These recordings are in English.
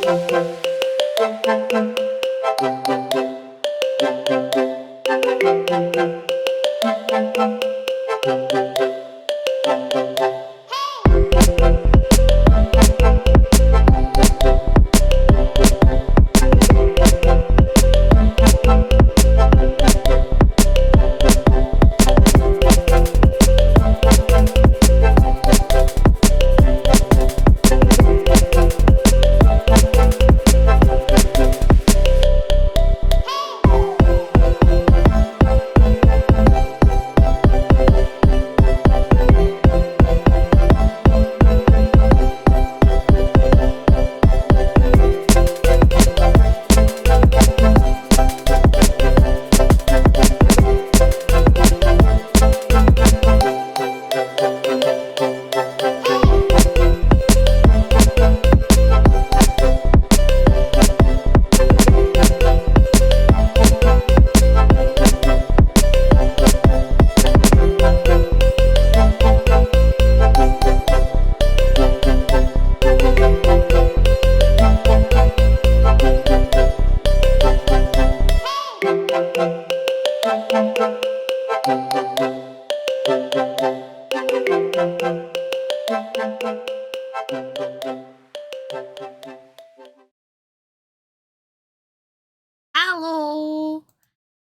Hello.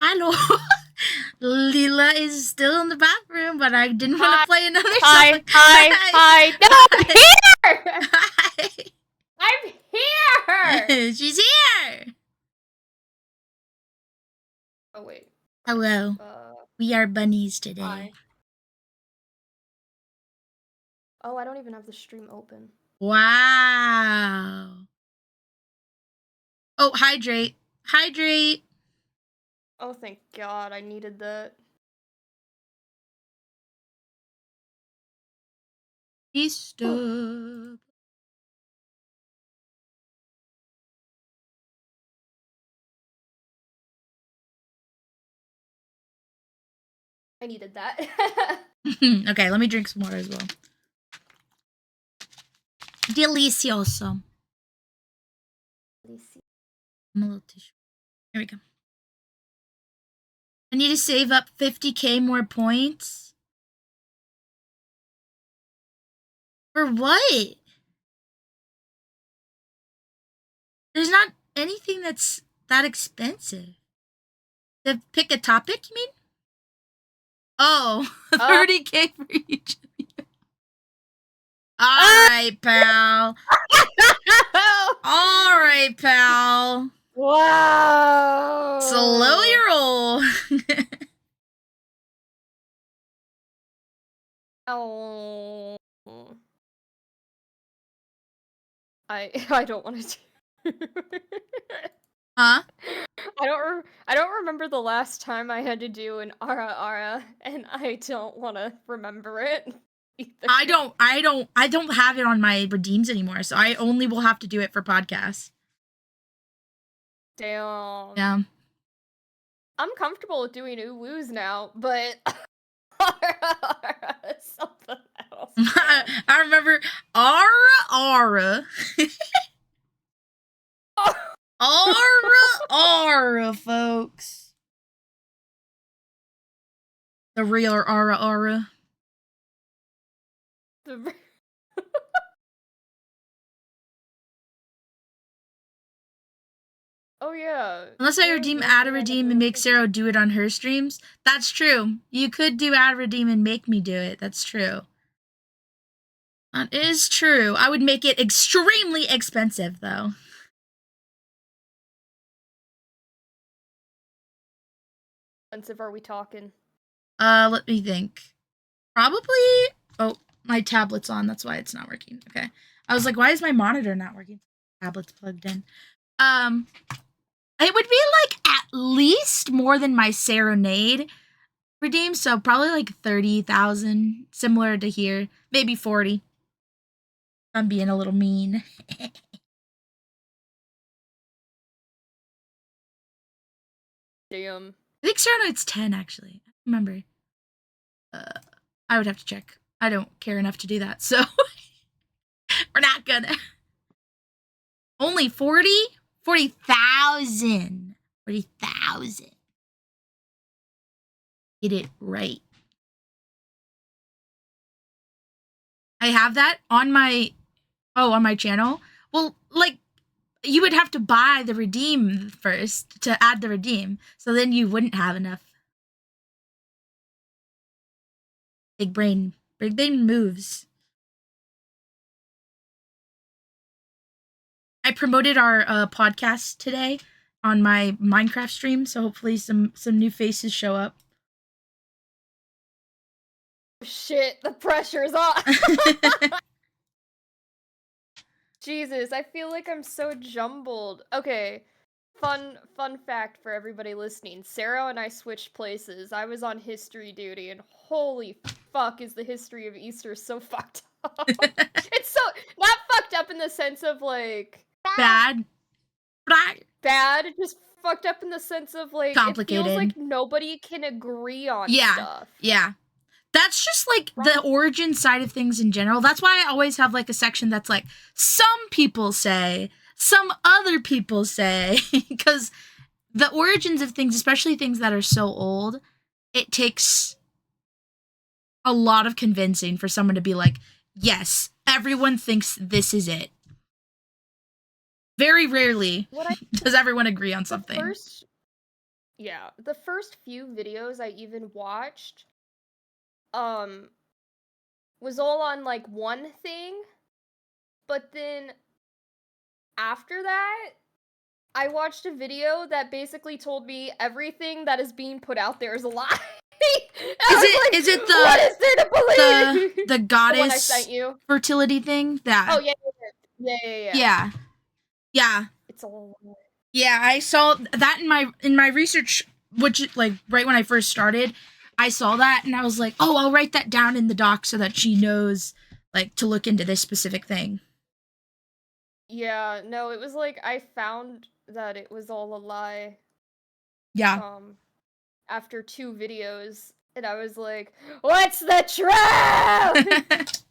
Hello. Lila is still in the bathroom, but I didn't want to play another Hi, song. hi. No, I'm here! Hi. I'm here! She's here. Oh, wait. Hello. We are bunnies today. Hi. Oh, I don't even have the stream open. Wow. Oh, hydrate. Hydrate. Oh, thank God, I needed that. Easter. I needed that. Okay, let me drink some water as well. Delicioso. I'm a little tissue. Here we go. I need to save up 50k more points. For what? There's not anything that's that expensive. To pick a topic, you mean? Oh, 30k for each of you. Alright, pal. Alright, pal. Wow. Slow your roll. Oh. I don't want to do Huh? I don't remember the last time I had to do an ara, and I don't want to remember it either. I don't have it on my redeems anymore, so I only will have to do it for podcasts. Damn. Yeah. I'm comfortable with doing ooh-woos now, but something else. I remember Ara. Ara, folks. The real Ara. Oh yeah. Unless I add a redeem and make Sero do it on her streams. That's true. You could do add a redeem and make me do it. That's true. That is true. I would make it extremely expensive though. Expensive are we talking? Let me think. Probably. Oh, my tablet's on. That's why it's not working. Okay. I was like, why is my monitor not working? Tablet's plugged in. It would be like at least more than my Serenade redeem, so probably like 30,000, similar to here, maybe 40. I'm being a little mean. Damn. I think Serenade's 10 actually. I remember. I would have to check. I don't care enough to do that, so we're not gonna. Only 40? 40,000. 40,000. Get it right. I have that on my channel. Well, like, you would have to buy the redeem first to add the redeem. So then you wouldn't have enough. Big brain moves. I promoted our podcast today on my Minecraft stream, so hopefully some new faces show up. Shit, the pressure's on. Jesus, I feel like I'm so jumbled. Okay, fun fact for everybody listening. Sero and I switched places. I was on history duty, and holy fuck is the history of Easter so fucked up. It's so, not fucked up in the sense of, like... Bad, just fucked up in the sense of, like, complicated. It feels like nobody can agree on stuff. Yeah. That's just, like, the origin side of things in general. That's why I always have, like, a section that's, like, some people say, some other people say, because the origins of things, especially things that are so old, it takes a lot of convincing for someone to be like, yes, everyone thinks this is it. Very rarely does everyone agree on something. The first few videos I even watched, was all on, like, one thing, but then after that, I watched a video that basically told me everything that is being put out there is a lie. Is it the what is there to believe? the goddess the one I sent you. fertility thing? That Yeah. It's all. Yeah, I saw that in my research, which, like, right when I first started, I saw that and I was like, oh, I'll write that down in the doc so that she knows, like, to look into this specific thing. Yeah, no, it was like I found that it was all a lie. Yeah. After 2 videos, and I was like, what's the truth?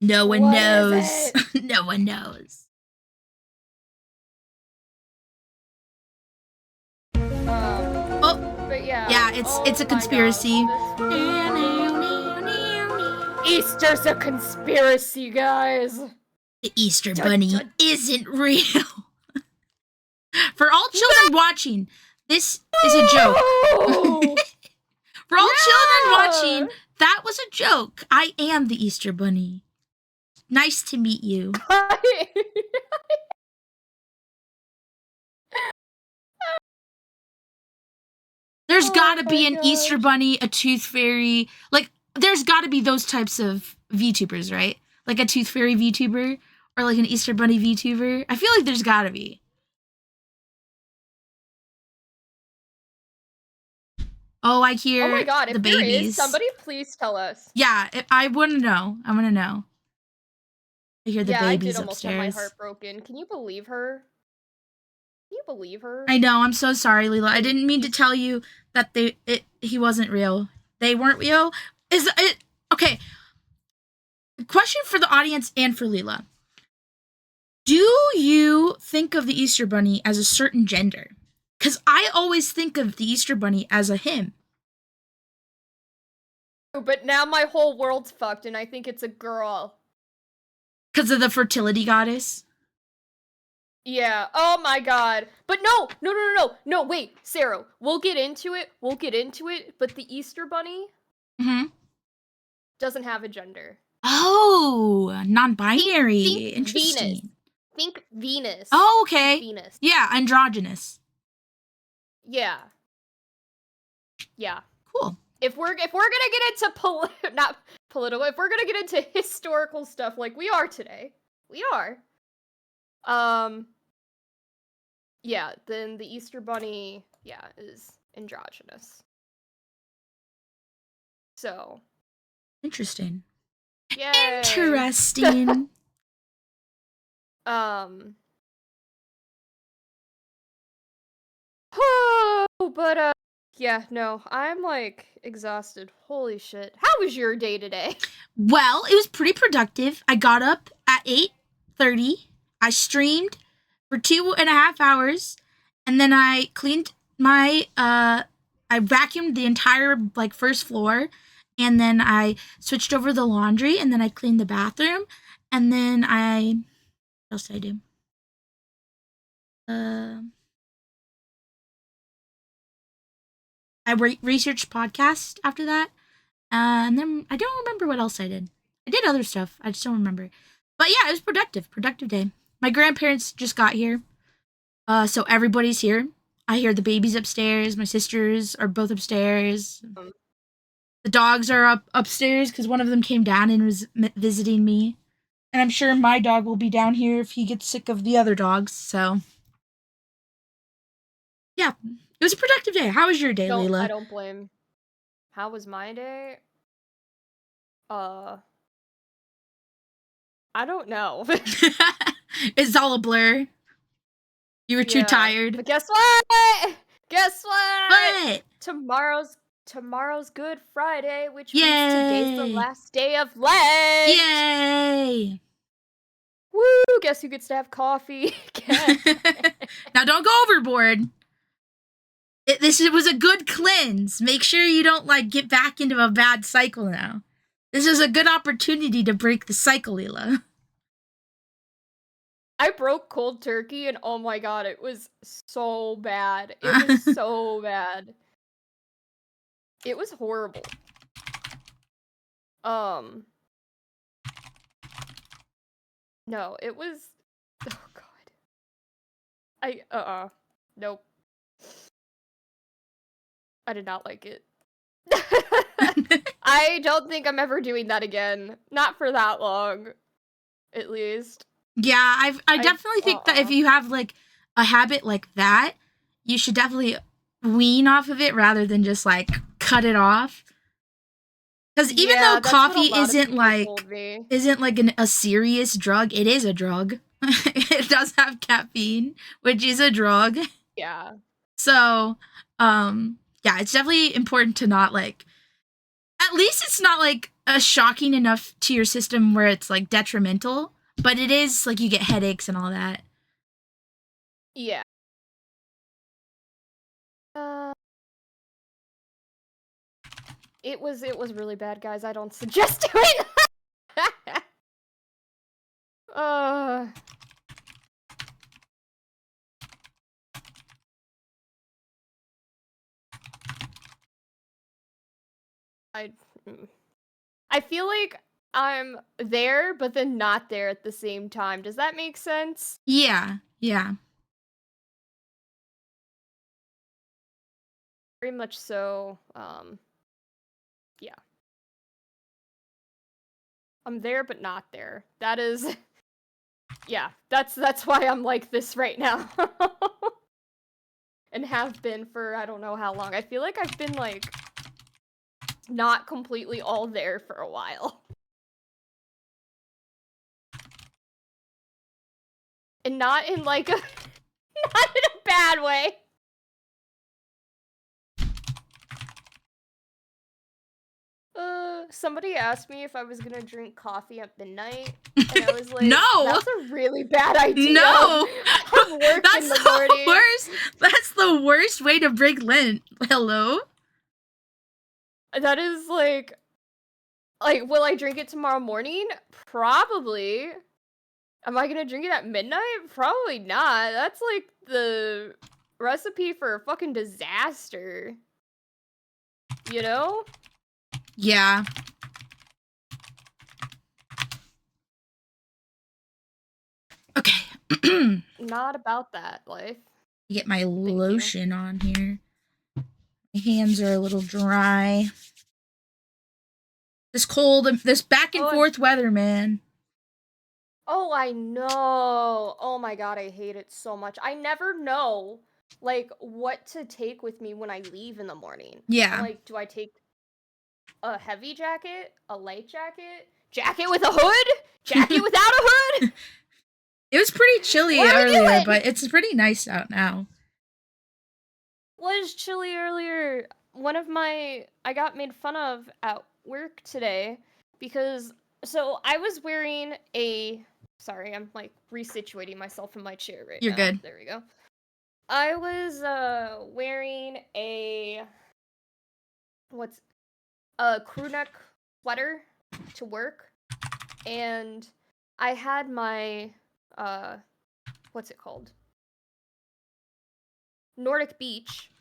No one knows. No one knows. But yeah. Yeah, it's a conspiracy. Easter's a conspiracy, guys. The Easter Bunny isn't real. For all children watching, this is a joke. For all children watching, that was a joke. I am the Easter Bunny. Nice to meet you. There's gotta be an Easter Bunny, a Tooth Fairy. Like, there's gotta be those types of VTubers, right? Like a Tooth Fairy VTuber or like an Easter Bunny VTuber. I feel like there's gotta be. Oh, I hear oh my god, if the babies. There is, somebody please tell us. Yeah, I want to know. I want to know. I hear the babies I did almost upstairs. have my heart broken. Can you believe her? Can you believe her? I know. I'm so sorry, Lila. I didn't mean to tell you that he wasn't real. They weren't real. Is it okay? Question for the audience and for Lila. Do you think of the Easter Bunny as a certain gender? Because I always think of the Easter Bunny as a him. But now my whole world's fucked and I think it's a girl. Because of the fertility goddess? Yeah. Oh my god. But no, wait, Sero. We'll get into it. But the Easter Bunny doesn't have a gender. Oh, non-binary. Think Interesting. Venus. Think Venus. Oh, okay. Venus. Yeah, androgynous. Yeah. Yeah. Cool. If we're gonna get into not political, if we're gonna get into historical stuff like we are today, yeah, then the Easter Bunny, is androgynous. So. Interesting. Yay. Interesting. But yeah, no, I'm like exhausted. Holy shit. How was your day today? Well, it was pretty productive. I got up at 8, 12:30. I streamed for 2.5 hours, and then I cleaned my I vacuumed the entire like first floor, and then I switched over the laundry, and then I cleaned the bathroom, and then what else did I do? I researched podcasts after that, and then I don't remember what else I did. I did other stuff. I just don't remember. But yeah, it was productive. Productive day. My grandparents just got here, so everybody's here. I hear the babies upstairs. My sisters are both upstairs. The dogs are upstairs because one of them came down and was visiting me. And I'm sure my dog will be down here if he gets sick of the other dogs. So, yeah, it was a productive day. How was your day, I Lila? don't blame. How was my day? I don't know. It's all a blur. You were too tired. But guess what? Guess what? What? Tomorrow's Good Friday, which Yay! means today's the last day of Lent. Yay! Woo! Guess who gets to have coffee? Now don't go overboard. This was a good cleanse. Make sure you don't like get back into a bad cycle now. This is a good opportunity to break the cycle, Lila. I broke cold turkey, and oh my god, it was so bad. It was so bad. It was horrible. No, it was. Oh god. Nope. I did not like it. I don't think I'm ever doing that again. Not for that long, at least. Yeah, I definitely think that if you have like a habit like that, you should definitely wean off of it rather than just like cut it off. Because even though coffee isn't like a serious drug, it is a drug. It does have caffeine, which is a drug. Yeah. So, yeah, it's definitely important to not like. At least it's not like shocking enough to your system where it's like detrimental, but it is like you get headaches and all that. Yeah. It was really bad, guys. I don't suggest doing that. I feel like I'm there, but then not there at the same time. Does that make sense? Yeah, yeah. Very much so. Yeah. I'm there, but not there. That is, yeah. That's why I'm like this right now, and have been for I don't know how long. I feel like I've been like not completely all there for a while. And not in like a not in a bad way. Somebody asked me if I was gonna drink coffee at midnight, and I was like, No! That's a really bad idea. No! I work That's in the morning. worst. That's the worst way to break Lent. Hello? That is like, will I drink it tomorrow morning? Probably. Am I gonna drink it at midnight? Probably not. That's like the recipe for a fucking disaster. You know? Yeah. Okay. Not about that life. Get my lotion on here. My hands are a little dry. This cold, this back and forth weather, man. Oh, I know. Oh my god, I hate it so much. I never know, like, what to take with me when I leave in the morning. Yeah. I'm like, do I take a heavy jacket? A light jacket? Jacket with a hood? Jacket without a hood? It was pretty chilly earlier, but it's pretty nice out now. Was chilly earlier. I got made fun of at work today because, so I was wearing a Sorry, I'm like resituating myself in my chair right You're now. good. There we go. I was wearing a crew neck sweater to work, and I had my what's it called? Nordic Beach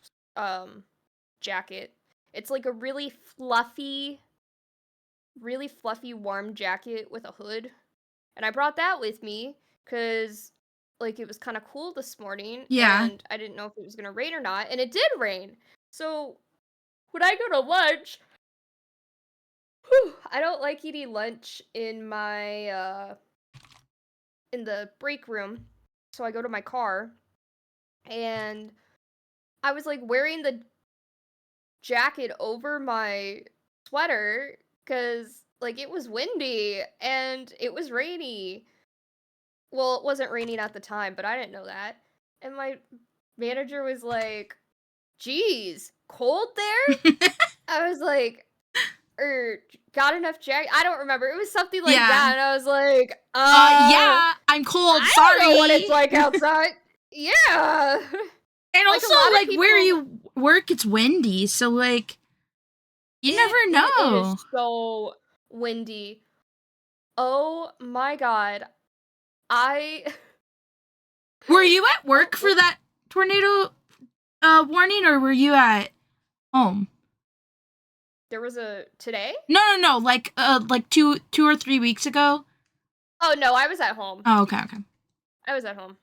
jacket. It's like a really fluffy warm jacket with a hood. And I brought that with me because like it was kind of cool this morning Yeah. and I didn't know if it was going to rain or not, and it did rain. So when I go to lunch, I don't like eating lunch in my in the break room. So I go to my car and I was like wearing the jacket over my sweater because like it was windy and it was rainy. Well, it wasn't raining at the time, but I didn't know that. And my manager was like, "Geez, cold there?" I was like, got enough jacket? I don't remember. It was something like that, and I was like, yeah, I'm cold. I Sorry. don't know what it's like outside. Yeah. And Like, also, like, where you work, it's windy, so, like, you never know. It is so windy. Oh my god. Were you at work for that tornado warning, or were you at home? There was a today? No, like 2 or 3 weeks ago. Oh no, I was at home. Oh, okay. I was at home.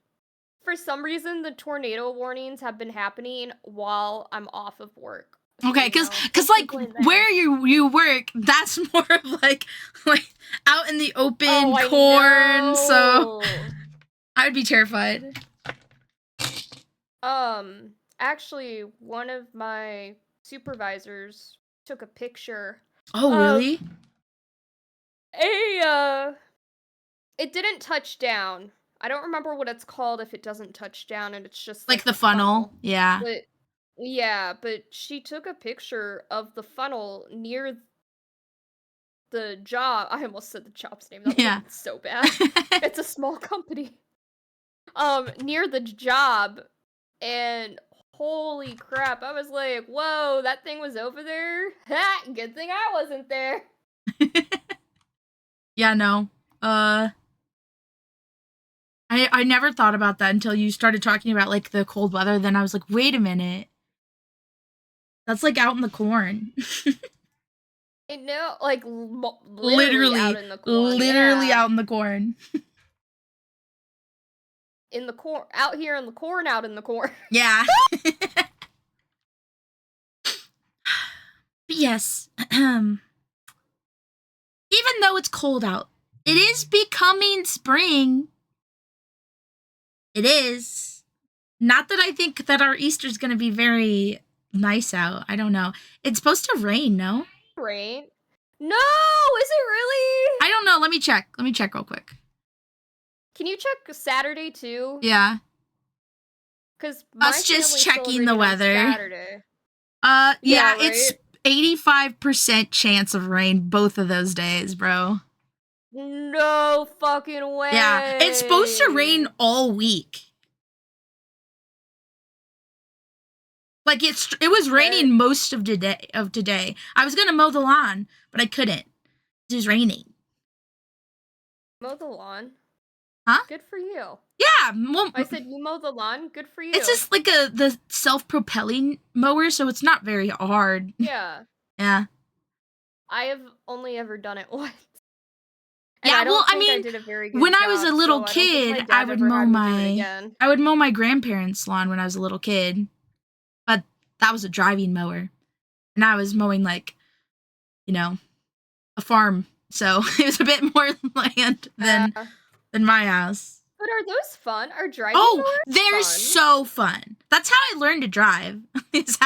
For some reason, the tornado warnings have been happening while I'm off of work. So, okay, because like where you work, that's more of like out in the open corn. So I would be terrified. Actually, one of my supervisors took a picture. Oh, really? It didn't touch down. I don't remember what it's called if it doesn't touch down and it's just like the funnel. Yeah. But but she took a picture of the funnel near the job. I almost said the job's name. That would have been so bad. It's a small company. Near the job, and holy crap, I was like, whoa, that thing was over there? Ha! Good thing I wasn't there. Yeah, no. I never thought about that until you started talking about, like, the cold weather. Then I was like, wait a minute. That's, like, out in the corn. No, like, literally out in the corn. Literally out in the corn. In the corn. Out here in the corn, out in the corn. Yeah. But yes. Even though it's cold out, it is becoming spring. It is. Not that I think that our Easter's going to be very nice out. I don't know. It's supposed to rain, no? Rain? No! Is it really? I don't know. Let me check. Let me check real quick. Can you check Saturday too? Yeah. Because us just checking the weather. Saturday. Yeah, right? It's 85% chance of rain both of those days, bro. No fucking way. Yeah, it's supposed to rain all week. Like it was raining most of today. I was gonna mow the lawn, but I couldn't. It was raining. Mow the lawn? Huh? Good for you. Yeah. Well, I said you mow the lawn. Good for you. It's just like the self-propelling mower, so it's not very hard. Yeah. Yeah. I have only ever done it once. Yeah, well, I mean, I did a very good when job, I was a little kid, I would mow my grandparents' lawn when I was a little kid. But that was a driving mower. And I was mowing, like, you know, a farm. So it was a bit more land than my house. But are those fun? Are driving mowers they're so fun. That's how I learned to drive. is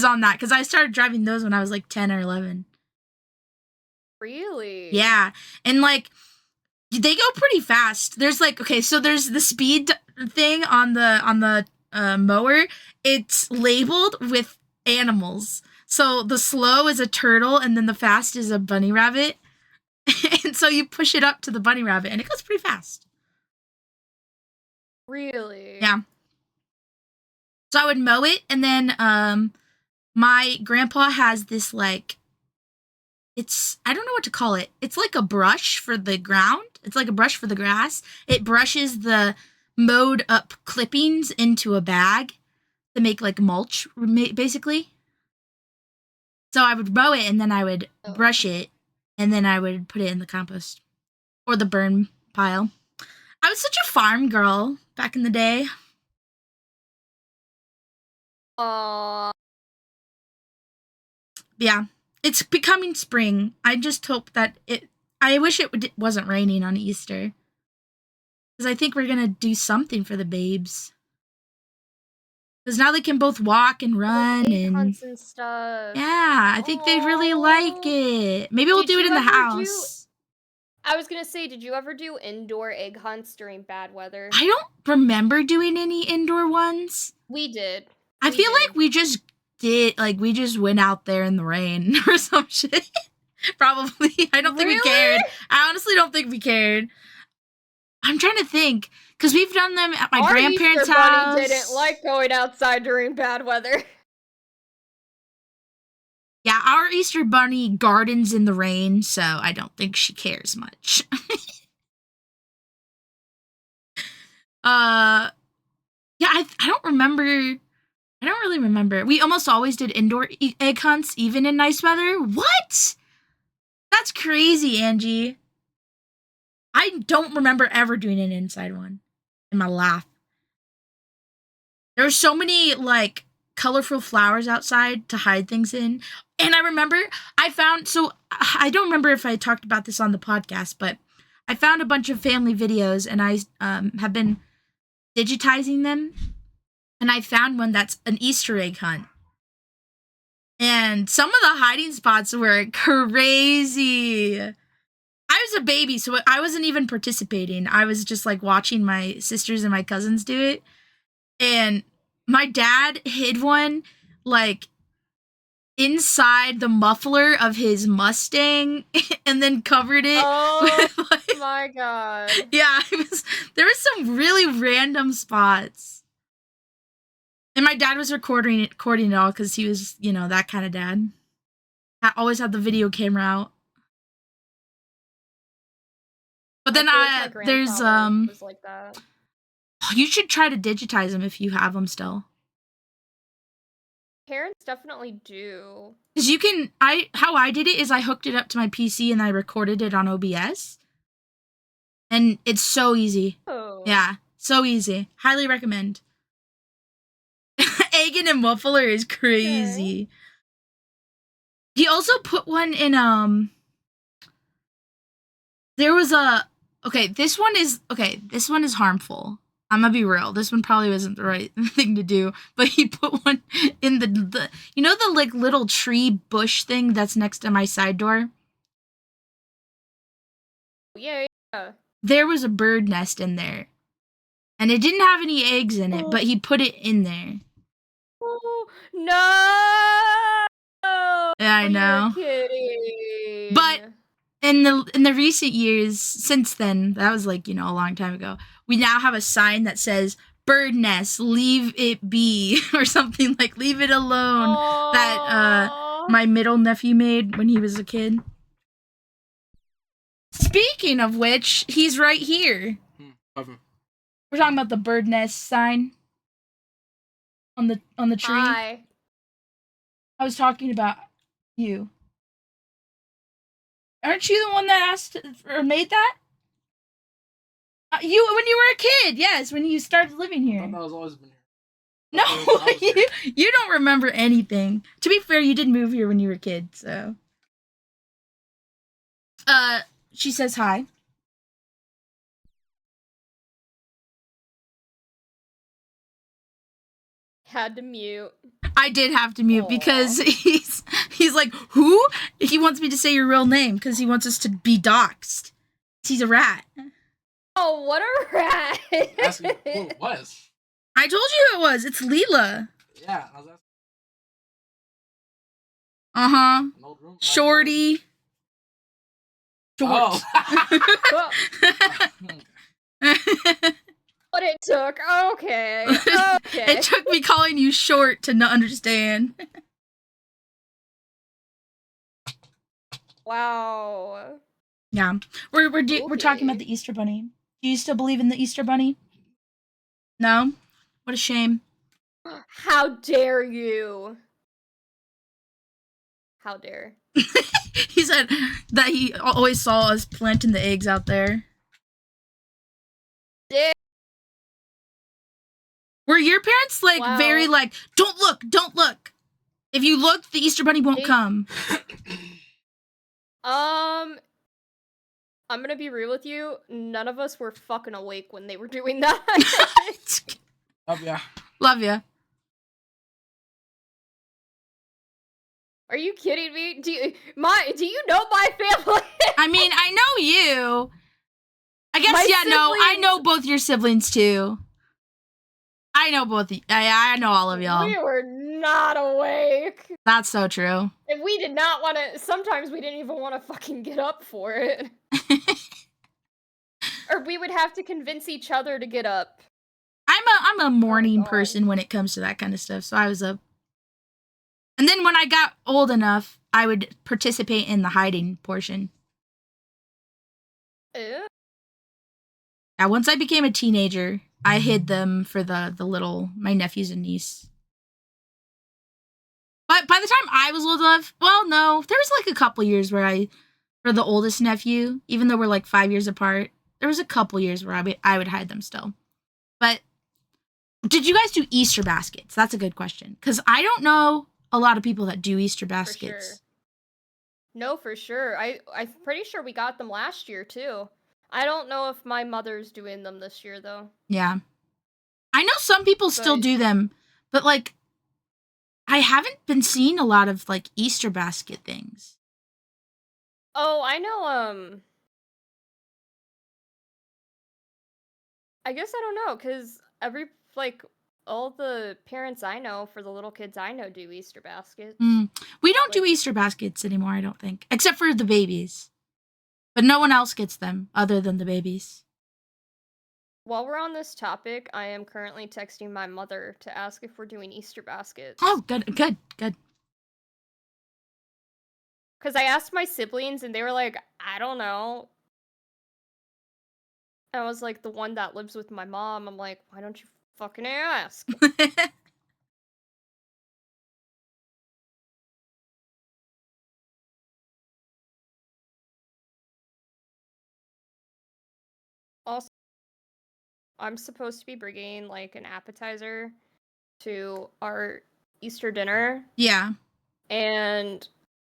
on that. Because I started driving those when I was like 10 or 11. Really? Yeah. And, like, they go pretty fast. There's, like, okay, so there's the speed thing on the mower. It's labeled with animals. So the slow is a turtle, and then the fast is a bunny rabbit. And so you push it up to the bunny rabbit, and it goes pretty fast. Really? Yeah. So I would mow it, and then my grandpa has this like, I don't know what to call it. It's like a brush for the ground. It's like a brush for the grass. It brushes the mowed up clippings into a bag to make like mulch, basically. So I would mow it, and then I would brush it, and then I would put it in the compost or the burn pile. I was such a farm girl back in the day. Yeah, it's becoming spring. I just hope that I wish it wasn't raining on Easter, because I think we're gonna do something for the babes. Because now they can both walk and run like egg hunts and stuff. Yeah, I think they really like it. Maybe we'll do it in the house. I was gonna say, did you ever do indoor egg hunts during bad weather? I don't remember doing any indoor ones. We did. I feel like we just went out there in the rain or some shit. Probably. I don't think we cared. I honestly don't think we cared. I'm trying to think, because we've done them at my grandparents' house. Bunny didn't like going outside during bad weather. Yeah, our Easter bunny gardens in the rain, so I don't think she cares much. Yeah, I don't remember. I don't really remember. We almost always did indoor egg hunts, even in nice weather. What? That's crazy, Angie. I don't remember ever doing an inside one in my life. There were so many, like, colorful flowers outside to hide things in. And I remember I don't remember if I talked about this on the podcast, but I found a bunch of family videos, and I have been digitizing them. And I found one that's an Easter egg hunt. And some of the hiding spots were crazy. I was a baby, so I wasn't even participating. I was just like watching my sisters and my cousins do it. And my dad hid one like inside the muffler of his Mustang and then covered it. Oh with, my god. Yeah, there was some really random spots. And my dad was recording it all because he was, that kind of dad. I always had the video camera out. But then there's was like that. You should try to digitize them if you have them still. Parents definitely do. Because how I did it is I hooked it up to my PC and I recorded it on OBS. And it's so easy. Oh. Yeah, so easy. Highly recommend. Egan and Muffler is crazy. Okay. He also put one in, there was this one is harmful. I'm gonna be real. This one probably wasn't the right thing to do, but he put one in the like little tree bush thing that's next to my side door? Yeah. There was a bird nest in there. And it didn't have any eggs in it, but he put it in there. Oh, no! Yeah, I know. You're kidding. But in the recent years, since then, that was like, a long time ago, we now have a sign that says, bird nest, leave it be, or something like, leave it alone, that my middle nephew made when he was a kid. Speaking of which, he's right here. We're talking about the bird nest sign on the tree. Hi. I was talking about you. Aren't you the one that asked or made that? You when you were a kid, yes, when you started living here. I was always been here. No, you don't remember anything. To be fair, you did move here when you were a kid, so. She says hi. Had to mute. I did have to mute because he's like, who? He wants me to say your real name because he wants us to be doxxed. He's a rat. Oh, what a rat! Asking who it was. I told you who it was. It's Lila. Yeah, I was asking. Shorty. Short. Oh. What it took. Okay. Okay. It took me calling you short to not understand. Wow. Yeah. We're talking about Okay. the Easter Bunny. Do you still believe in the Easter Bunny? No? What a shame. How dare you? How dare. He said that he always saw us planting the eggs out there. Dare. Were your parents like Wow. very like, don't look, don't look. If you look, the Easter Bunny won't come. I'm gonna be real with you. None of us were fucking awake when they were doing that. Love ya. Love ya. Are you kidding me? Do you know my family? I mean, I know you. I guess, My I know siblings. both your siblings too. I know both. I know all of y'all. We were not awake. That's so true. And we did not want to. Sometimes we didn't even want to fucking get up for it. Or we would have to convince each other to get up. I'm a morning God. person when it comes to that kind of stuff, so I was up. And then when I got old enough, I would participate in the hiding portion. Ew. Yeah, once I became a teenager, I hid them for my nephews and niece. But by the time I was old enough, well, no, there was like a couple years where for the oldest nephew, even though we're like 5 years apart, there was a couple years where I would hide them still. But did you guys do Easter baskets? That's a good question. Because I don't know a lot of people that do Easter baskets. For sure. No, for sure. I'm pretty sure we got them last year too. I don't know if my mother's doing them this year though. Yeah. I know some people still do them, but like I haven't been seeing a lot of like Easter basket things. Oh, I know, I guess I don't know, because all the parents I know for the little kids I know do Easter baskets. We don't do Easter baskets anymore, I don't think. Except for the babies. But no one else gets them other than the babies. While we're on this topic, I am currently texting my mother to ask if we're doing Easter baskets. Oh, good. Because I asked my siblings and they were like, I don't know. I was like, the one that lives with my mom. I'm like, why don't you fucking ask? Also, I'm supposed to be bringing like an appetizer to our Easter dinner. Yeah. And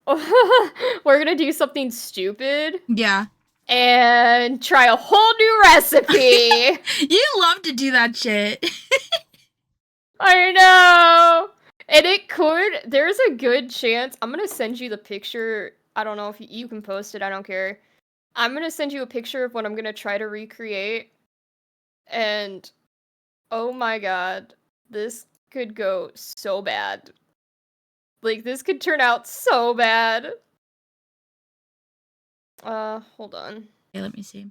we're gonna do something stupid. Yeah. And try a whole new recipe. You love to do that shit. I know. And there's a good chance. I'm gonna send you the picture. I don't know if you can post it. I don't care. I'm gonna send you a picture of what I'm gonna try to recreate. And oh my god, this could go so bad. Like, this could turn out so bad. Hold on. Okay, let me see.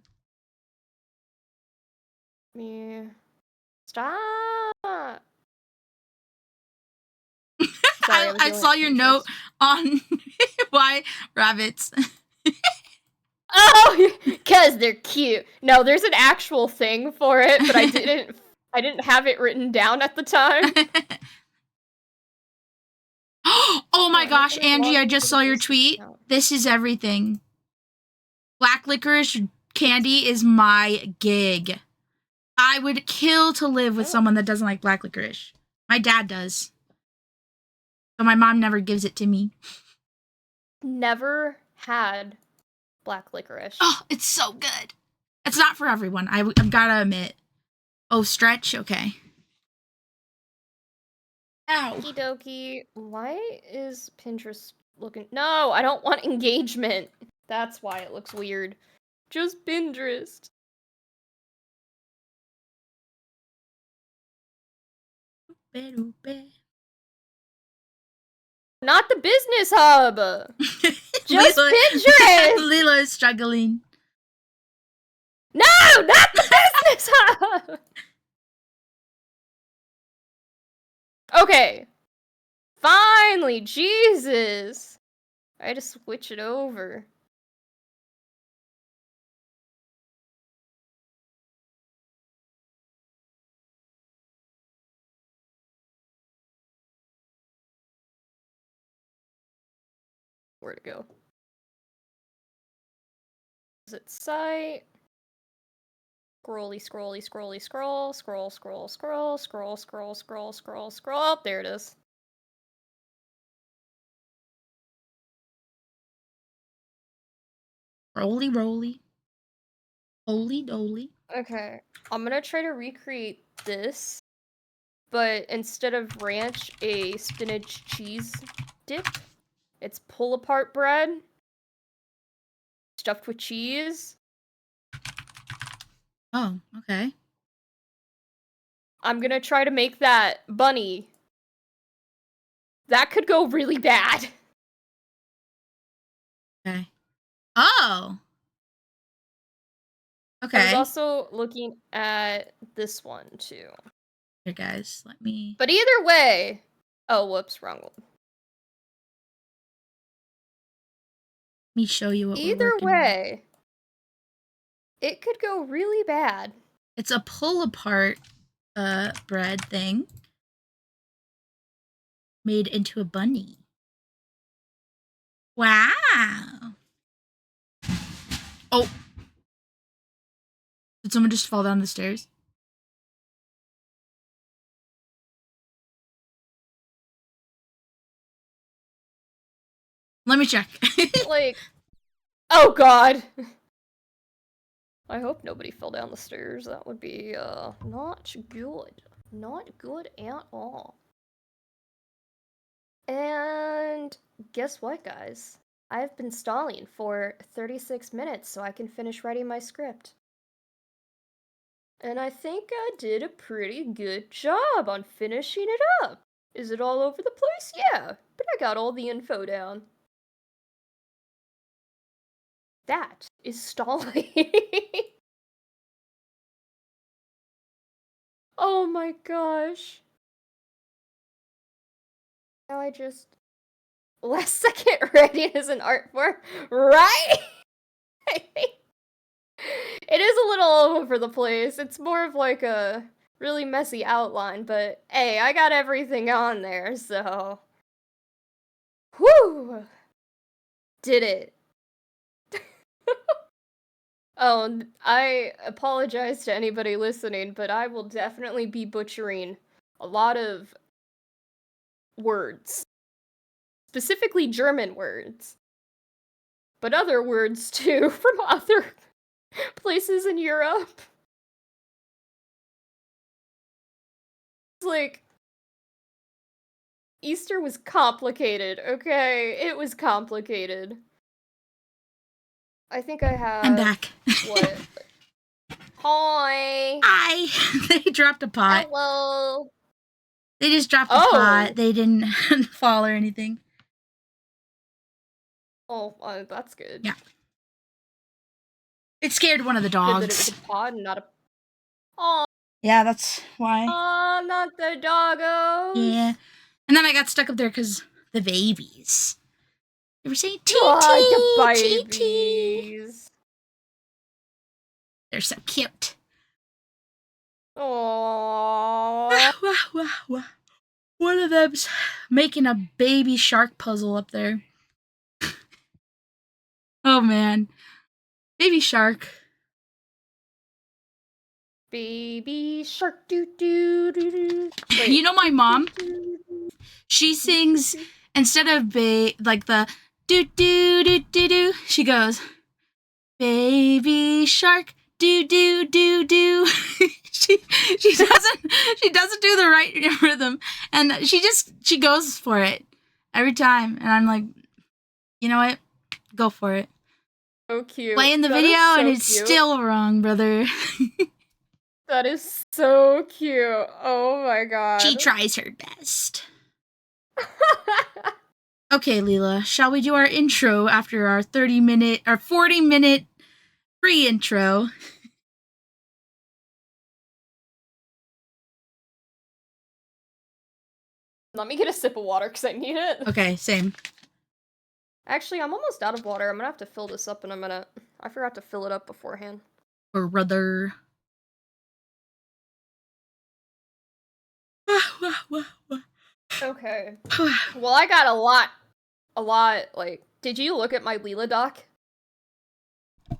Stop. Sorry, I saw your note on why rabbits. Oh, because they're cute. No, there's an actual thing for it, but I didn't have it written down at the time. Oh my gosh, Angie, I just saw your tweet. This is everything. Black licorice candy is my gig. I would kill to live with someone that doesn't like black licorice. My dad does. But my mom never gives it to me. Never had black licorice. Oh, it's so good. It's not for everyone. I've gotta admit. Oh, stretch? Okay. Ow. Okie dokie. Why is Pinterest looking... No, I don't want engagement. That's why it looks weird. Just Pinterest. Not the business hub. Just Pinterest. Lila is struggling. No, not the business hub. Okay. Finally, Jesus. I had to switch it over. Where to go? Is it site? Scrolly, scrolly, scrolly, scroll, scroll, scroll, scroll, scroll, scroll, scroll, scroll, scroll. There it is. Roly, roly. Holy doly. Okay. I'm gonna try to recreate this, but instead of ranch, a spinach cheese dip. It's pull-apart bread stuffed with cheese. Oh, okay. I'm gonna try to make that bunny. That could go really bad. Okay. Oh. I was Okay. also looking at this one too. Here, guys, let me But either way, oh, whoops, wrong one. show you what we're Either working with. way, it could go really bad. It's a pull apart bread thing made into a bunny. Wow. Oh. Did someone just fall down the stairs? Let me check. Like, oh god. I hope nobody fell down the stairs. That would be, not good. Not good at all. And guess what, guys? I've been stalling for 36 minutes so I can finish writing my script. And I think I did a pretty good job on finishing it up. Is it all over the place? Yeah, but I got all the info down. That is stalling. Oh my gosh. Now I just... Last second readiness and art form, right? It is a little all over the place. It's more of like a really messy outline, but hey, I got everything on there, so... Whew! Did it. Oh, and I apologize to anybody listening, but I will definitely be butchering a lot of words. Specifically German words. But other words too, from other places in Europe. It's like... Easter was complicated, okay? It was complicated. I think I have... I'm back. What? Hi! Hi! They dropped a pot. Hello! They just dropped a pot. They didn't fall or anything. Oh, that's good. Yeah. It scared one of the Good that it dogs. was a pod and not a... Oh, Yeah, that's why. not the doggos! Yeah. And then I got stuck up there because the babies. They were saying, tee the tee, tee tee. babies! They're so cute. Aww. One of them's making a baby shark puzzle up there. Oh man. Baby shark. Baby shark doo doo doo doo. Wait. You know my mom? She sings instead of like the doo doo doo doo doo, she goes, baby shark doo doo doo doo. she doesn't do the right rhythm, and she goes for it every time, and I'm like, you know what? Go for it. So cute. Playing the video so and it's cute. still wrong, brother. That is so cute. Oh my god. She tries her best. Okay, Lila, shall we do our intro after our 40-minute pre-intro? Let me get a sip of water because I need it. Okay, same. Actually, I'm almost out of water. I'm gonna have to fill this up in a minute. I forgot to fill it up beforehand. Brother. Okay. Well, I got a lot, like, did you look at my Lila doc?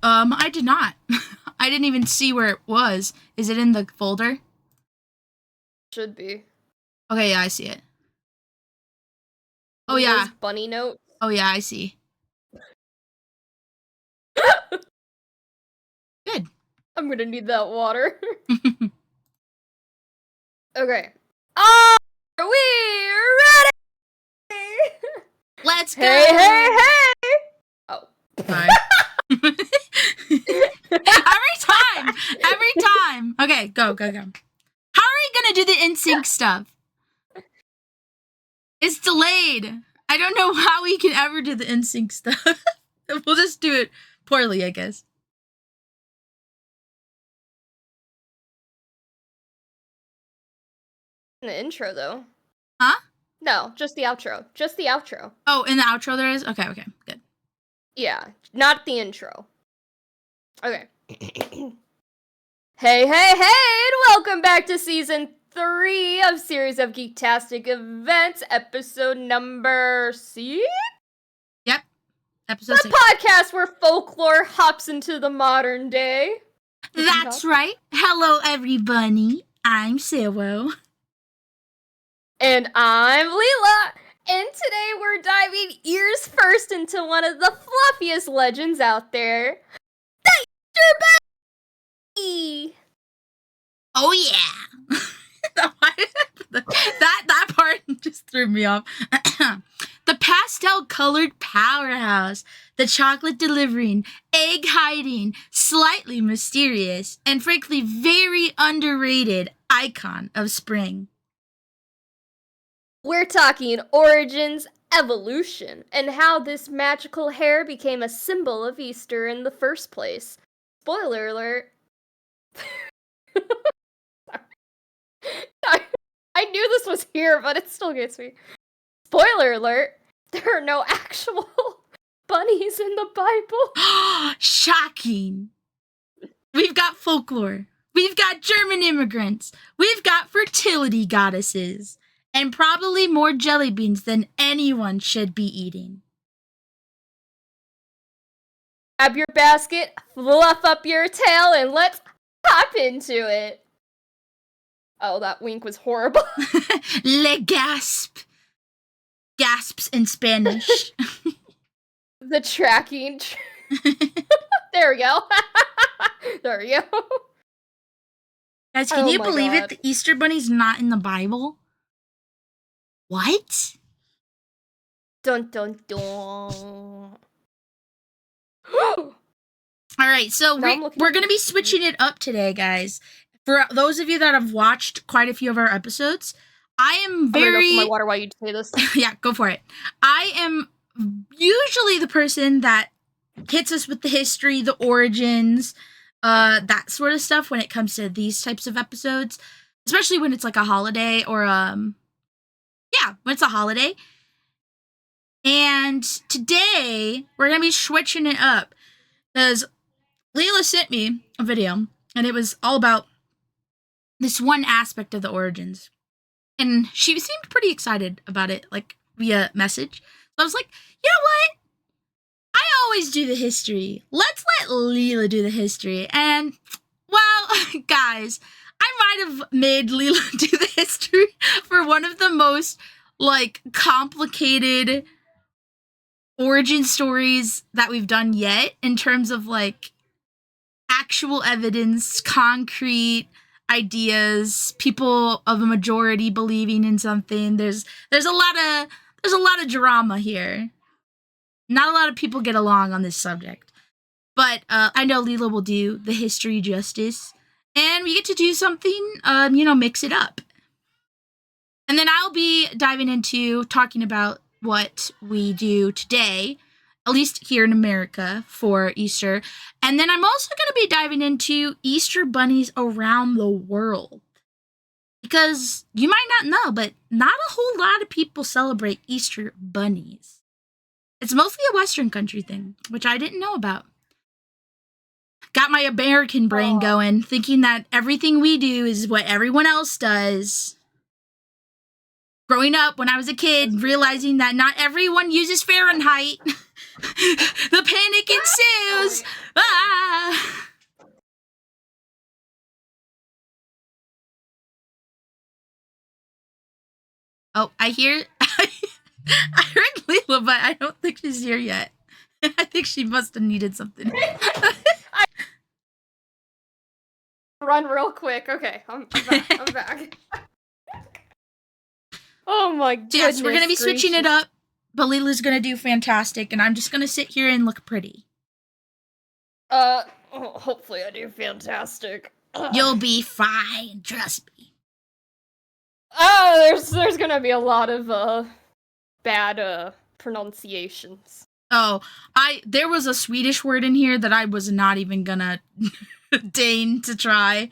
I did not. I didn't even see where it was. Is it in the folder? Should be. Okay, yeah, I see it. Oh, Lila's yeah. bunny note. Oh, yeah, I see. Good. I'm gonna need that water. Okay. Are we ready? Let's go! Hey! Oh. Sorry. Every time! Okay, go. How are we gonna do the in-sync stuff? It's delayed. I don't know how we can ever do the in-sync stuff. We'll just do it poorly, I guess. In the intro, though. Huh? No, just the outro. Just the outro. Oh, in the outro there is? Okay, good. Yeah, not the intro. Okay. Hey, and welcome back to Season 3 of Series of Geektastic Events, episode number 6? Yep, episode The 6. podcast where folklore hops into the modern day. That's right. Hello, everybody. I'm Sero. And I'm Lila. And today we're diving ears first into one of the fluffiest legends out there, the easterbunny. Oh yeah. that part just threw me off. The pastel-colored powerhouse, the chocolate delivering, egg hiding, slightly mysterious, and frankly very underrated icon of spring. We're talking origins, evolution, and how this magical hair became a symbol of Easter in the first place. Spoiler alert. I knew this was here, but it still gets me. Spoiler alert, there are no actual bunnies in the Bible. Shocking. We've got folklore. We've got German immigrants. We've got fertility goddesses. And probably more jelly beans than anyone should be eating. Grab your basket, fluff up your tail, and let's hop into it. Oh, that wink was horrible. Le gasp. Gasps in Spanish. The tracking. There we go. There we go. Guys, can you my believe God. it? The Easter Bunny's not in the Bible? What? Dun dun dun. All right, so Now I'm looking we're at going to be switching it up today, guys. For those of you that have watched quite a few of our episodes, I am I'm gonna go very... for my water while you say this. Yeah, go for it. I am usually the person that hits us with the history, the origins, that sort of stuff when it comes to these types of episodes, especially when it's like a holiday or yeah, when it's a holiday. And today we're gonna be switching it up because Lila sent me a video and it was all about this one aspect of the origins. And she seemed pretty excited about it, like via message. So I was like, you know what? I always do the history. Let's let Lila do the history. And, well, guys, I might have made Lila do the history for one of the most, like, complicated origin stories that we've done yet in terms of, like, actual evidence, concrete ideas, people of a majority believing in something. There's a lot of drama here. Not a lot of people get along on this subject. But I know Lila will do the history justice. And we get to do something, mix it up. And then I'll be diving into talking about what we do today, at least here in America, for Easter. And then I'm also going to be diving into Easter bunnies around the world. Because you might not know, but not a whole lot of people celebrate Easter bunnies. It's mostly a Western country thing, which I didn't know about. Got my American brain going, thinking that everything we do is what everyone else does. Growing up, when I was a kid, realizing that not everyone uses Fahrenheit. The panic ensues. Ah! Oh, I heard Lila, but I don't think she's here yet. I think she must have needed something. Run real quick. Okay, I'm back. I'm back. Oh my goodness. Yes, we're gonna be switching it up, but Lila's gonna do fantastic, and I'm just gonna sit here and look pretty. Hopefully I do fantastic. You'll be fine, trust me. Oh, there's gonna be a lot of bad pronunciations. Oh, there was a Swedish word in here that I was not even gonna deign to try.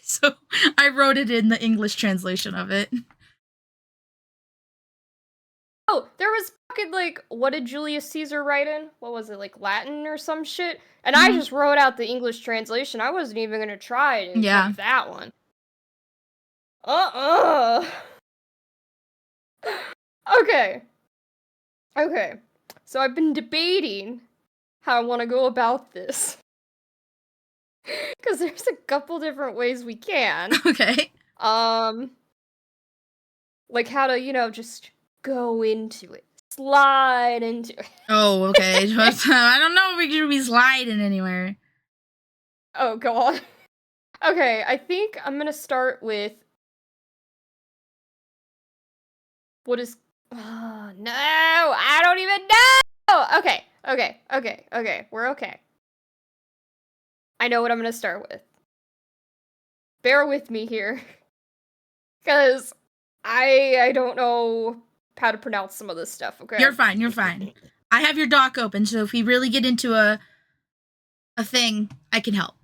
So I wrote it in the English translation of it. Oh, there was fucking, like, what did Julius Caesar write in? What was it, like, Latin or some shit? And I just wrote out the English translation. I wasn't even gonna try it and type that one. Okay. Okay. So I've been debating how I want to go about this. Because there's a couple different ways we can. Okay. Like how to, just go into it. Slide into it. Oh, okay. I don't know if we should be sliding anywhere. Oh, God. Okay, I think I'm gonna start with... What is... Oh, no! I don't even know! Okay. We're okay. I know what I'm gonna start with. Bear with me here. Because I don't know how to pronounce some of this stuff, okay? You're fine. I have your doc open, so if we really get into a thing, I can help.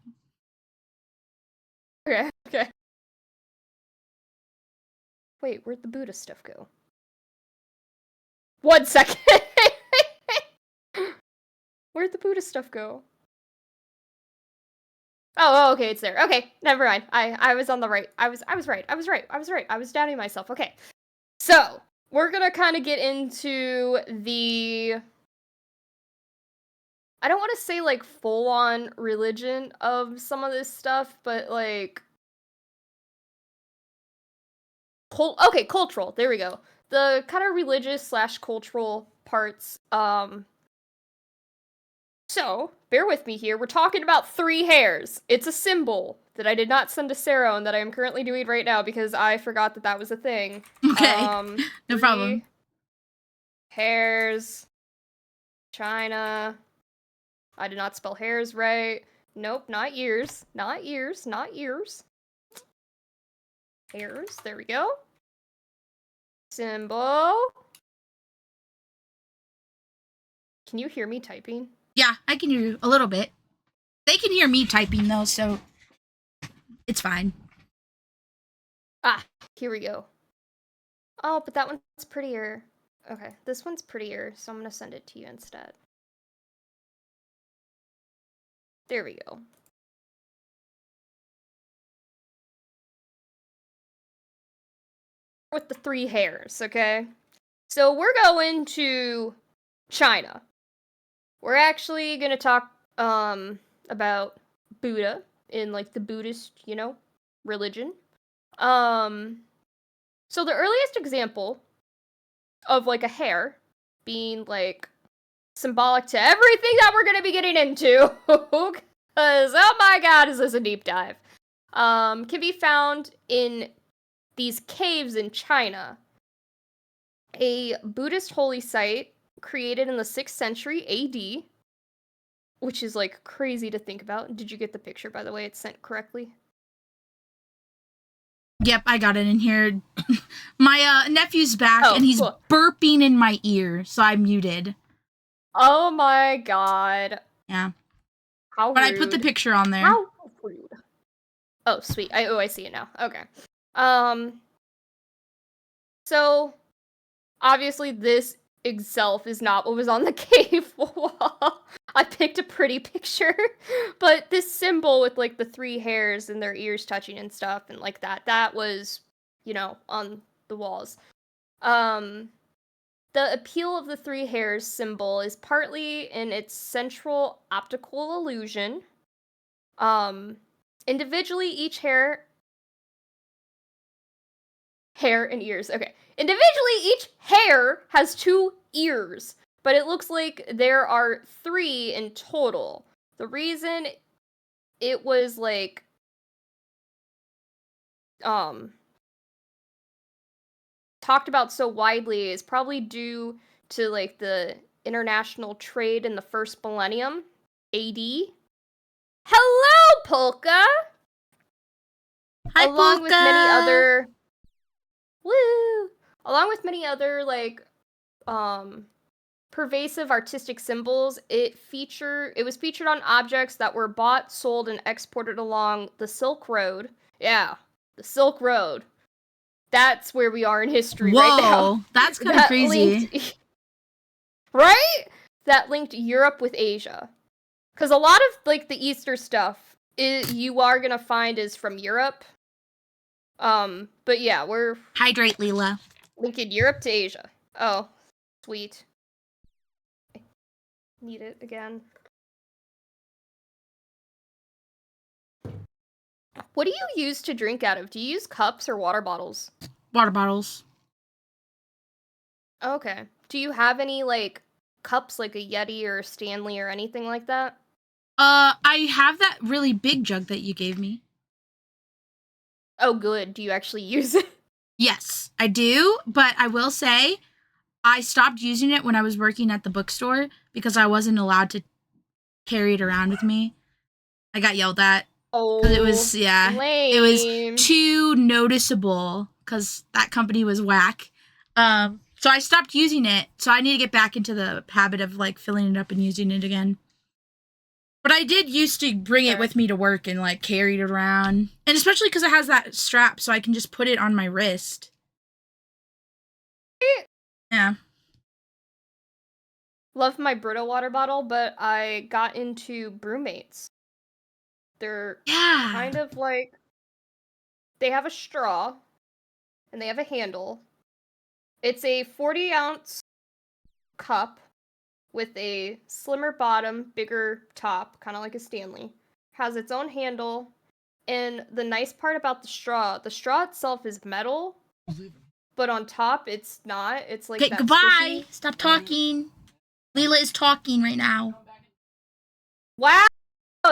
Okay. Wait, where'd the Buddha stuff go? 1 second! Where'd the Buddha stuff go? Oh, okay, it's there. Okay, never mind. I was on the right. I was right. I was doubting myself. Okay. So, we're gonna kind of get into the... I don't want to say, like, full-on religion of some of this stuff, but, like... cultural. There we go. The kind of religious/cultural parts. So, bear with me here. We're talking about 3 hairs. It's a symbol that I did not send to Sero and that I am currently doing right now because I forgot that that was a thing. Okay. No problem. Hairs. China. I did not spell hairs right. Nope, not ears. Not ears. Hairs. There we go. Symbol. Can you hear me typing? Yeah, I can hear you a little bit. They can hear me typing, though, so it's fine. Ah, here we go. Oh, but that one's prettier. Okay, this one's prettier, so I'm gonna send it to you instead. There we go. With the 3 hairs, okay? So we're going to China. We're actually gonna talk about Buddha in, like, the Buddhist, religion. So the earliest example of, like, a hair being, like, symbolic to everything that we're gonna be getting into, because, oh my god, is this a deep dive, can be found in these caves in China. A Buddhist holy site created in the 6th century AD, which is, like, crazy to think about. Did you get the picture, by the way? It's sent correctly? Yep, I got it in here. My nephew's back, and he's burping in my ear, so I muted. Oh my god. Yeah. How but rude. I put the picture on there. How rude. Oh, sweet. I see it now. Okay. So obviously this itself is not what was on the cave wall. I picked a pretty picture, but this symbol with like the 3 hairs and their ears touching and stuff and like that was, on the walls. The appeal of the 3 hairs symbol is partly in its central optical illusion. Individually, each hair and ears. Okay. Individually, each hair has 2 ears, but it looks like there are 3 in total. The reason it was like talked about so widely is probably due to like the international trade in the first millennium AD. Hello, Polka. Hi, Along Polka. with many other along with many other like pervasive artistic symbols, it was featured on objects that were bought, sold, and exported along the Silk Road. Yeah, the Silk Road. That's where we are in history right now. Whoa, that's kind of crazy. Right? That linked Europe with Asia. Because a lot of like the Easter stuff you are gonna find is from Europe. But yeah, we're Hydrate, Lila. linking Europe to Asia. Oh, sweet. Need it again. What do you use to drink out of? Do you use cups or water bottles? Water bottles. Okay. Do you have any like cups like a Yeti or a Stanley or anything like that? I have that really big jug that you gave me. Oh, good. Do you actually use it? Yes, I do, but I will say I stopped using it when I was working at the bookstore because I wasn't allowed to carry it around with me. I got yelled at. Oh, it was, lame. it was too noticeable because that company was whack. So I stopped using it, so I need to get back into the habit of like filling it up and using it again. But I did used to bring it with me to work and like carry it around. And especially because it has that strap, so I can just put it on my wrist. Yeah. Love my Brita water bottle, but I got into Brewmates. They're kind of like, they have a straw and they have a handle. It's a 40-ounce cup with a slimmer bottom, bigger top, kind of like a Stanley. Has its own handle. And the nice part about the straw itself is metal, but on top it's not. It's like that goodbye. squishy. Stop talking. Lila is talking right now. Wow!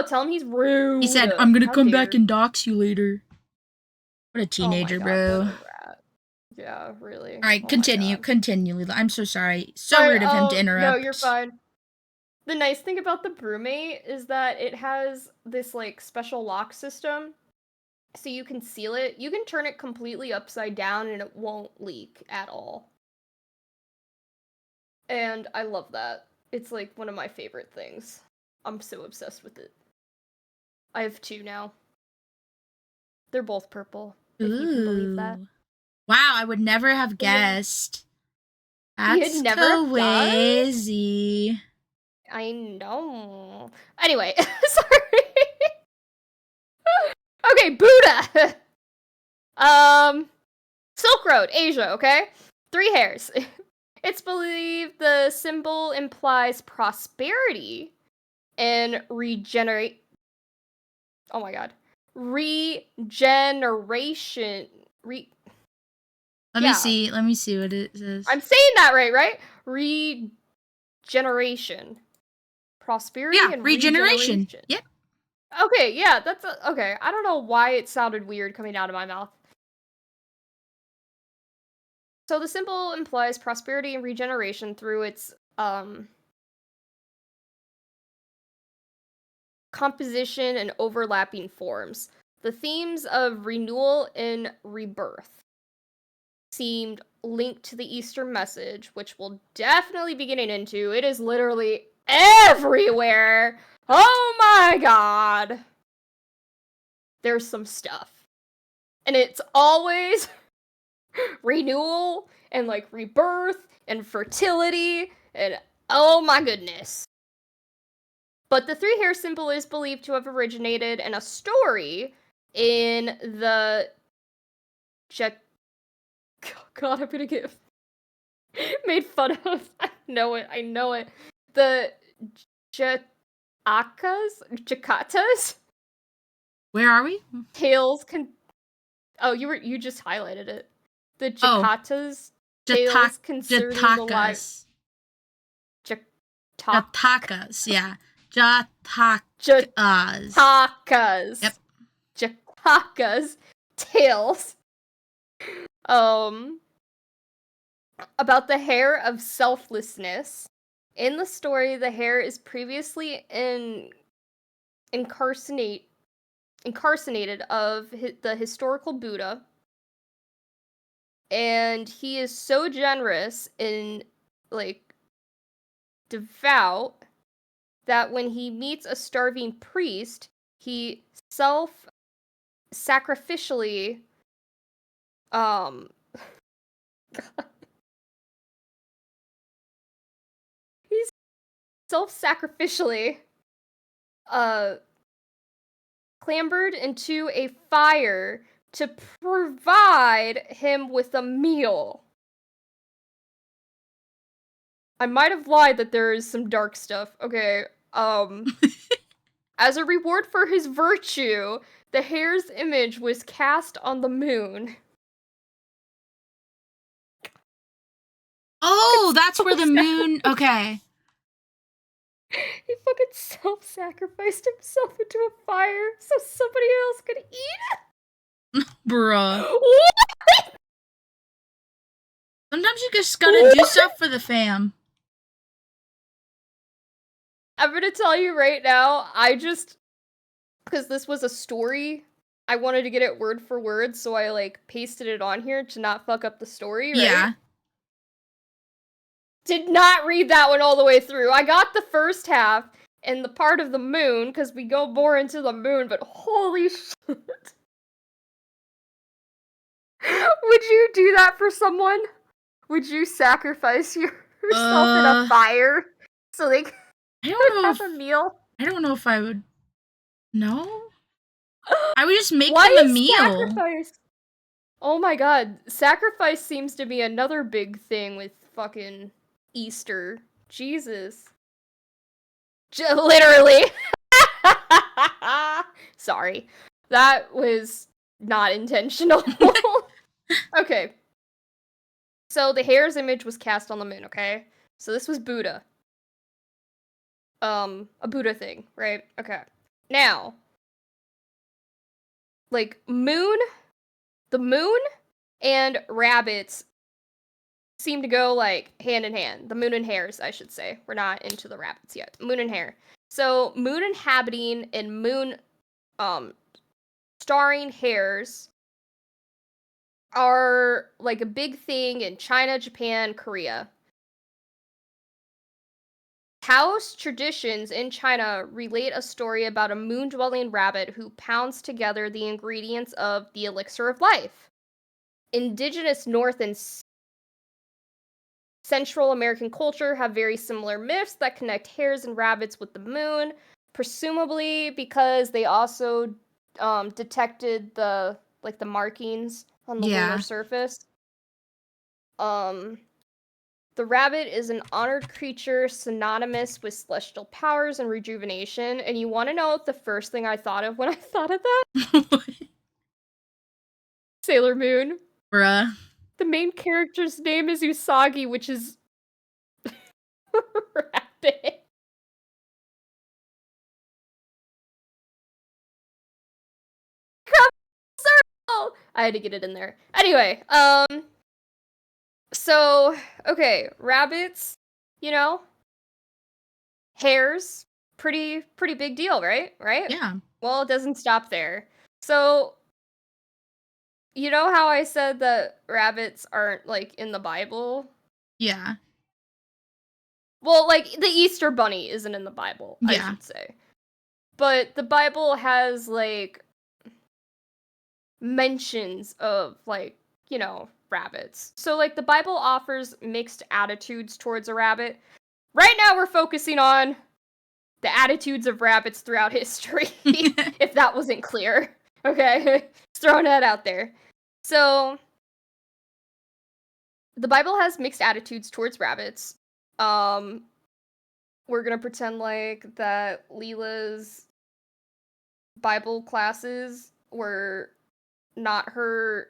Tell him he's rude. He said, I'm gonna come back and dox you later. What a teenager, God, bro. what a rat. Yeah, really. Alright, continue, Lila. I'm so sorry. So But, rude of him to interrupt. No, you're fine. The nice thing about the Brewmate is that it has this, like, special lock system. So you can seal it. You can turn it completely upside down and it won't leak at all. And I love that. It's, like, one of my favorite things. I'm so obsessed with it. I have 2 now. They're both purple, if you can believe that. Wow, I would never have guessed. That's You'd never crazy. I know. Anyway, sorry. Okay, Buddha. Silk Road, Asia, okay? 3 hairs. It's believed the symbol implies prosperity and regeneration. Let me see what it says. I'm saying that right? Regeneration. Prosperity and regeneration. Yep. Okay, yeah, that's okay. I don't know why it sounded weird coming out of my mouth. So the symbol implies prosperity and regeneration through its composition and overlapping forms. The themes of renewal and rebirth seemed linked to the Easter message, which we'll definitely be getting into. It is literally everywhere. Oh my god. There's some stuff. And it's always renewal and like rebirth and fertility and oh my goodness. But the 3 hair symbol is believed to have originated in a story in the God, I'm gonna get made fun of. I know it. The Jakatas? Where are we? Tales Oh, you just highlighted it. The Oh. Jakatas tales concerning the life. Jatakas, yeah. Jatakas. Jatakas. Yep. Jatakas tales. About the hair of selflessness. In the story, the hair is previously incarcerated of the historical Buddha, and he is so generous and like devout that when he meets a starving priest, he self-sacrificially he's self-sacrificially clambered into a fire to provide him with a meal. I might have lied that there is some dark stuff. Okay, as a reward for his virtue, the hare's image was cast on the moon. Oh, that's where the moon... Okay. He fucking self-sacrificed himself into a fire so somebody else could eat it? Bruh. What? Sometimes you just gotta do stuff for the fam. I'm gonna tell you right now, because this was a story, I wanted to get it word for word, so I, like, pasted it on here to not fuck up the story, right? Yeah. Did not read that one all the way through. I got the first half and the part of the moon, because we go more into the moon, but holy shit. Would you do that for someone? Would you sacrifice yourself in a fire so they could have a meal? I don't know if I would... No? I would just make Why them a is meal. Sacrifice? Oh my god, sacrifice seems to be another big thing with fucking Easter. Jesus. Literally. Sorry. That was not intentional. Okay. So the hare's image was cast on the moon, okay? So this was Buddha. A Buddha thing, right? Okay. Now, like, the moon and rabbits seem to go, like, hand in hand. The moon and hares, I should say. We're not into the rabbits yet. Moon and hare. So, moon inhabiting and moon, starring hares are, like, a big thing in China, Japan, Korea. Taoist traditions in China relate a story about a moon-dwelling rabbit who pounds together the ingredients of the elixir of life. Indigenous North and Central American culture have very similar myths that connect hares and rabbits with the moon, presumably because they also detected the markings on the lunar surface. The rabbit is an honored creature synonymous with celestial powers and rejuvenation. And you want to know the first thing I thought of when I thought of that? Sailor Moon. Bruh. The main character's name is Usagi, which is rabbit. Circle! I had to get it in there. Anyway, so, okay, rabbits, you know, hares, pretty big deal, right? Right? Yeah. Well, it doesn't stop there. So, you know how I said that rabbits aren't, like, in the Bible? Yeah. Well, like, the Easter bunny isn't in the Bible, I should say. But the Bible has, like, mentions of, like, you know, rabbits. So, like, the Bible offers mixed attitudes towards a rabbit. Right now, we're focusing on the attitudes of rabbits throughout history, if that wasn't clear. Okay? Just throwing that out there. So, the Bible has mixed attitudes towards rabbits. We're gonna pretend like that Lila's Bible classes were not her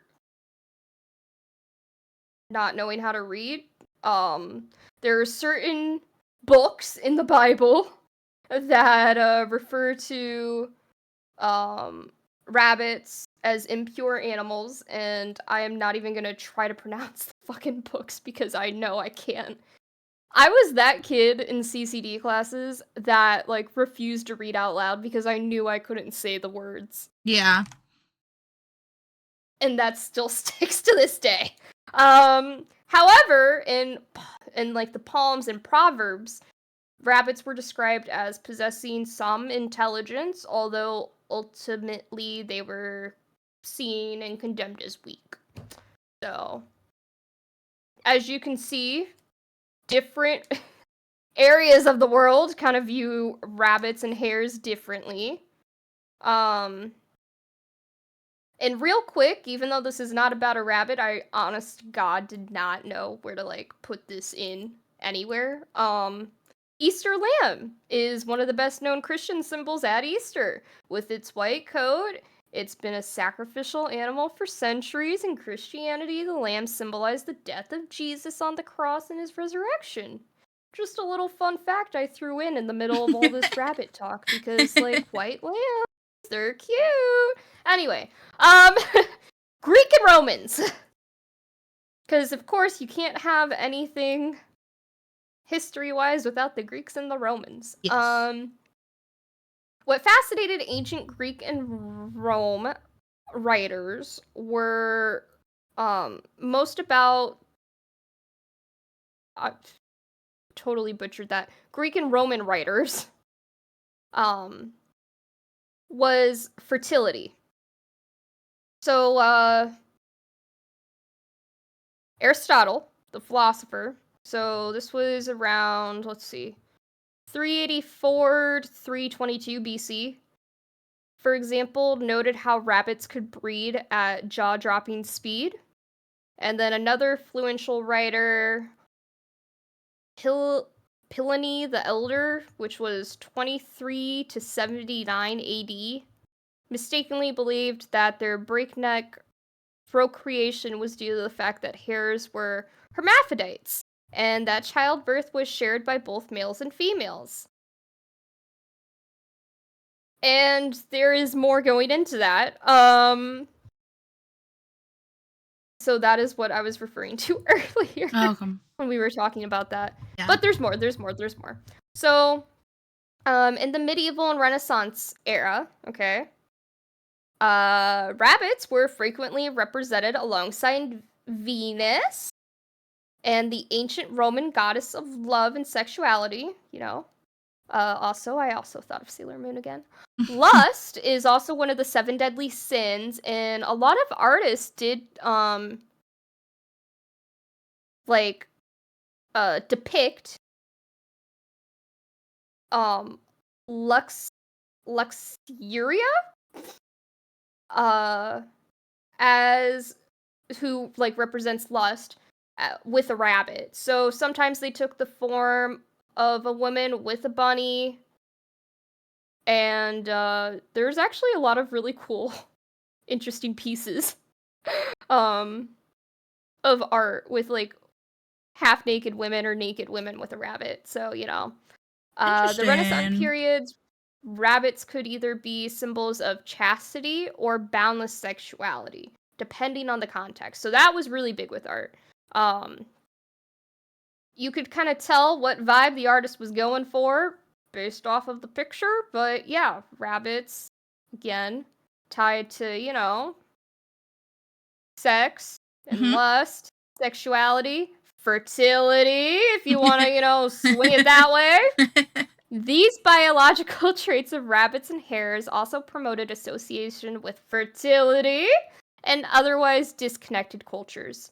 not knowing how to read. There are certain books in the Bible that refer to rabbits as impure animals, and I am not even gonna try to pronounce the fucking books because I know I can't. I was that kid in CCD classes that, like, refused to read out loud because I knew I couldn't say the words. Yeah. And that still sticks to this day. However, in like the Psalms and Proverbs, rabbits were described as possessing some intelligence, although ultimately they were seen and condemned as weak. So, as you can see, different areas of the world kind of view rabbits and hares differently. And real quick, even though this is not about a rabbit, I honest to God did not know where to, like, put this in anywhere. Easter lamb is one of the best known Christian symbols at Easter. With its white coat, it's been a sacrificial animal for centuries. In Christianity, the lamb symbolized the death of Jesus on the cross and his resurrection. Just a little fun fact I threw in the middle of all this rabbit talk because, like, white lambs, they're cute. Anyway, Greek and Romans. Because, of course, you can't have anything history-wise without the Greeks and the Romans. Yes. What fascinated ancient Greek and Rome writers were most about... I totally butchered that. Greek and Roman writers was fertility. So, Aristotle, the philosopher, so this was around, let's see, 384 to 322 BC, for example, noted how rabbits could breed at jaw-dropping speed. And then another influential writer, Pliny the Elder, which was 23 to 79 AD, mistakenly believed that their breakneck procreation was due to the fact that hares were hermaphrodites, and that childbirth was shared by both males and females. And there is more going into that. So that is what I was referring to earlier when we were talking about that. Yeah. But there's more. So, in the medieval and Renaissance era, okay, rabbits were frequently represented alongside Venus and the ancient Roman goddess of love and sexuality, you know. I also thought of Sailor Moon again. Lust is also one of the 7 deadly sins, and a lot of artists did, depict, Luxuria? As who, like, represents lust with a rabbit. So sometimes they took the form of a woman with a bunny, and there's actually a lot of really cool, interesting pieces of art with, like, half-naked women or naked women with a rabbit. So, you know, the Renaissance period, rabbits could either be symbols of chastity or boundless sexuality, depending on the context. So that was really big with art. You could kind of tell what vibe the artist was going for based off of the picture, but yeah, rabbits, again, tied to, you know, sex and lust, sexuality, fertility, if you want to, you know, swing it that way. These biological traits of rabbits and hares also promoted association with fertility, and otherwise disconnected cultures.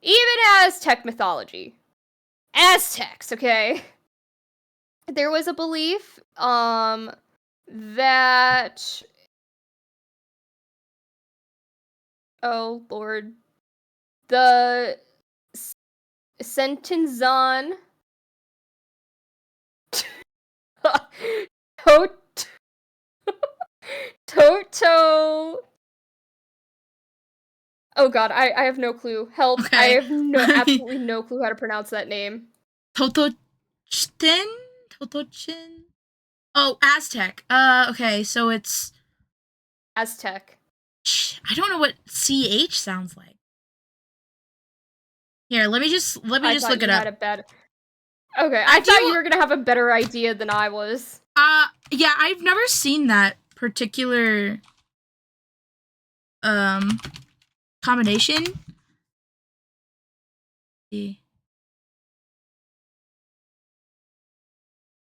Even Aztec mythology. Aztecs, okay? There was a belief that oh lord, the Sentenzon Toto. Oh god, I have no clue. Help. Okay. I have absolutely no clue how to pronounce that name. Totochin? Totochin? Oh, Aztec. Okay, so it's Aztec. I don't know what CH sounds like. Here, let me just look it up. Okay, I thought you were gonna have a better idea than I was. Yeah, I've never seen that particular combination.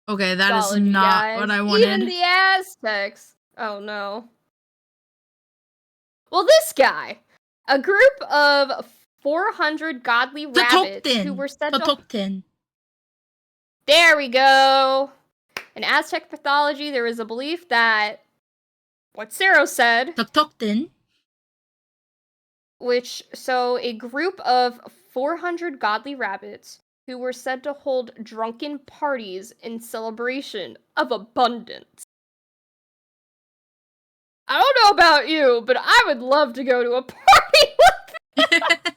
Okay, that is not what I wanted. Even the Aztecs. Oh no. Well, this guy, a group of 400 godly rabbits who were said to. There we go. In Aztec mythology, there is a belief that what Sero said. So a group of 400 godly rabbits who were said to hold drunken parties in celebration of abundance. I don't know about you, but I would love to go to a party like that.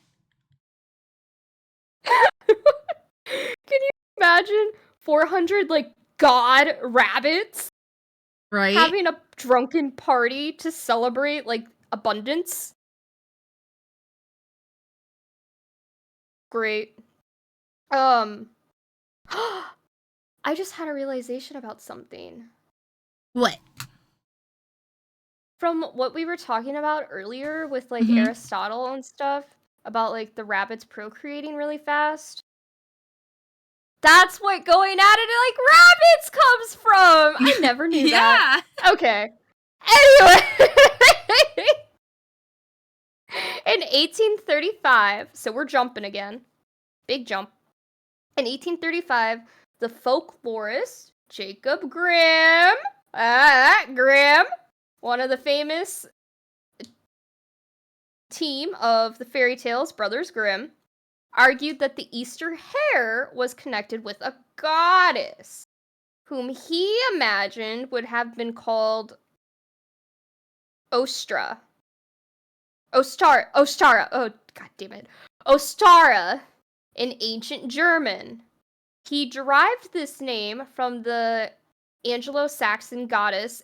Can you imagine 400 like god rabbits, right, having a drunken party to celebrate like abundance? Great. I just had a realization about something. What? From what we were talking about earlier with like Aristotle and stuff about like the rabbits procreating really fast. That's what going at it like rabbits comes from. I never knew that. Okay. Anyway. In 1835, so we're jumping again. Big jump. In 1835, the folklorist Jacob Grimm, one of the famous team of the fairy tales Brothers Grimm, argued that the Easter hare was connected with a goddess, whom he imagined would have been called Ostara, oh god damn it, Ostara in ancient German. He derived this name from the Anglo-Saxon goddess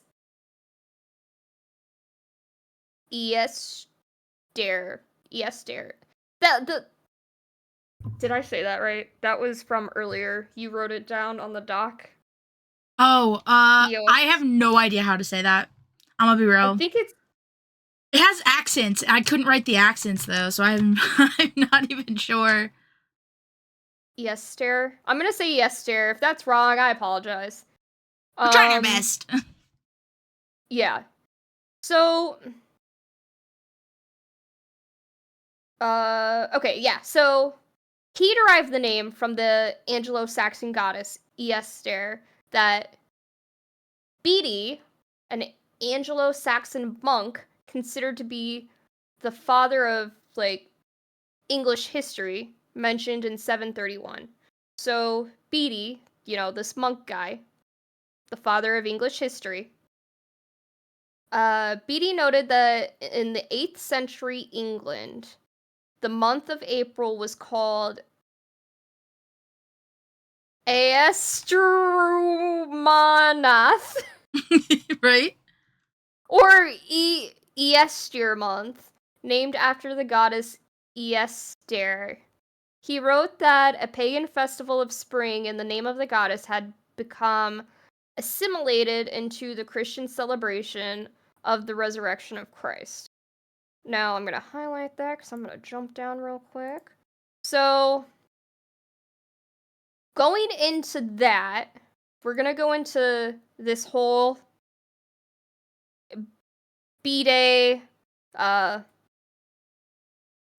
Easter. Did I say that right? That was from earlier. You wrote it down on the doc. Oh, I have no idea how to say that. I'm gonna be real. I think it has accents. I couldn't write the accents though, so I'm not even sure. Easter. I'm gonna say Easter. If that's wrong, I apologize. We're trying our best. Yeah. So okay, yeah. So he derived the name from the Anglo-Saxon goddess Easter that Bede, an Anglo-Saxon monk considered to be the father of like English history, mentioned in 731. So Bede, this monk guy, the father of English history, Bede noted that in the 8th century England, the month of April was called Aestrumanath. Right? Or Easter month, named after the goddess Easter. He wrote that a pagan festival of spring in the name of the goddess had become assimilated into the Christian celebration of the resurrection of Christ. Now I'm going to highlight that because I'm going to jump down real quick. So, going into that, we're going to go into this whole B-Day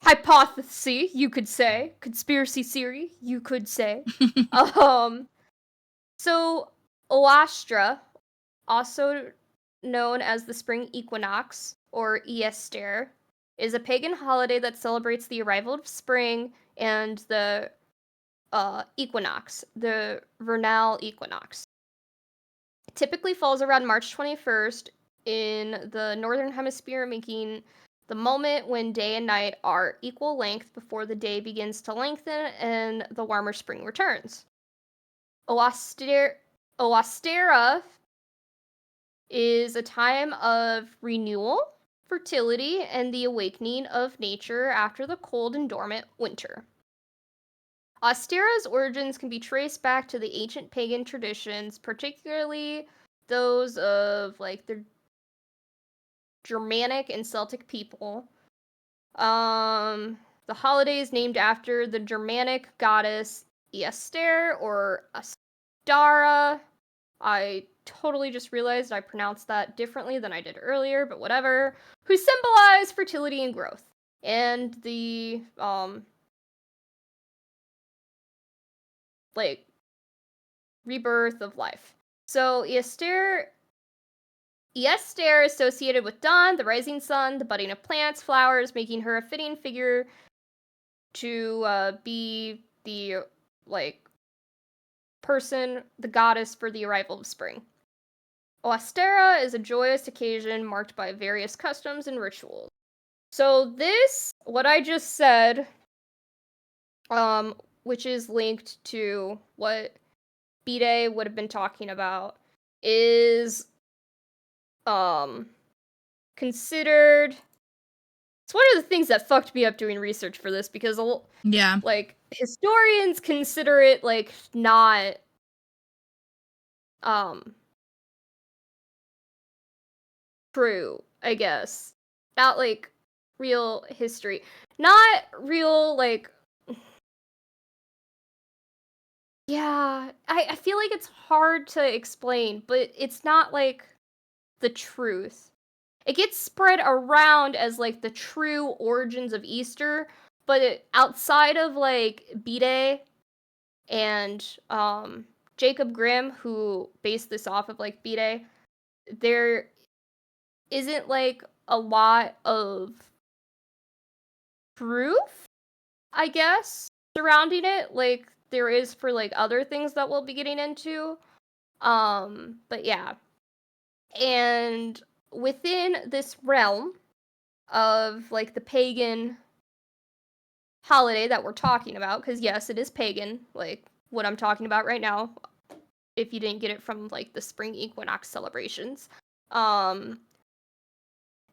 hypothesis, you could say. Conspiracy theory, you could say. So Oastra, also known as the spring equinox, or Easter, is a pagan holiday that celebrates the arrival of spring and the equinox, the vernal equinox. It typically falls around March 21st in the northern hemisphere, making the moment when day and night are equal length before the day begins to lengthen and the warmer spring returns. Oastera is a time of renewal, fertility, and the awakening of nature after the cold and dormant winter. Ostera's origins can be traced back to the ancient pagan traditions, particularly those of like the Germanic and Celtic people. The holiday is named after the Germanic goddess Easter or Astara. I totally just realized I pronounced that differently than I did earlier, but whatever. Who symbolize fertility and growth and the like rebirth of life. So Easter associated with dawn, the rising sun, the budding of plants, flowers, making her a fitting figure to be the like person, the goddess for the arrival of spring. Ostera is a joyous occasion marked by various customs and rituals. So this, what I just said, which is linked to what B-Day would have been talking about, is considered. It's one of the things that fucked me up doing research for this because Yeah. like historians consider it like not true, I guess. Not like real history. Not real like yeah, I feel like it's hard to explain, but it's not like the truth. It gets spread around as like the true origins of Easter, but outside of like B-Day and Jacob Grimm, who based this off of like B-Day, there isn't like a lot of proof, I guess, surrounding it, like there is for like other things that we'll be getting into. But yeah. And within this realm of like the pagan holiday that we're talking about, because yes, it is pagan, like what I'm talking about right now, if you didn't get it from like the spring equinox celebrations.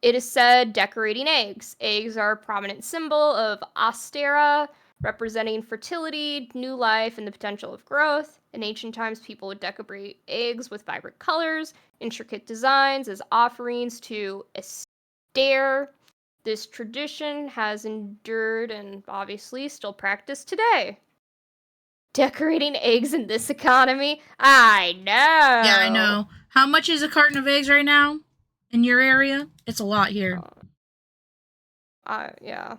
It is said decorating eggs. Eggs are a prominent symbol of Ostera, representing fertility, new life, and the potential of growth. In ancient times, people would decorate eggs with vibrant colors, intricate designs as offerings to Esther. This tradition has endured and obviously still practiced today. Decorating eggs in this economy? I know! Yeah, I know. How much is a carton of eggs right now in your area? It's a lot here. Yeah.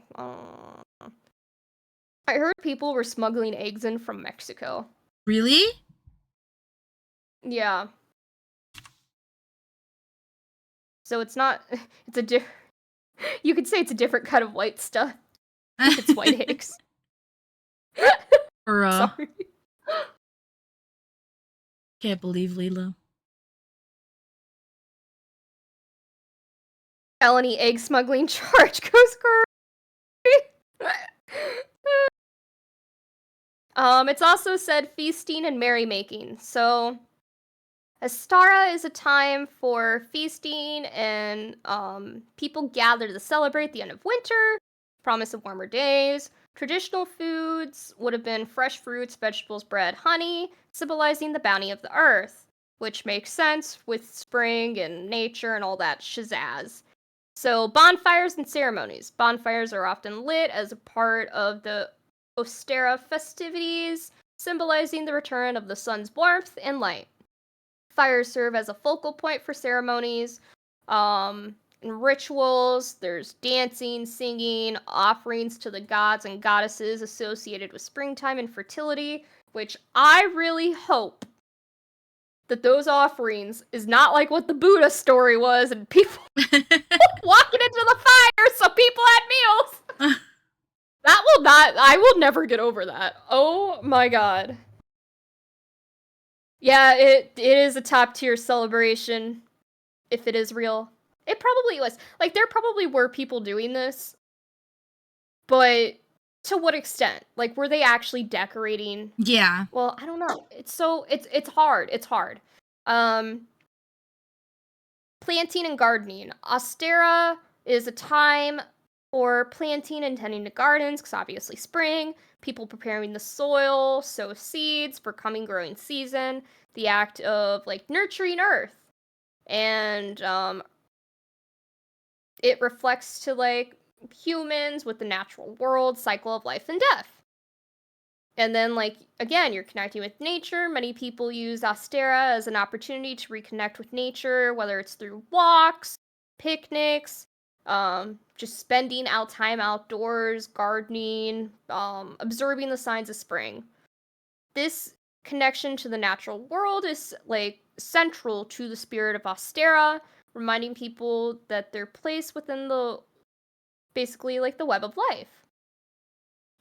I heard people were smuggling eggs in from Mexico. Really? Yeah. So it's not. It's a you could say it's a different kind of white stuff. It's white eggs. Sorry. Can't believe Lila. Felony egg smuggling charge goes crazy. It's also said feasting and merrymaking. So, Astara is a time for feasting, and people gather to celebrate the end of winter, promise of warmer days. Traditional foods would have been fresh fruits, vegetables, bread, honey, symbolizing the bounty of the earth, which makes sense with spring and nature and all that shazazz. So, bonfires and ceremonies. Bonfires are often lit as a part of the Ostera festivities, symbolizing the return of the sun's warmth and light. Fires serve as a focal point for ceremonies. and rituals. There's dancing, singing, offerings to the gods and goddesses associated with springtime and fertility, which I really hope that those offerings is not like what the Buddha story was and people walking into the fire so people had meals. I will never get over that. Oh my god. Yeah, it is a top tier celebration, if it is real. It probably was. Like, there probably were people doing this, but to what extent? Like, were they actually decorating? Yeah. Well, I don't know. It's hard. It's hard. Planting and gardening. Austera is a time for planting and tending to gardens, because obviously spring, people preparing the soil, sow seeds for coming growing season, the act of, like, nurturing earth. And, it reflects to, like, humans with the natural world, cycle of life and death. And then, like, again, you're connecting with nature. Many people use Austera as an opportunity to reconnect with nature, whether it's through walks, picnics, just spending time outdoors, gardening, observing the signs of spring. This connection to the natural world is, like, central to the spirit of Austera, reminding people that they're placed within the, basically, like, the web of life.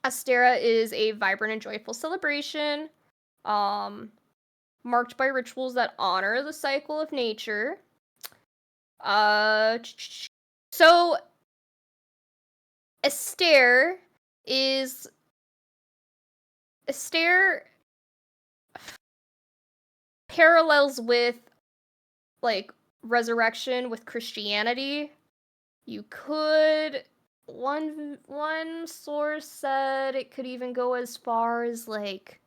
Austera is a vibrant and joyful celebration, marked by rituals that honor the cycle of nature. So Esther parallels with, like, resurrection with Christianity. You could, one source said it could even go as far as, like,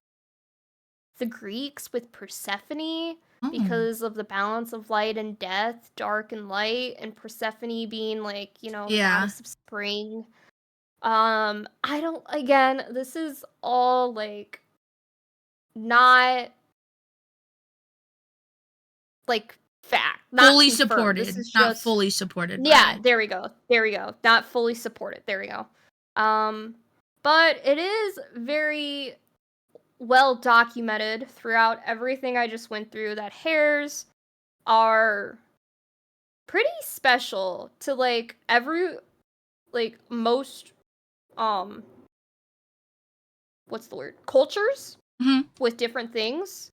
the Greeks with Persephone, because of the balance of light and death, dark and light, and Persephone being, like, the goddess of spring. I don't, again, this is all, like, not, like, fact. Not fully confirmed. supported. This is not just, fully supported. Yeah, there we go. There we go. Not fully supported. There we go. But it is very well documented throughout everything I just went through that hares are pretty special to, like, most, what's the word? Cultures with different things.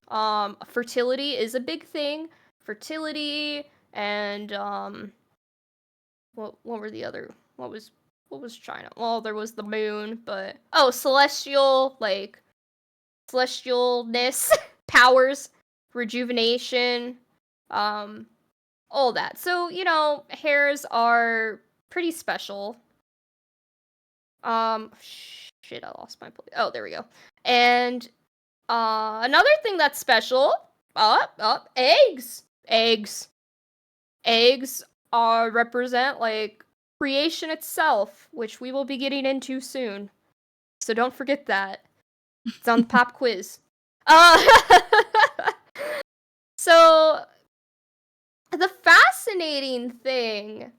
Fertility is a big thing. Fertility and, what were the other, what was China? Well, there was the moon, but, celestialness, powers, rejuvenation, all that. So, hares are pretty special. Shit, I lost my place. Oh, there we go. And, another thing that's special, eggs. Eggs represent, like, creation itself, which we will be getting into soon. So don't forget that. It's on the pop quiz. So, the fascinating thing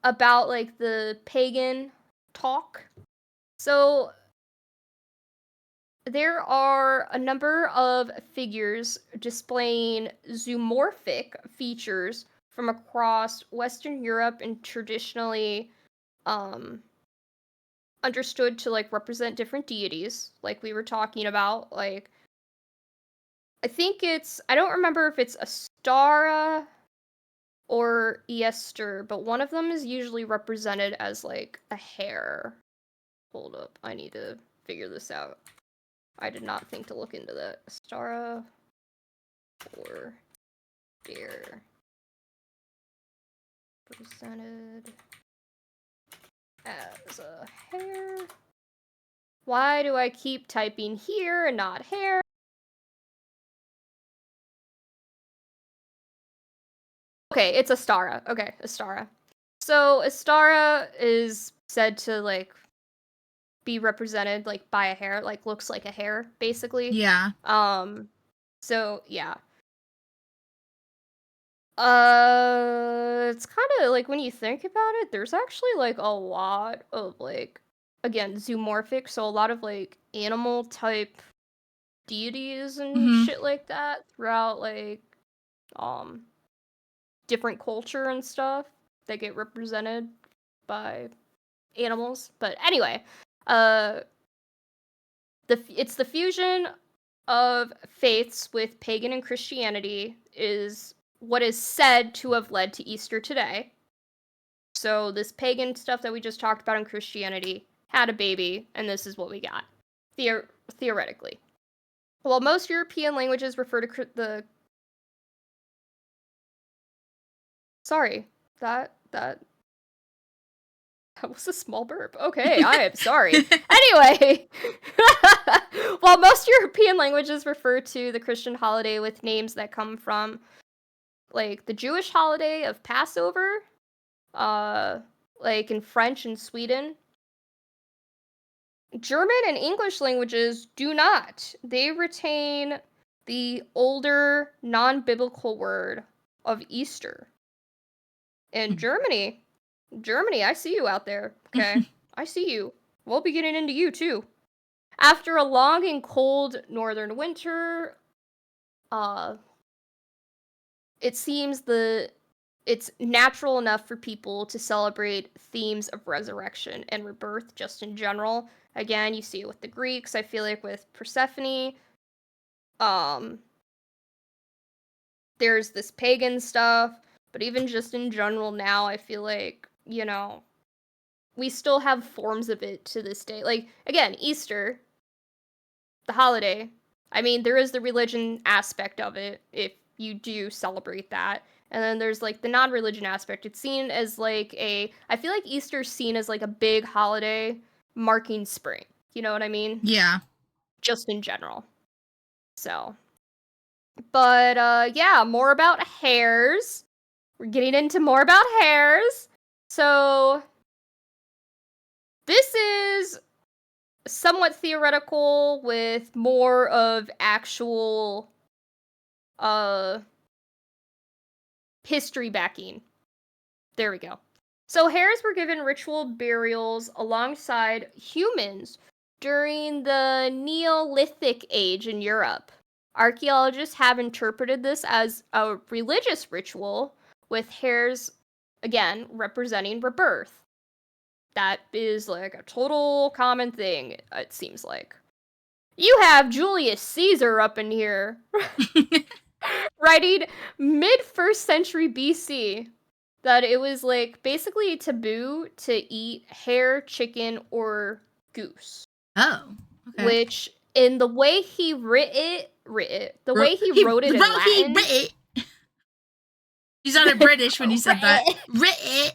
about, like, the pagan talk, so there are a number of figures displaying zoomorphic features from across Western Europe and traditionally understood to, like, represent different deities, like we were talking about. Like, I don't remember if it's Astara or Easter, but one of them is usually represented as, like, a hare. Hold up, I need to figure this out. I did not think to look into that. Astara or deer presented as a hare. Why do I keep typing here and not hare? Okay, it's Astara. Okay, Astara. So Astara is said to, like, be represented, like, by a hare, like, looks like a hare, basically. Yeah. So yeah. It's kind of like when you think about it, there's actually like a lot of like, again, zoomorphic, so a lot of like animal type deities and shit like that throughout like different culture and stuff that get represented by animals. But anyway, it's the fusion of faiths with pagan and Christianity is what is said to have led to Easter today. So this pagan stuff that we just talked about in Christianity had a baby, and this is what we got, theoretically. While most European languages refer to the... Sorry, that was a small burp. Okay, I am sorry. Anyway, while most European languages refer to the Christian holiday with names that come from, like, the Jewish holiday of Passover, like in French and Sweden, German and English languages do not. They retain the older, non-biblical word of Easter. And Germany, I see you out there, okay? I see you. We'll be getting into you, too. After a long and cold northern winter, it seems it's natural enough for people to celebrate themes of resurrection and rebirth just in general. Again, you see it with the Greeks. I feel like with Persephone, there's this pagan stuff, but even just in general now, I feel like, you know, we still have forms of it to this day. Like, again, Easter, the holiday, I mean, there is the religion aspect of it, if you do celebrate that. And then there's, like, the non-religion aspect. It's seen as, like, I feel like Easter's seen as, like, a big holiday marking spring. You know what I mean? Yeah. Just in general. So. But, yeah, more about hares. We're getting into more about hares. So, this is somewhat theoretical with more of actual history backing. There we go. So hares were given ritual burials alongside humans during the Neolithic age in Europe. Archaeologists have interpreted this as a religious ritual, with hares, again, representing rebirth. That is like a total common thing, it seems like. You have Julius Caesar up in here, writing mid-1st century BC, that it was like basically taboo to eat hare, chicken, or goose. Oh, okay. Which, in the way he wrote it in Latin... You sounded British when you said that. Writ it.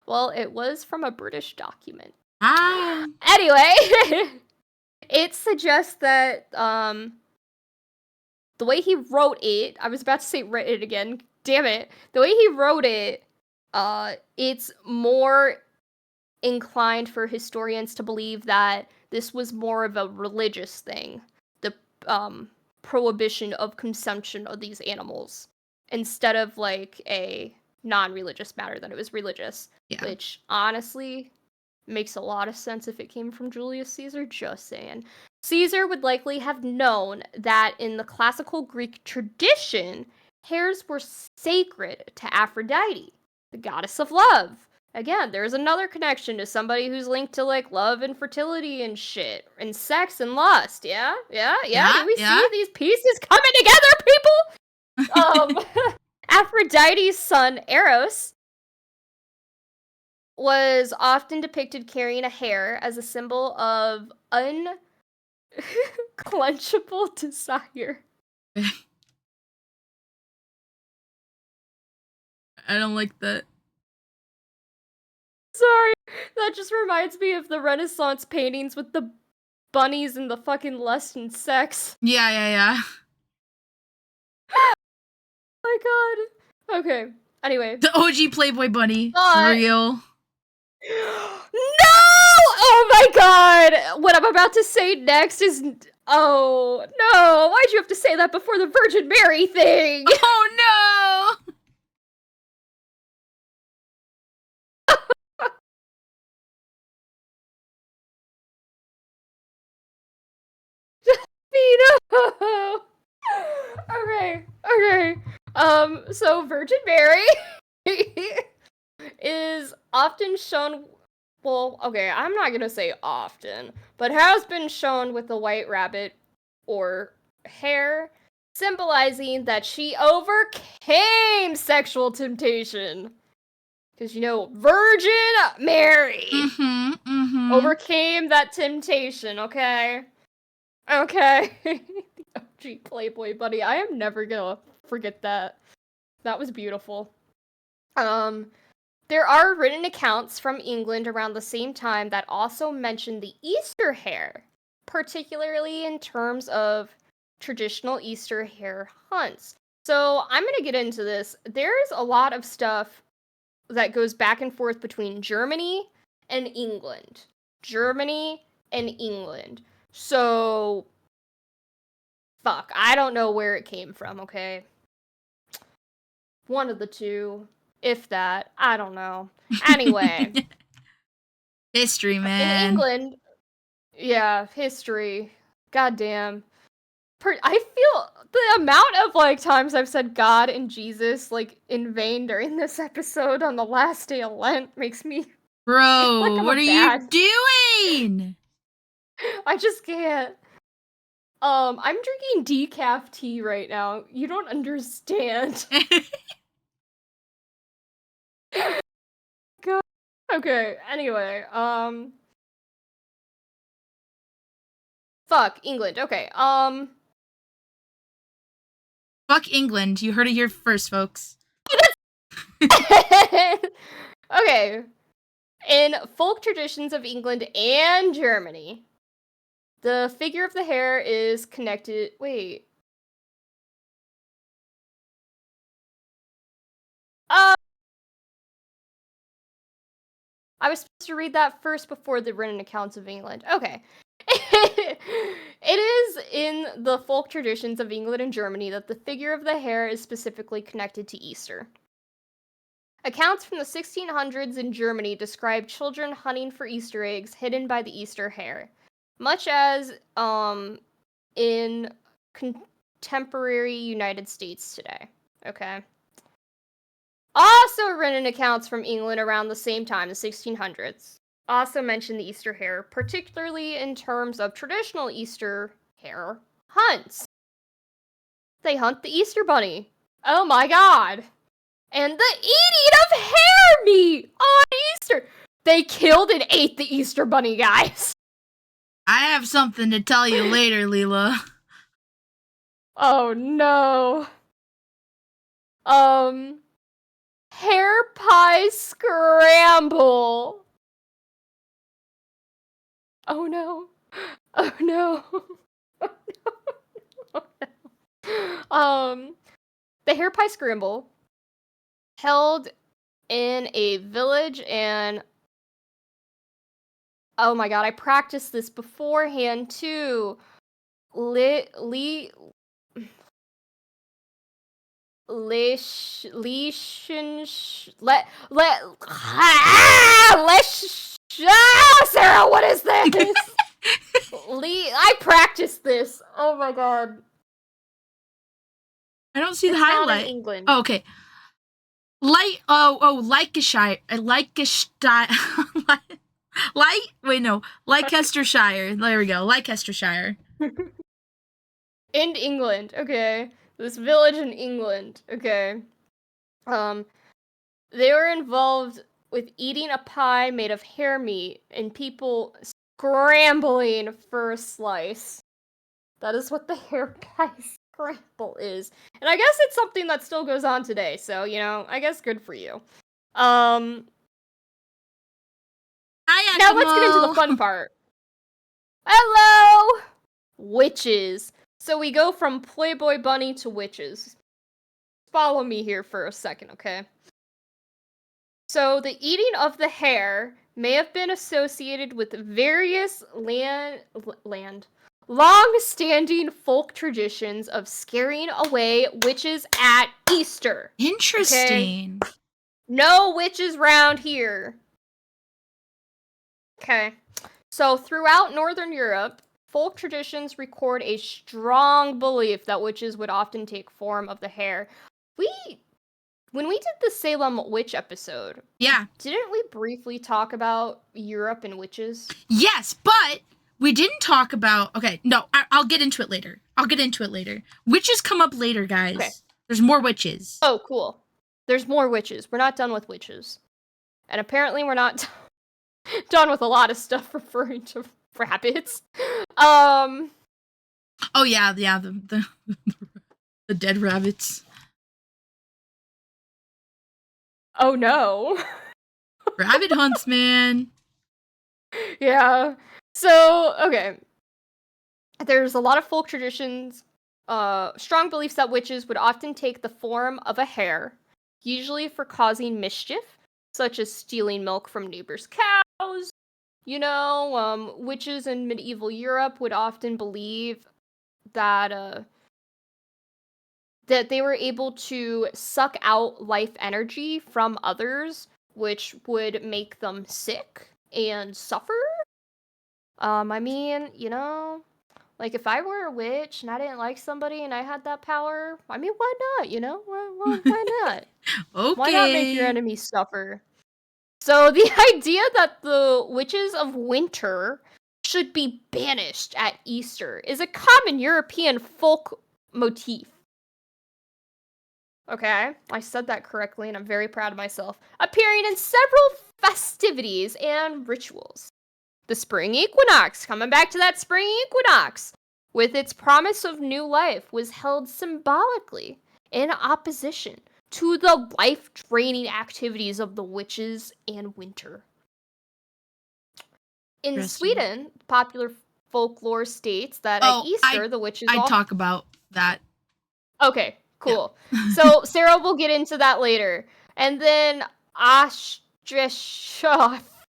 Well, it was from a British document. Anyway, it suggests that the way he wrote it, I was about to say writ it again, damn it. The way he wrote it, it's more inclined for historians to believe that this was more of a religious thing, the prohibition of consumption of these animals, instead of like a non-religious matter, that it was religious. Yeah. Which honestly makes a lot of sense if it came from Julius Caesar, just saying. Caesar would likely have known that in the classical Greek tradition, hares were sacred to Aphrodite, the goddess of love. Again, there's another connection to somebody who's linked to, like, love and fertility and shit, and sex and lust, yeah? Do we see these pieces coming together, people? Aphrodite's son, Eros, was often depicted carrying a hare as a symbol of unquenchable desire. I don't like that. Sorry, that just reminds me of the Renaissance paintings with the bunnies and the fucking lust and sex. Yeah. Oh my god. Okay, anyway. The OG Playboy bunny. For real. No! Oh my god! What I'm about to say next is Oh, no! Why'd you have to say that before the Virgin Mary thing? Oh no! No! Okay. So Virgin Mary is often shown, well, okay, I'm not gonna say often, but has been shown with a white rabbit or hare, symbolizing that she overcame sexual temptation. Because, Virgin Mary overcame that temptation, okay? Okay. The OG Playboy Bunny. I am never gonna forget that. That was beautiful. There are written accounts from England around the same time that also mention the Easter hare, particularly in terms of traditional Easter hare hunts. So I'm gonna get into this. There's a lot of stuff that goes back and forth between Germany and England. Germany and England. So, fuck, I don't know where it came from, okay? One of the two, if that, I don't know. Anyway. History, man. In England, yeah, history. Goddamn. I feel the amount of, times I've said God and Jesus, in vain during this episode on the last day of Lent makes me Bro, like I'm what a are bad- you doing? I just can't. I'm drinking decaf tea right now. You don't understand. God. Okay, anyway, fuck, England, okay, Fuck England. You heard it here first, folks. okay. In folk traditions of England and Germany, the figure of the hare is connected. Wait. I was supposed to read that first before the written accounts of England. Okay. It is in the folk traditions of England and Germany that the figure of the hare is specifically connected to Easter. Accounts from the 1600s in Germany describe children hunting for Easter eggs hidden by the Easter hare, much as in contemporary United States today. Okay. Also written accounts from England around the same time, the 1600s, also mention the Easter hare, particularly in terms of traditional Easter hare hunts. They hunt the Easter bunny. Oh my god. And the eating of hare meat on Easter. They killed and ate the Easter bunny, guys. I have something to tell you later, Lila. Oh no. Hare pie scramble. Oh no. Oh no. Oh no. Oh no. The hare pie scramble held in a village, and oh my god, I practiced this beforehand too. Sarah, what is this? I practiced this. Oh my god. I don't see the It's not highlight. in England. Oh, okay. Leicestershire. Leicestershire. There we go. Leicestershire. In England, okay. This village in England, okay. They were involved with eating a pie made of hare meat and people scrambling for a slice. That is what the hare pie scramble is. And I guess it's something that still goes on today, so, I guess good for you. Now let's get into the fun part. Hello! Witches. So we go from Playboy Bunny to witches. Follow me here for a second, okay? So the eating of the hare may have been associated with various long-standing folk traditions of scaring away witches at Easter. Interesting. Okay? No witches round here. Okay. So throughout Northern Europe, folk traditions record a strong belief that witches would often take form of the hare. When we did the Salem witch episode, Yeah. didn't we briefly talk about Europe and witches? Yes, but we didn't talk about. Okay, no, I'll get into it later. Witches come up later, guys. Okay. There's more witches. Oh, cool. There's more witches. We're not done with witches. And apparently we're not done with a lot of stuff referring to rabbits. Oh yeah, the the dead rabbits. Oh no. Rabbit hunts, man. Yeah. So, okay. There's a lot of folk traditions, strong beliefs that witches would often take the form of a hare, usually for causing mischief, such as stealing milk from neighbors' cows. Witches in medieval Europe would often believe that that they were able to suck out life energy from others, which would make them sick and suffer. I mean, like if I were a witch and I didn't like somebody and I had that power, I mean, why not? Why not? Okay. Why not make your enemies suffer? So the idea that the witches of winter should be banished at Easter is a common European folk motif. Okay, I said that correctly and I'm very proud of myself. Appearing in several festivities and rituals. The spring equinox, coming back to that spring equinox, with its promise of new life, was held symbolically in opposition to the life-draining activities of the witches and winter. In Sweden, popular folklore states that at Easter, the witches I'd talk about that. Okay, cool. Yeah. So Sarah will get into that later. And then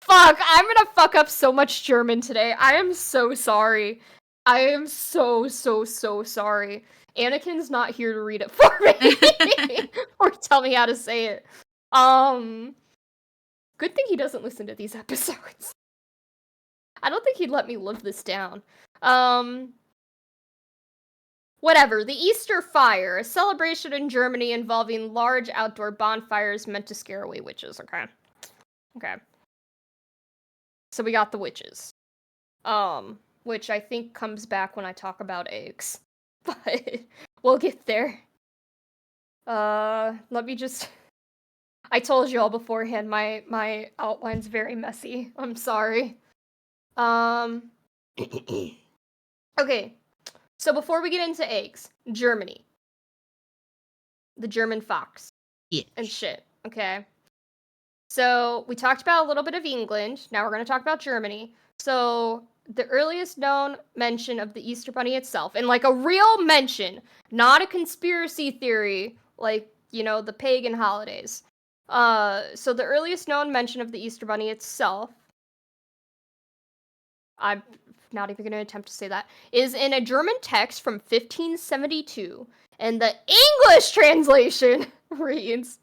fuck, I'm gonna fuck up so much German today. I am so sorry. I am so sorry. Anakin's not here to read it for me or tell me how to say it. Good thing he doesn't listen to these episodes. I don't think he'd let me live this down. Whatever. The Easter Fire, a celebration in Germany involving large outdoor bonfires meant to scare away witches. Okay. So we got the witches. Which I think comes back when I talk about eggs. But we'll get there. Let me just... I told you all beforehand, my outline's very messy. I'm sorry. Okay. So before we get into eggs, Germany. The German fox. Yeah. And shit, okay? So we talked about a little bit of England. Now we're going to talk about Germany. So the earliest known mention of the Easter Bunny itself, and like a real mention, not a conspiracy theory, like, the pagan holidays. So the earliest known mention of the Easter Bunny itself, I'm not even going to attempt to say that, is in a German text from 1572, and the English translation reads,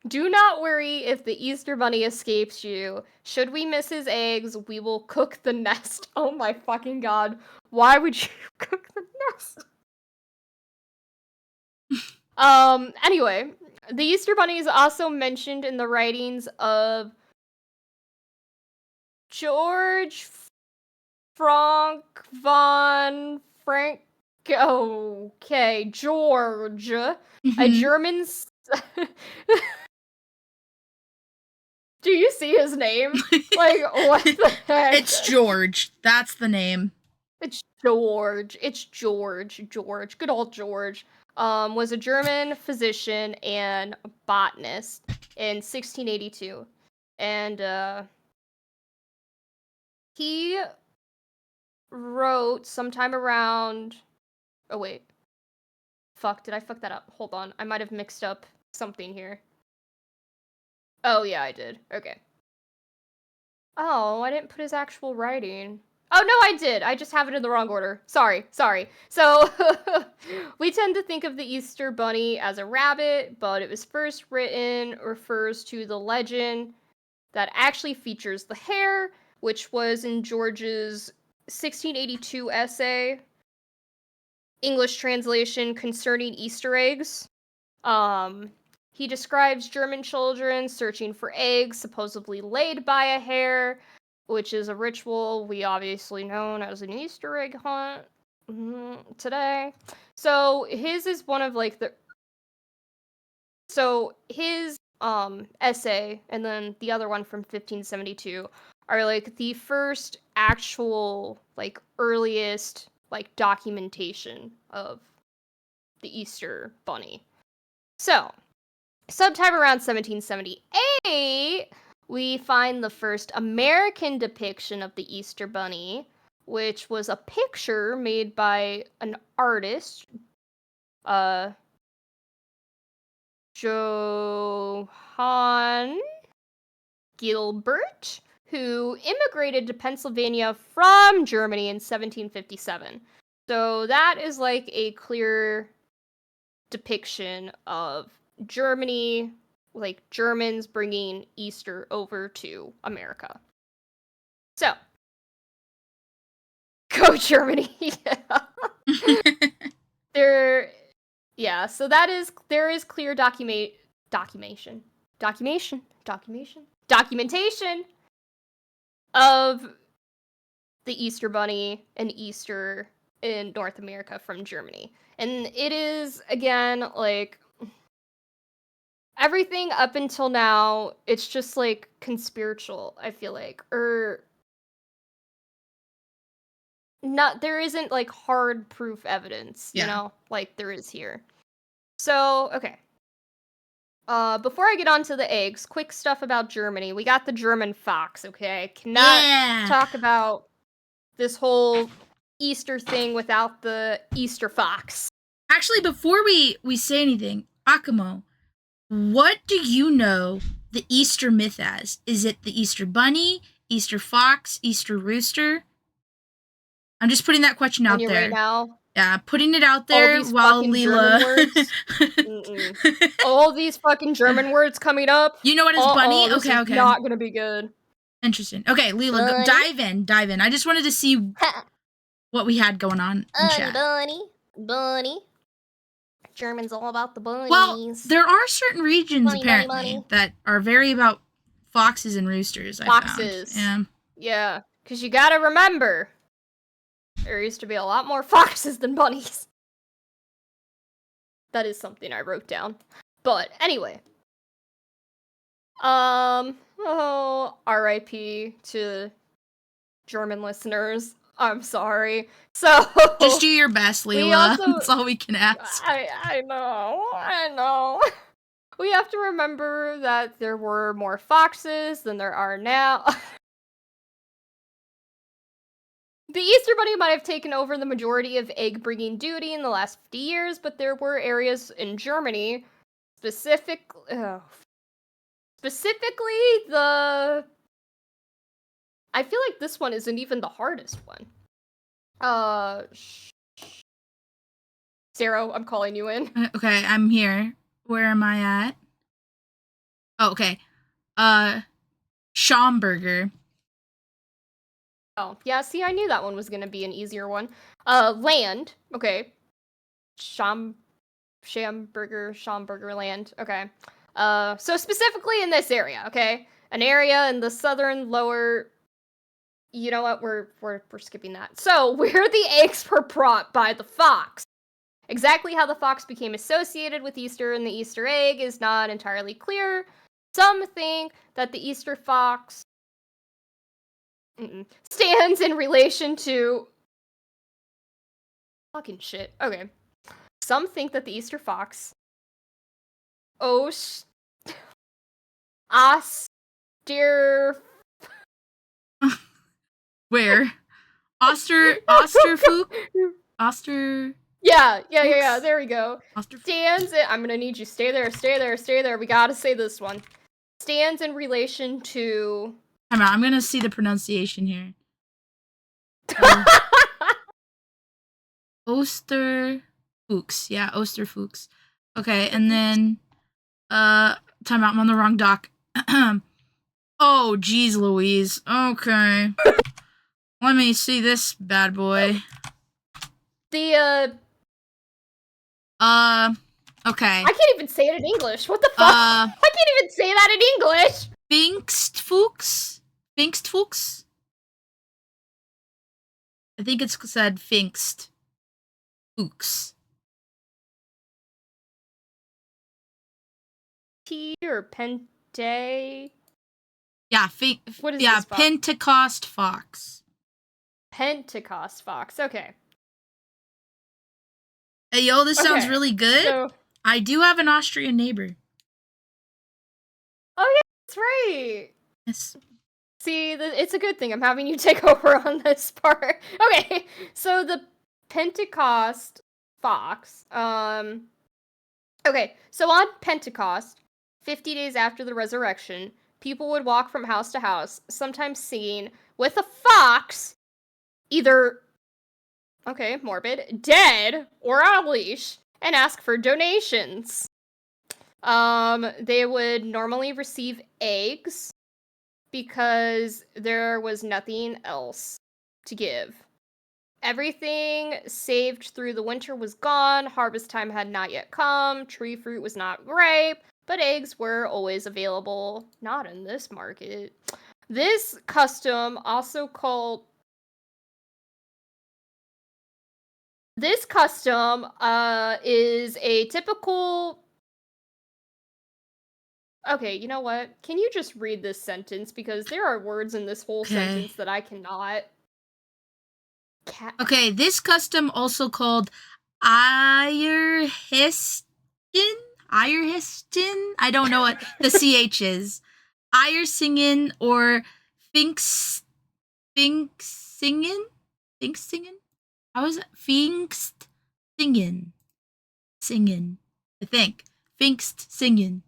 "Do not worry if the Easter Bunny escapes you. Should we miss his eggs, we will cook the nest." Oh my fucking god. Why would you cook the nest? Anyway, the Easter Bunny is also mentioned in the writings of George Frank von Frank. Okay, George, a German. Do you see his name? Like, what the heck? It's George. That's the name. It's George. George. Good old George. Was a German physician and botanist in 1682. And, he wrote sometime around... Oh, wait. Fuck, did I fuck that up? Hold on. I might have mixed up something here. Oh, yeah, I did. Okay. Oh, I didn't put his actual writing. Oh, no, I did. I just have it in the wrong order. Sorry. So, we tend to think of the Easter Bunny as a rabbit, but it was first written refers to the legend that actually features the hare, which was in George's 1682 essay, English translation concerning Easter eggs. He describes German children searching for eggs supposedly laid by a hare, which is a ritual we obviously known as an Easter egg hunt today. So his is one of like the. So his essay and then the other one from 1572 are like the first actual like earliest like documentation of the Easter Bunny. So sometime around 1778, we find the first American depiction of the Easter Bunny, which was a picture made by an artist, Johann Gilbert, who immigrated to Pennsylvania from Germany in 1757. So that is like a clear depiction of Germany, like Germans bringing Easter over to America. So, go Germany! So there is clear documentation of the Easter Bunny and Easter in North America from Germany. And it is, again, like, everything up until now, it's just, like, conspiritual, I feel like. There isn't, like, hard proof evidence, you know? Like there is here. So, okay. Before I get on to the eggs, quick stuff about Germany. We got the German fox, okay? I cannot talk about this whole Easter thing without the Easter fox. Actually, before we say anything, Akamo, what do you know the Easter myth as? Is it the Easter bunny, Easter fox, Easter rooster? I'm just putting that question out there. Right now? Yeah, putting it out there while Lila. All these fucking German words coming up. You know what is bunny? This is not gonna be good. Interesting. Okay, Lila, dive in. I just wanted to see what we had going on in chat. Bunny. German's all about the bunnies. Well, there are certain regions apparently that are very about foxes and roosters. Foxes. Found. Yeah, because you gotta remember, there used to be a lot more foxes than bunnies. That is something I wrote down. But anyway. RIP to German listeners. I'm sorry. So just do your best, Lila. That's all we can ask. I know. We have to remember that there were more foxes than there are now. The Easter Bunny might have taken over the majority of egg-bringing duty in the last 50 years, but there were areas in Germany, specifically the... I feel like this one isn't even the hardest one. Sero, I'm calling you in. Okay, I'm here. Where am I at? Oh, okay. Schaumburger. Oh, yeah, see, I knew that one was gonna be an easier one. Land. Okay. Schaumburger land. Okay. So specifically in this area, okay? An area in the southern lower... You know what? We're skipping that. So, where the eggs were brought by the fox. Exactly how the fox became associated with Easter and the Easter egg is not entirely clear. Some think that the Easter fox stands in relation to... Fucking shit. Okay. Some think that the Easter fox... Where? Osterfuk? Oster... Yeah, there we go. Stands in... I'm gonna need you. Stay there. We gotta say this one. Stands in relation to... I'm gonna see the pronunciation here. Osterfuchs. Yeah, Osterfuchs. Okay, and then time out, I'm on the wrong doc. Oh, geez, Louise. Okay. Let me see this bad boy. The okay. I can't even say it in English. What the fuck? I can't even say that in English. Pfingstfuchs? Pfingstfuchs? I think it's said Pfingstfuchs. T or Pente? Yeah, what is yeah, this fox? Pentecost fox. Pentecost fox. Okay. Hey, yo, this sounds Okay, really good. So, I do have an Austrian neighbor. oh yeah, that's right. Yes. See, it's a good thing I'm having you take over on this part. Okay, so the Pentecost fox. Okay, so on Pentecost, 50 days after the resurrection, people would walk from house to house, sometimes singing, with a fox, either, okay, morbid, dead or on a leash, and ask for donations. They would normally receive eggs because there was nothing else to give. Everything saved through the winter was gone, harvest time had not yet come, tree fruit was not ripe, but eggs were always available. Not in this market. This custom also called... This custom is a typical... Okay, you know what? Can you just read this sentence? Because there are words in this whole sentence that I cannot... Okay, this custom also called Eierhisten? Eierhisten? I don't know what the CH is. Eiersingen or Pfingstsingen? Pfingstsingen? How is it? Pfingstsingen. Singen. I think. Pfingstsingen.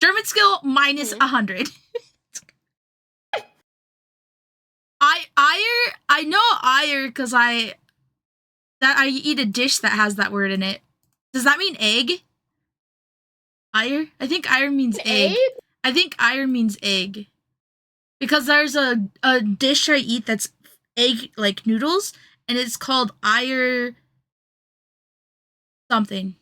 German skill minus 100. I know Eier because I eat a dish that has that word in it. Does that mean egg? Eier? I think Eier means egg. I think Eier means egg. Because there's a dish I eat that's egg, like noodles, and it's called Eier something.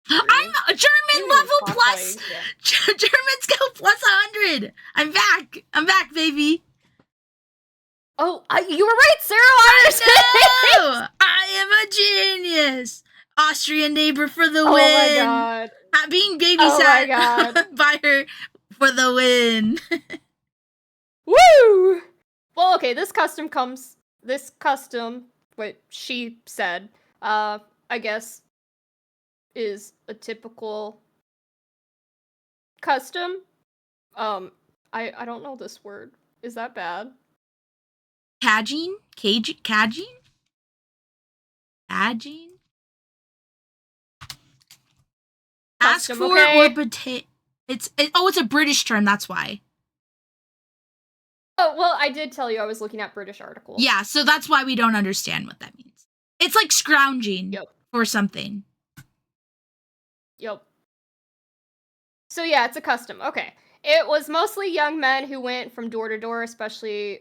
I'm a German level plus! German skill plus 100! I'm back, baby! Oh, you were right, Sero! I am a genius! Austrian neighbor for the win! Oh my god. Being babysat by her for the win. Woo! Well, okay, what she said, I guess, is a typical custom. I don't know this word. Is that bad? Cadging? Cadging? Ask for or potato. It's a British term, that's why. Oh, well, I did tell you I was looking at British articles. Yeah, so that's why we don't understand what that means. It's like scrounging for something. Yep. So yeah, it's a custom. Okay. It was mostly young men who went from door to door, especially...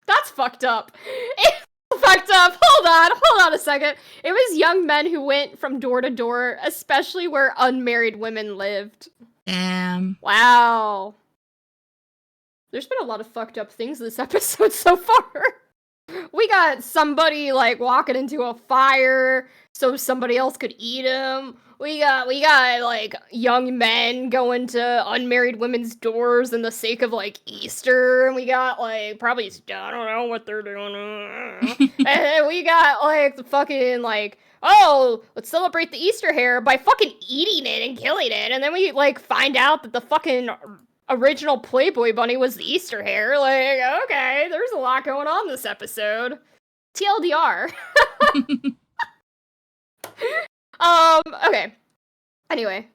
That's fucked up. It's fucked up. Hold on a second. It was young men who went from door to door, especially where unmarried women lived. Damn. Wow. There's been a lot of fucked up things this episode so far. We got somebody, like, walking into a fire so somebody else could eat him. We got, like, young men going to unmarried women's doors in the sake of, like, Easter. And we got, like, probably, I don't know what they're doing. And we got, like, the fucking, like, oh, let's celebrate the Easter hare by fucking eating it and killing it. And then we, like, find out that the fucking original Playboy bunny was the Easter hare. Like, okay, there's a lot going on this episode. TLDR. Okay. Anyway,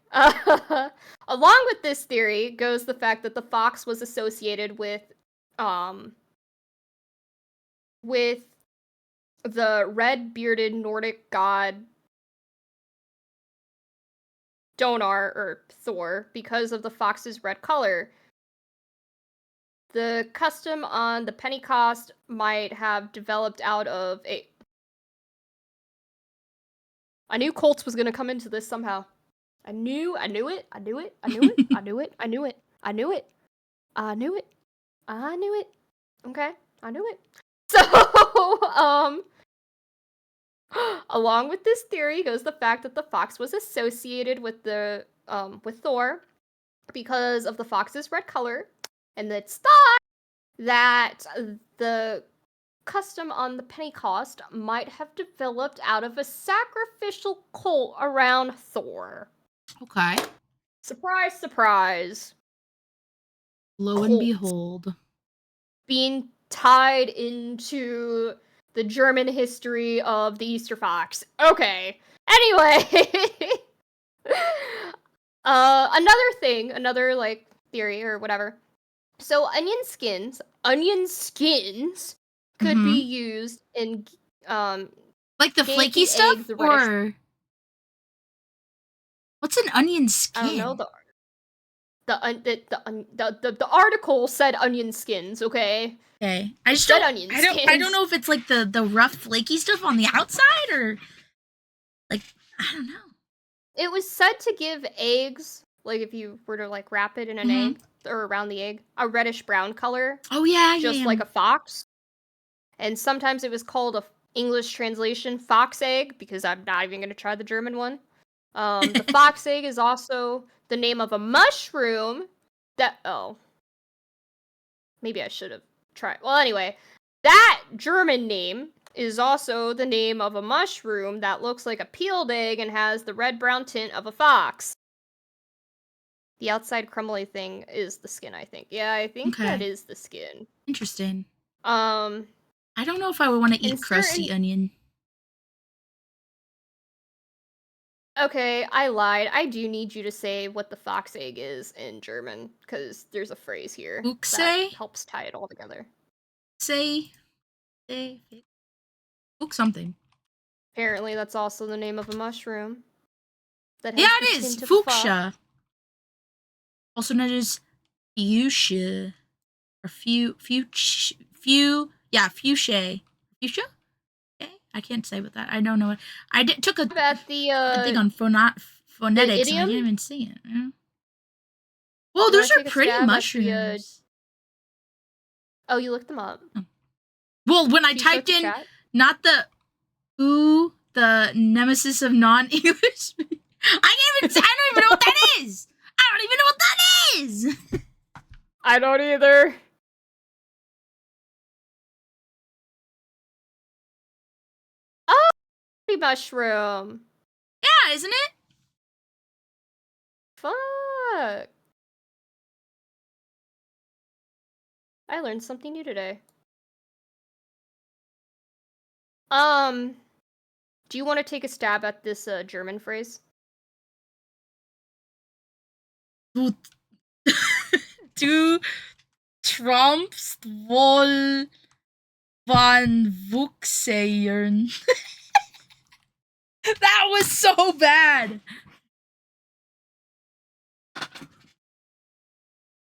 along with this theory goes the fact that the fox was associated with, with the red-bearded Nordic god Donar, or Thor, because of the fox's red color. The custom on the Pentecost might have developed out of a... I knew Colts was gonna come into this somehow. I knew it. I knew it. I knew it. I knew it. I knew it. I knew it. I knew it. I knew it. Okay, I knew it. So, along with this theory goes the fact that the fox was associated with the with Thor because of the fox's red color, and it's thought that the custom on the Pentecost might have developed out of a sacrificial cult around Thor. Okay. Surprise, surprise. Lo and behold. Being tied into the German history of the Easter fox. Okay. Anyway. Another like theory or whatever. So onion skins could be used in like the flaky stuff, egg, the or what's an onion skin? I don't know. The article said onion skins. Okay. Okay. I just said don't. Onion I don't. I skins. don't know if it's like the rough flaky stuff on the outside, or like, I don't know. It was said to give eggs, like if you were to like wrap it in an egg or around the egg, a reddish brown color. Oh yeah, just like a fox. And sometimes it was called a English translation fox egg, because I'm not even going to try the German one. The fox egg is also the name of a mushroom that, maybe I should have tried. Well, anyway, that German name is also the name of a mushroom that looks like a peeled egg and has the red-brown tint of a fox. The outside crumbly thing is the skin, I think. Yeah, I think that is the skin. Interesting. I don't know if I would want to eat crusty onion. Okay, I lied. I do need you to say what the fox egg is in German, because there's a phrase here that helps tie it all together. Say, something. Apparently, that's also the name of a mushroom. That has it is fuchsia, also known as fuchsia or fuchsia. Fuchsia. Okay, I can't say with that. I don't know what. I took a thing on phonetics and I can't even say it. Yeah. Well, those are pretty mushrooms. Oh, you looked them up. Oh. Well, when I typed in not the the nemesis of non-English, I don't even know what that is. I don't even know what that is. I don't either. Oh, mushroom. Yeah, isn't it? Fuck. I learned something new today. Do you want to take a stab at this German phrase? Du trumpst wohl van Wuchseiern. That was so bad.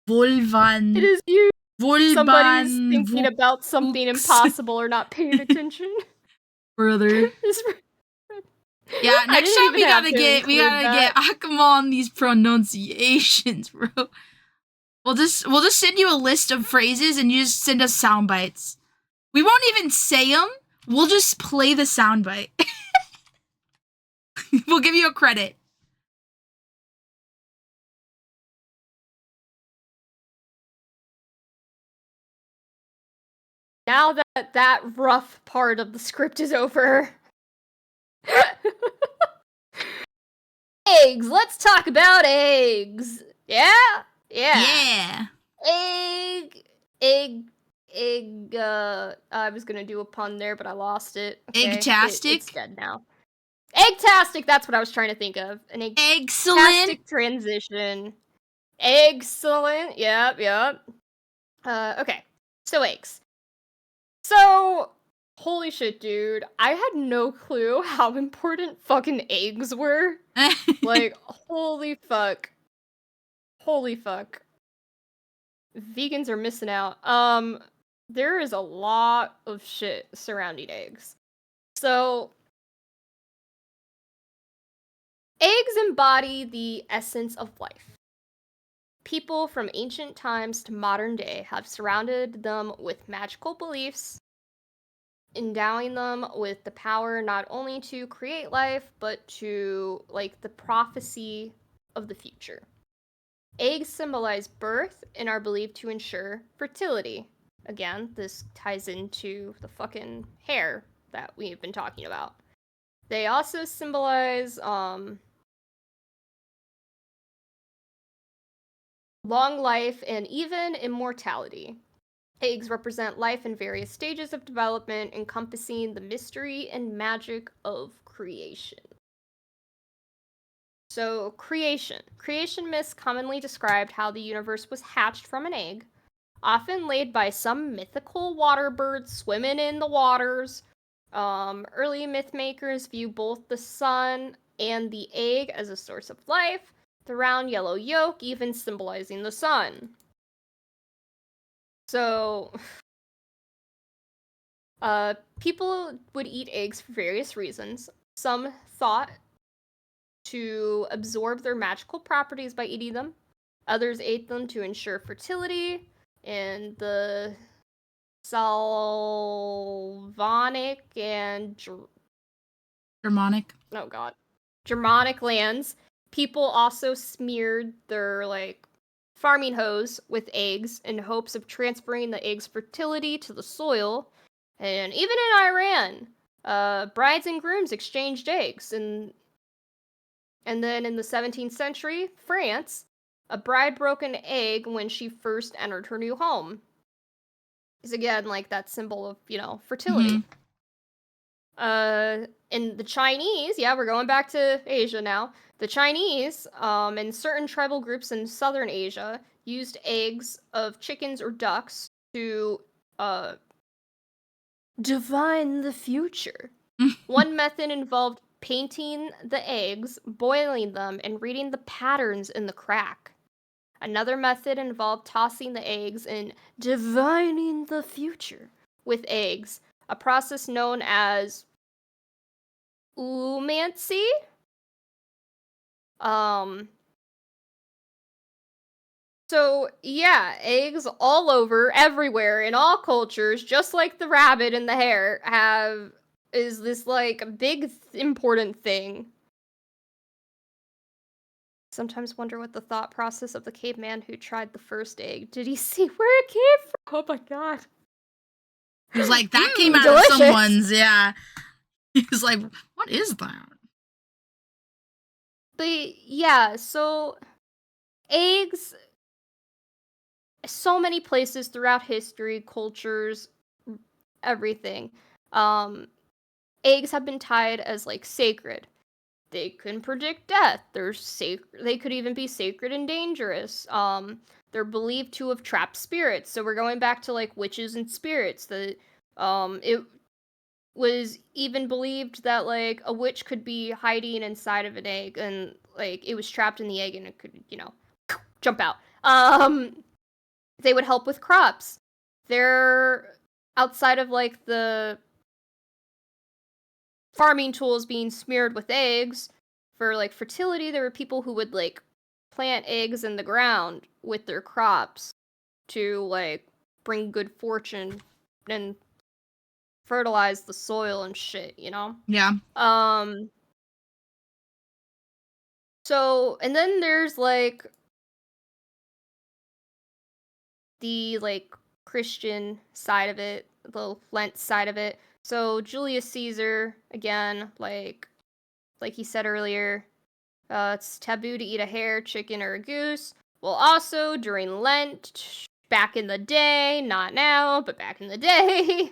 Vulvan. It is you. Vulvan. Somebody's thinking about something impossible or not paying attention. Brother. Yeah, next time we gotta get Akama on these pronunciations, bro. We'll just send you a list of phrases and you just send us sound bites. We won't even say them. We'll just play the sound bite. We'll give you a credit. Now that rough part of the script is over. Eggs! Let's talk about eggs! Yeah? Yeah. Egg, I was gonna do a pun there, but I lost it. Okay, Eggtastic? It's dead now. Eggtastic, that's what I was trying to think of. An Excellent transition. Excellent, yep. Okay, so eggs. So, Holy shit, dude. I had no clue how important fucking eggs were. Like, holy fuck. Holy fuck. Vegans are missing out. There is a lot of shit surrounding eggs. So, eggs embody the essence of life. People from ancient times to modern day have surrounded them with magical beliefs, endowing them with the power not only to create life, but to, like, the prophecy of the future. Eggs symbolize birth and are believed to ensure fertility. Again, this ties into the fucking hair that we've been talking about. They also symbolize long life and even immortality. Eggs represent life in various stages of development, encompassing the mystery and magic of creation. So, creation. Creation myths commonly described how the universe was hatched from an egg, often laid by some mythical water bird swimming in the waters. Early myth makers view both the sun and the egg as a source of life, the round yellow yolk even symbolizing the sun. So, people would eat eggs for various reasons. Some thought to absorb their magical properties by eating them. Others ate them to ensure fertility. And the Slavonic and Germanic. oh god, Germanic lands, people also smeared their like farming hoes with eggs in hopes of transferring the eggs' fertility to the soil. And even in Iran, brides and grooms exchanged eggs. And then in the 17th century, France, a bride broke an egg when she first entered her new home. Is again like that symbol of, fertility. In the Chinese, yeah, we're going back to Asia now. The Chinese, and certain tribal groups in southern Asia used eggs of chickens or ducks to, divine the future. One method involved painting the eggs, boiling them, and reading the patterns in the crack. Another method involved tossing the eggs and divining the future with eggs, a process known as oomancy. So yeah, eggs all over, everywhere, in all cultures, just like the rabbit and the hare, is this like big important thing. Sometimes wonder what the thought process of the caveman who tried the first egg. Did he see where it came from? Oh my god. He was like, that came out delicious. of someone's, yeah. He was like, what is that? But yeah, so eggs, so many places throughout history, cultures, everything. Eggs have been tied as like sacred. They can predict death. They could even be sacred and dangerous. They're believed to have trapped spirits. So we're going back to like witches and spirits. It was even believed that like a witch could be hiding inside of an egg and like it was trapped in the egg and it could, jump out. They would help with crops. They're outside of like the farming tools being smeared with eggs for like fertility. There were people who would like plant eggs in the ground with their crops to like bring good fortune and fertilize the soil and shit, Yeah. So, and then there's like the like Christian side of it, the Lent side of it. So Julius Caesar, again, like he said earlier, it's taboo to eat a hare, chicken, or a goose. Well, also during Lent, back in the day, not now, but back in the day,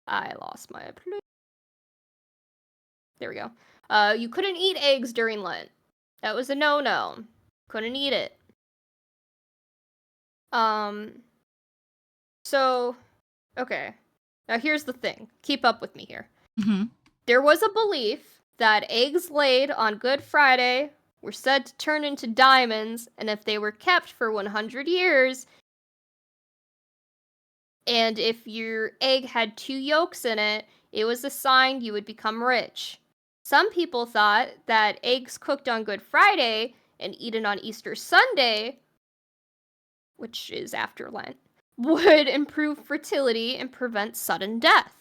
I lost my place. There we go. You couldn't eat eggs during Lent. That was a no-no. Couldn't eat it. So, okay. Now here's the thing. Keep up with me here. Mm-hmm. There was a belief that eggs laid on Good Friday were said to turn into diamonds, and if they were kept for 100 years, and if your egg had 2 yolks in it, it was a sign you would become rich. Some people thought that eggs cooked on Good Friday and eaten on Easter Sunday, which is after Lent, would improve fertility and prevent sudden death.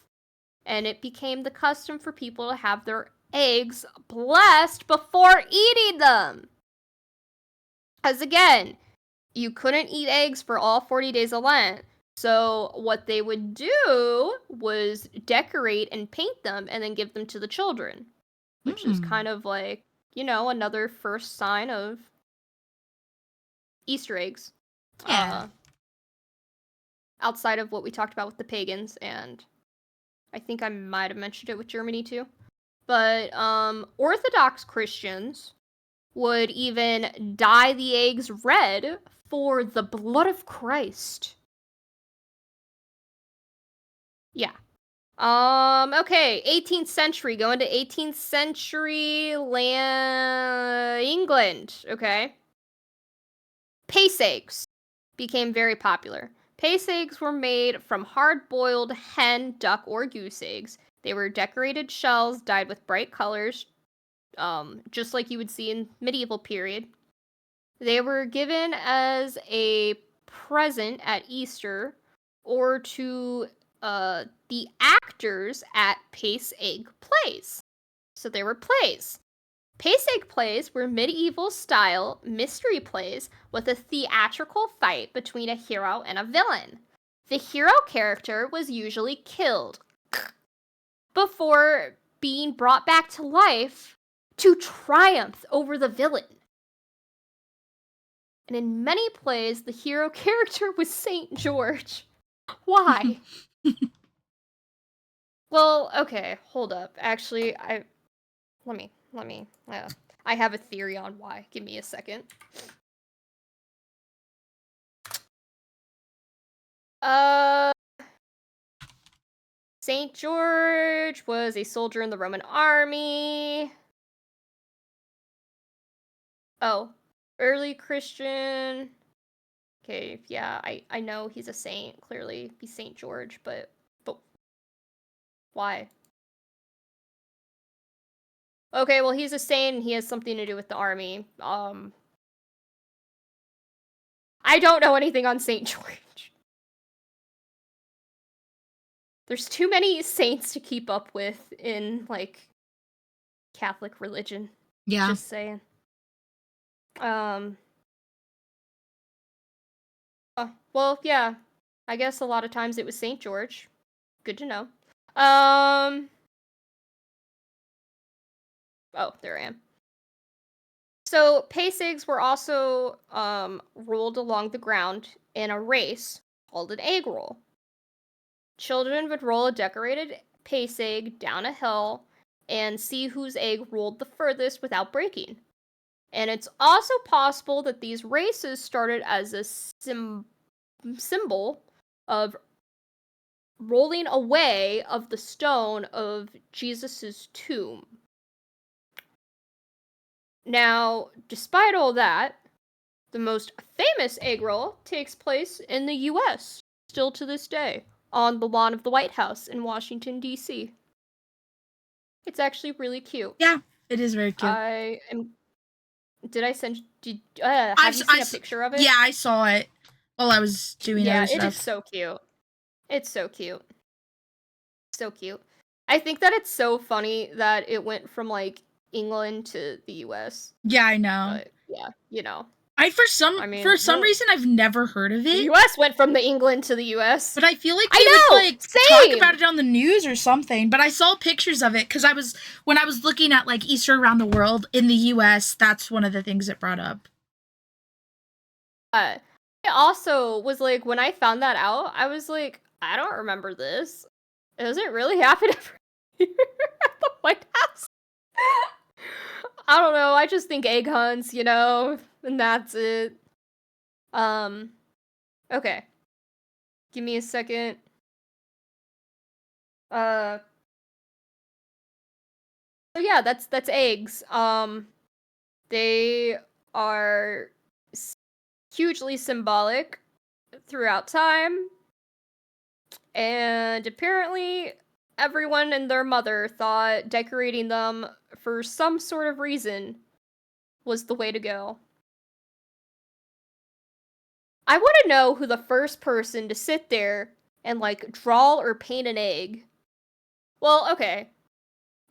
And it became the custom for people to have their eggs blessed before eating them. Because again, you couldn't eat eggs for all 40 days of Lent. So what they would do was decorate and paint them and then give them to the children, which is kind of like, another first sign of Easter eggs. Yeah. Outside of what we talked about with the pagans, and I think I might have mentioned it with Germany too. But Orthodox Christians would even dye the eggs red for the blood of Christ. Yeah. Okay, 18th century, going to 18th century England, okay? Pace eggs became very popular. Pace eggs were made from hard-boiled hen, duck, or goose eggs. They were decorated shells dyed with bright colors, just like you would see in medieval period. They were given as a present at Easter or to the actors at Pace Egg plays. So they were plays. Pace Egg plays were medieval-style mystery plays with a theatrical fight between a hero and a villain. The hero character was usually killed before being brought back to life to triumph over the villain. And in many plays, the hero character was Saint George. Why? Well, okay, hold up. Actually, I have a theory on why. Give me a second. Saint George was a soldier in the Roman army. Oh, early Christian. Okay, yeah, I know he's a saint. Clearly, he's Saint George, but why? Okay, well, he's a saint and he has something to do with the army. I don't know anything on Saint George. There's too many saints to keep up with in, like, Catholic religion. Yeah. Just saying. Well, yeah. I guess a lot of times it was Saint George. Good to know. Oh, there I am. So, pace eggs were also rolled along the ground in a race called an egg roll. Children would roll a decorated pace egg down a hill and see whose egg rolled the furthest without breaking. And it's also possible that these races started as a symbol of rolling away of the stone of Jesus's tomb. Now, despite all that, the most famous egg roll takes place in the US, still to this day, on the lawn of the White House in Washington, D.C. It's actually really cute. Yeah, it is very cute. Did I send? Have you seen a picture of it? Yeah, I saw it while I was doing other stuff. Yeah, it is so cute. It's so cute. So cute. I think that it's so funny that it went from, like, England to the US. Yeah, I know. But, yeah, you know. For some reason, I've never heard of it. The US went from the England to the US. But I feel like they would talk about it on the news or something. But I saw pictures of it because when I was looking at, like, Easter around the world in the US, that's one of the things it brought up. It also was like, when I found that out, I was like, I don't remember this. Does it really happen every year at the White House? I don't know. I just think egg hunts, and that's it. Okay. Give me a second. So yeah, that's eggs. They are hugely symbolic throughout time, and apparently everyone and their mother thought decorating them for some sort of reason was the way to go. I want to know who the first person to sit there and like draw or paint an egg. Well, okay.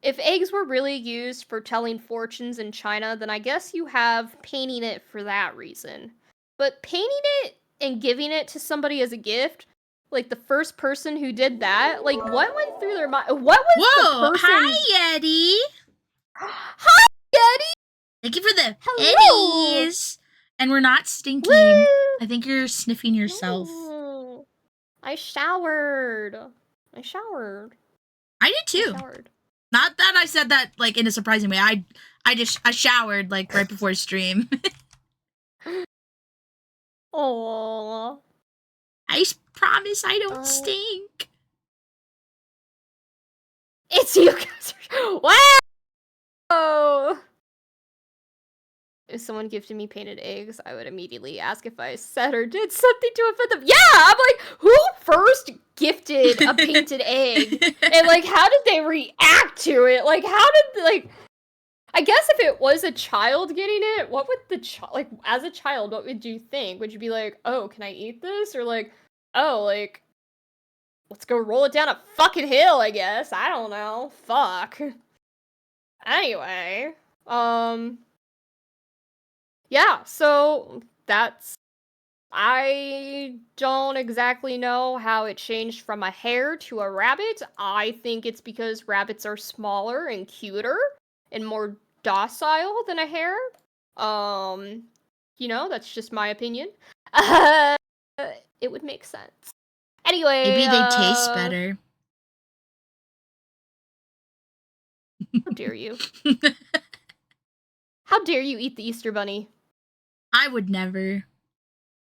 If eggs were really used for telling fortunes in China, then I guess you have painting it for that reason. But painting it and giving it to somebody as a gift, like the first person who did that, like what went through their mind? What was Whoa! the person's... Hi, Yeti. Hi, Yeti. Thank you for the Hello. eddies. And we're not stinky. Woo! I think you're sniffing yourself. No. I showered. I did too. Not that I said that like in a surprising way. I showered like right before stream. Oh. I promise I don't stink. It's you guys. Wow. If someone gifted me painted eggs, I would immediately ask if I said or did something to offend them. Yeah, I'm like, who first gifted a painted egg? And like, how did they react to it? Like, how did, like, I guess if it was a child getting it, what would the child, like, as a child, what would you think? Would you be like, oh, can I eat this? Or like, oh, like, let's go roll it down a fucking hill, I guess. I don't know. Fuck. Anyway, yeah, so that's... I don't exactly know how it changed from a hare to a rabbit. I think it's because rabbits are smaller and cuter and more docile than a hare. You know, that's just my opinion. It would make sense. Anyway, maybe they taste better. How dare you? How dare you eat the Easter bunny? I would never.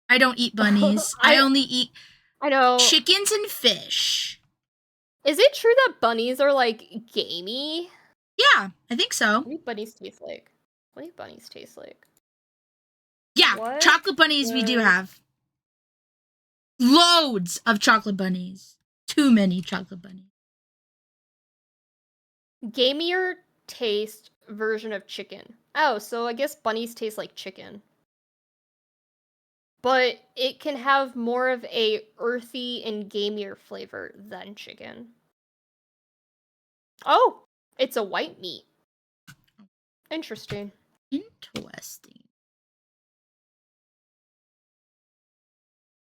I don't eat bunnies. I only eat chickens and fish. Is it true that bunnies are like gamey? Yeah, I think so. What do bunnies taste like? What do bunnies taste like? Yeah, chocolate bunnies we do have. Loads of chocolate bunnies. Too many chocolate bunnies. Gamier taste version of chicken. Oh, so I guess bunnies taste like chicken. But it can have more of a earthy and gamier flavor than chicken. Oh, it's a white meat. Interesting. Interesting.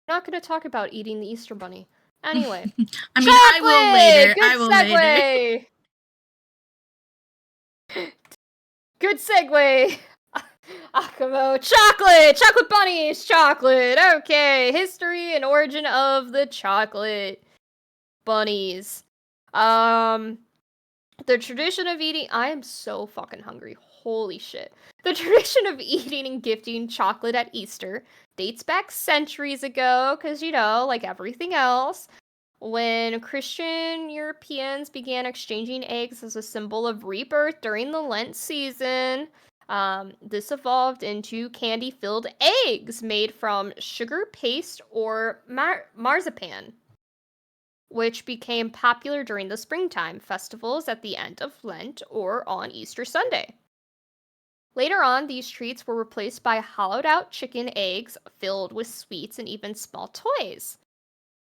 I'm not going to talk about eating the Easter bunny. Anyway. I mean, chocolate! I will later. Good I will segue! Later. Good segue! Akamo, chocolate! Chocolate bunnies! Chocolate! Okay, history and origin of the chocolate bunnies. The tradition of eating... I am so fucking hungry. Holy shit. The tradition of eating and gifting chocolate at Easter dates back centuries ago, because, you know, like everything else, when Christian Europeans began exchanging eggs as a symbol of rebirth during the Lent season. This evolved into candy-filled eggs made from sugar paste or marzipan, which became popular during the springtime festivals at the end of Lent or on Easter Sunday. Later on, these treats were replaced by hollowed-out chicken eggs filled with sweets and even small toys.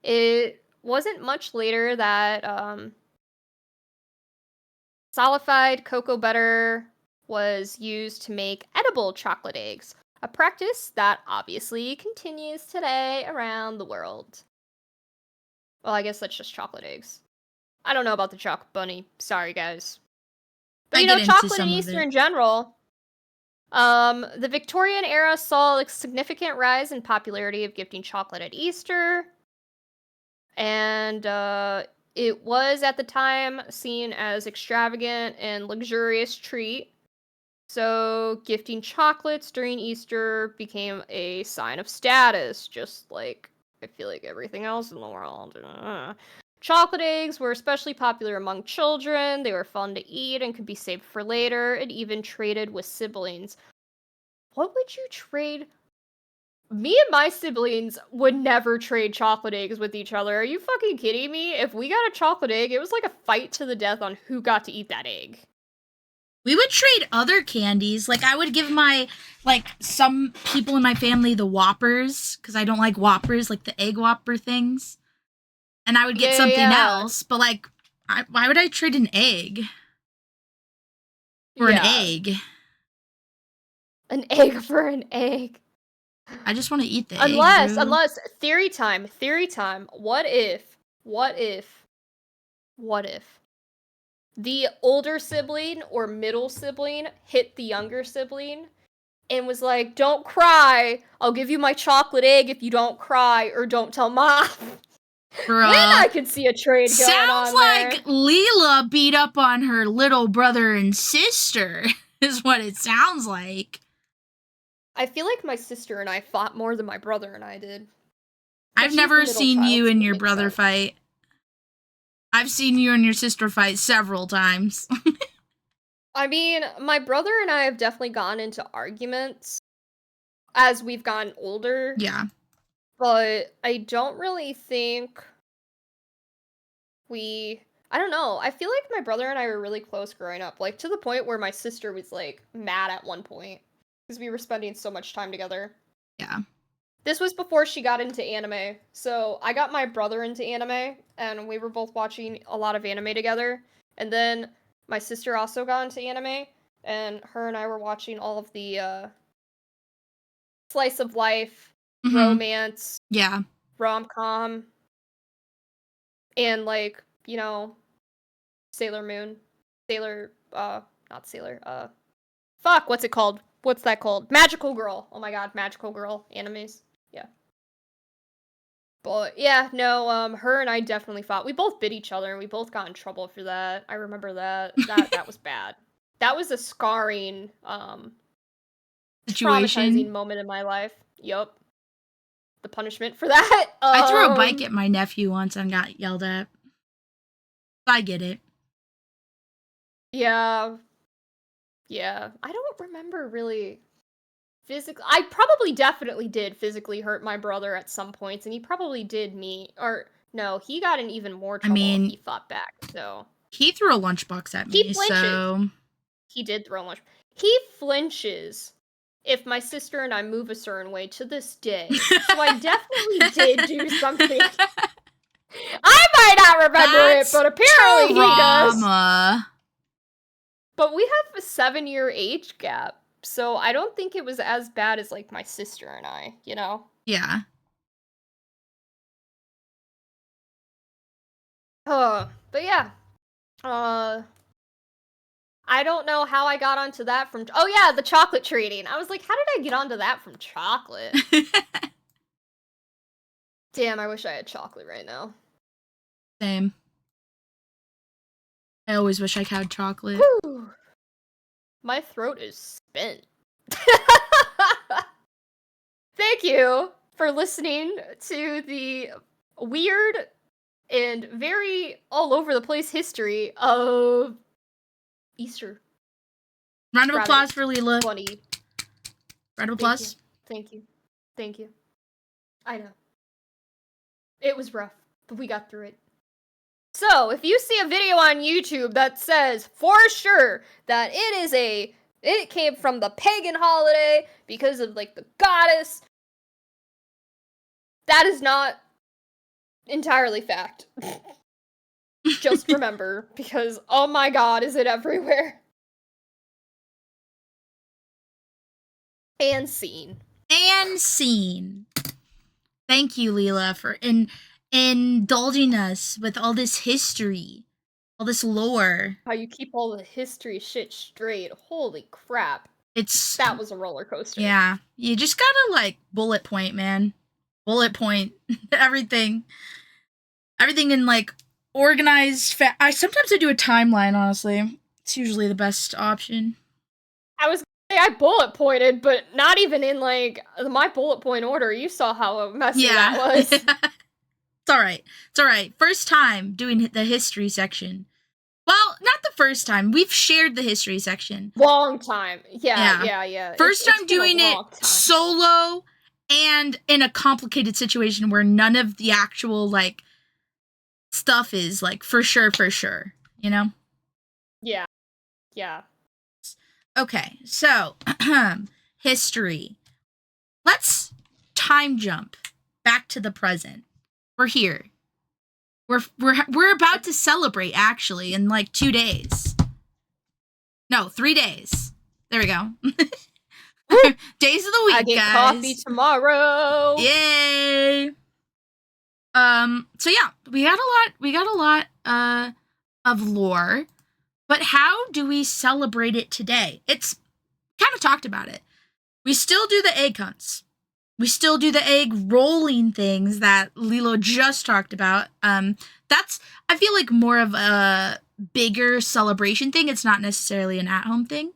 It wasn't much later that solidified cocoa butter was used to make edible chocolate eggs, a practice that obviously continues today around the world. Well, I guess that's just chocolate eggs. I don't know about the chocolate bunny. Sorry, guys. But you know, chocolate and Easter in general. The Victorian era saw a significant rise in popularity of gifting chocolate at Easter. And it was at the time seen as extravagant and luxurious treat. So gifting chocolates during Easter became a sign of status, just like I feel like everything else in the world. Chocolate eggs were especially popular among children. They were fun to eat and could be saved for later, and even traded with siblings. What would you trade? Me and my siblings would never trade chocolate eggs with each other. Are you fucking kidding me? If we got a chocolate egg, it was like a fight to the death on who got to eat that egg. We would trade other candies. Like, I would give some people in my family the Whoppers, because I don't like Whoppers, like the egg Whopper things. And I would get something else, but, like, why would I trade an egg? For an egg? An egg for an egg. I just want to eat the egg. Unless, theory time. What if the older sibling or middle sibling hit the younger sibling and was like, "Don't cry. I'll give you my chocolate egg if you don't cry or don't tell mom." Bruh. Then I could see a trade going on. Sounds like Lila beat up on her little brother and sister, is what it sounds like. I feel like my sister and I fought more than my brother and I did. I've never seen you and your brother fight. I've seen you and your sister fight several times. I mean, my brother and I have definitely gotten into arguments as we've gotten older. Yeah. But I don't really think I don't know. I feel like my brother and I were really close growing up, like to the point where my sister was like mad at one point because we were spending so much time together. Yeah. This was before she got into anime. So I got my brother into anime and we were both watching a lot of anime together. And then my sister also got into anime and her and I were watching all of the slice of life, romance, rom-com, and like, you know, what's it called? What's that called? Magical Girl. Oh my god, Magical Girl animes. Yeah. But yeah, no, her and I definitely fought. We both bit each other and we both got in trouble for that. I remember that. That was bad. That was a scarring, traumatizing moment in my life. Yup. The punishment for that. I threw a bike at my nephew once and got yelled at. I get it. Yeah. Yeah. I don't remember really physically. I probably definitely did physically hurt my brother at some points, and he probably did me. Or, no, he got in even more trouble if he fought back, so. He threw a lunchbox at me, He flinches. He did throw a lunchbox. He flinches if my sister and I move a certain way to this day. So I definitely did do something. I might not remember it, but apparently he does. But we have a 7-year age gap, so I don't think it was as bad as, like, my sister and I, you know? Yeah. But yeah. I don't know how I got onto that from... Oh yeah, the chocolate trading. I was like, how did I get onto that from chocolate? Damn, I wish I had chocolate right now. Same. I always wish I had chocolate. Whew. My throat is spent. Thank you for listening to the weird and very all over the place history of Easter. Round of applause for Lila. Bunny. Round of applause. Thank you. I know. It was rough, but we got through it. So, if you see a video on YouTube that says for sure that it came from the pagan holiday because of, like, the goddess, that is not entirely fact. Just remember, because, oh my god, is it everywhere. And scene. Thank you, Lila, for indulging us with all this history, all this lore. How you keep all the history shit straight. Holy crap. That was a roller coaster. Yeah. You just gotta, like, bullet point, man. Bullet point. Everything. Everything in, like, organized sometimes I do a timeline, honestly. It's usually the best option. I was gonna say I bullet pointed, but not even in, like, my bullet point order. You saw how messy that was. It's all right. It's all right. First time doing the history section. Well, not the first time. We've shared the history section. Long time. Yeah. Yeah. First It's time been a doing it long time. solo and in a complicated situation where none of the actual, like, stuff is, like, for sure, you know? Yeah. Okay, so, history. Let's time jump back to the present. We're here. We're about to celebrate, actually, in, like, 2 days. No, 3 days. There we go. Days of the week, I get guys. coffee tomorrow. Yay! So yeah, we got a lot of lore, but how do we celebrate it today? It's kind of talked about it. We still do the egg hunts. We still do the egg rolling things that Lilo just talked about. That's, I feel like, more of a bigger celebration thing. It's not necessarily an at-home thing,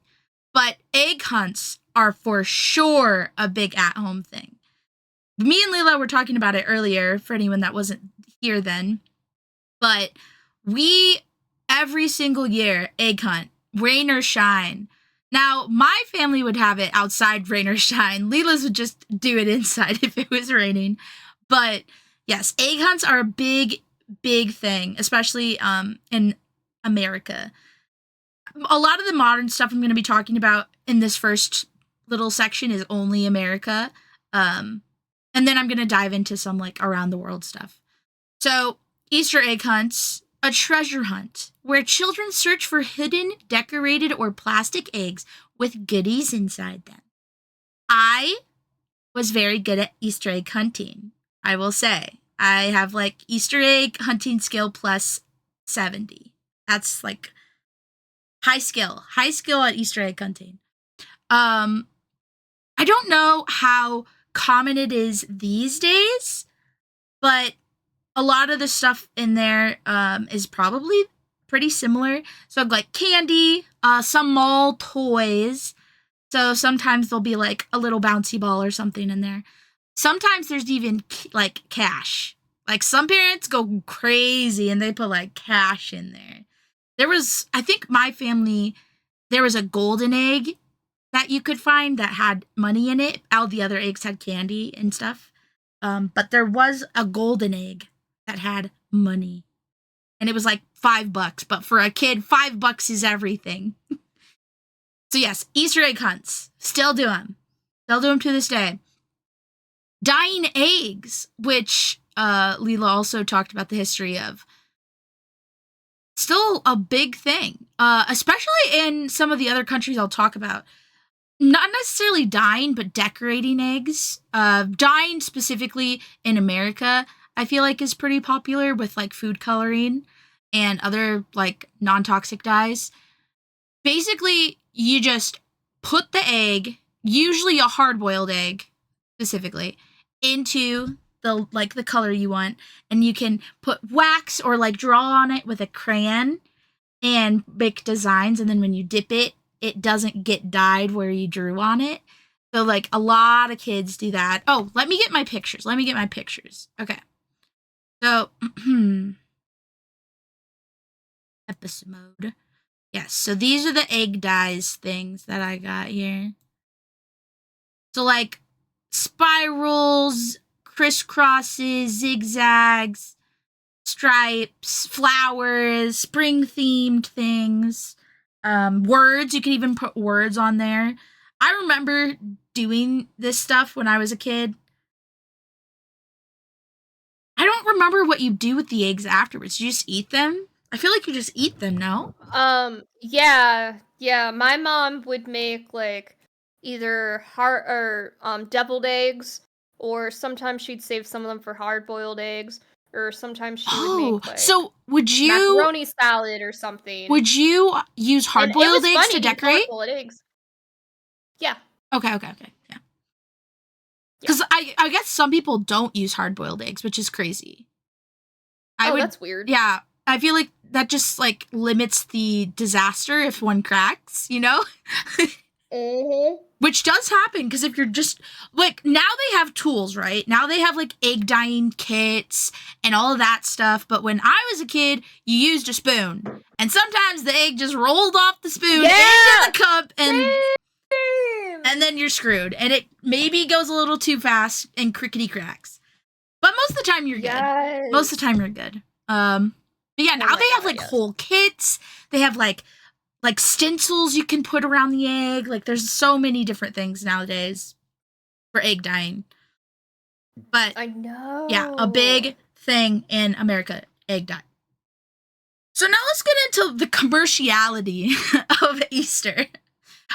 but egg hunts are for sure a big at-home thing. Me and Lila were talking about it earlier for anyone that wasn't here then, but we, every single year, egg hunt, rain or shine. Now, my family would have it outside, rain or shine. Lila's would just do it inside if it was raining. But yes, egg hunts are a big thing, especially in America. A lot of the modern stuff I'm going to be talking about in this first little section is only America. And then I'm going to dive into some, like, around the world stuff. So, Easter egg hunts, a treasure hunt, where children search for hidden, decorated, or plastic eggs with goodies inside them. I was very good at Easter egg hunting, I will say. I have, like, Easter egg hunting skill plus 70. That's, like, high skill at Easter egg hunting. I don't know how common it is these days, but a lot of the stuff in there is probably pretty similar. So, like, candy, some mall toys. So sometimes there'll be, like, a little bouncy ball or something in there. Sometimes there's even, like, cash. Like, some parents go crazy and they put, like, cash in there. I think my family, there was a golden egg that you could find that had money in it. All the other eggs had candy and stuff. But there was a golden egg that had money. And it was like $5. But for a kid, $5 is everything. So yes, Easter egg hunts. Still do them. Still do them to this day. Dyeing eggs, which Lila also talked about the history of. Still a big thing. Especially in some of the other countries I'll talk about. Not necessarily dyeing, but decorating eggs. Dyeing specifically in America, I feel like, is pretty popular with, like, food coloring and other, like, non-toxic dyes. Basically, you just put the egg, usually a hard-boiled egg specifically, into the color you want, and you can put wax or, like, draw on it with a crayon and make designs, and then when you dip it, it doesn't get dyed where you drew on it. So, like, a lot of kids do that. Oh, let me get my pictures. Okay. So, episode mode. Yes, so these are the egg dyes things that I got here. So, like, spirals, crisscrosses, zigzags, stripes, flowers, spring-themed things. Words, you can even put words on there. I remember doing this stuff when I was a kid. I don't remember what you do with the eggs afterwards. You just eat them? I feel like you just eat them, no? Yeah. My mom would make, like, either deviled eggs, or sometimes she'd save some of them for hard-boiled eggs, or sometimes she would make, like, so would you macaroni salad or something. Would you use hard-boiled eggs to decorate? Hard-boiled eggs. Yeah. Okay, yeah. Because I guess some people don't use hard-boiled eggs, which is crazy. That's weird. Yeah, I feel like that just, like, limits the disaster if one cracks, you know? Which does happen because if you're just like now they have tools, right? Now they have like egg dyeing kits and all of that stuff. But when I was a kid, you used a spoon, and sometimes the egg just rolled off the spoon into the cup, and then you're screwed. And it maybe goes a little too fast and crickety cracks. But most of the time you're good. Most of the time you're good. But yeah, now they have like whole kits. They have like stencils you can put around the egg. Like there's so many different things nowadays for egg dyeing. But I know. Yeah, a big thing in America, egg dye. So now let's get into the commerciality of Easter.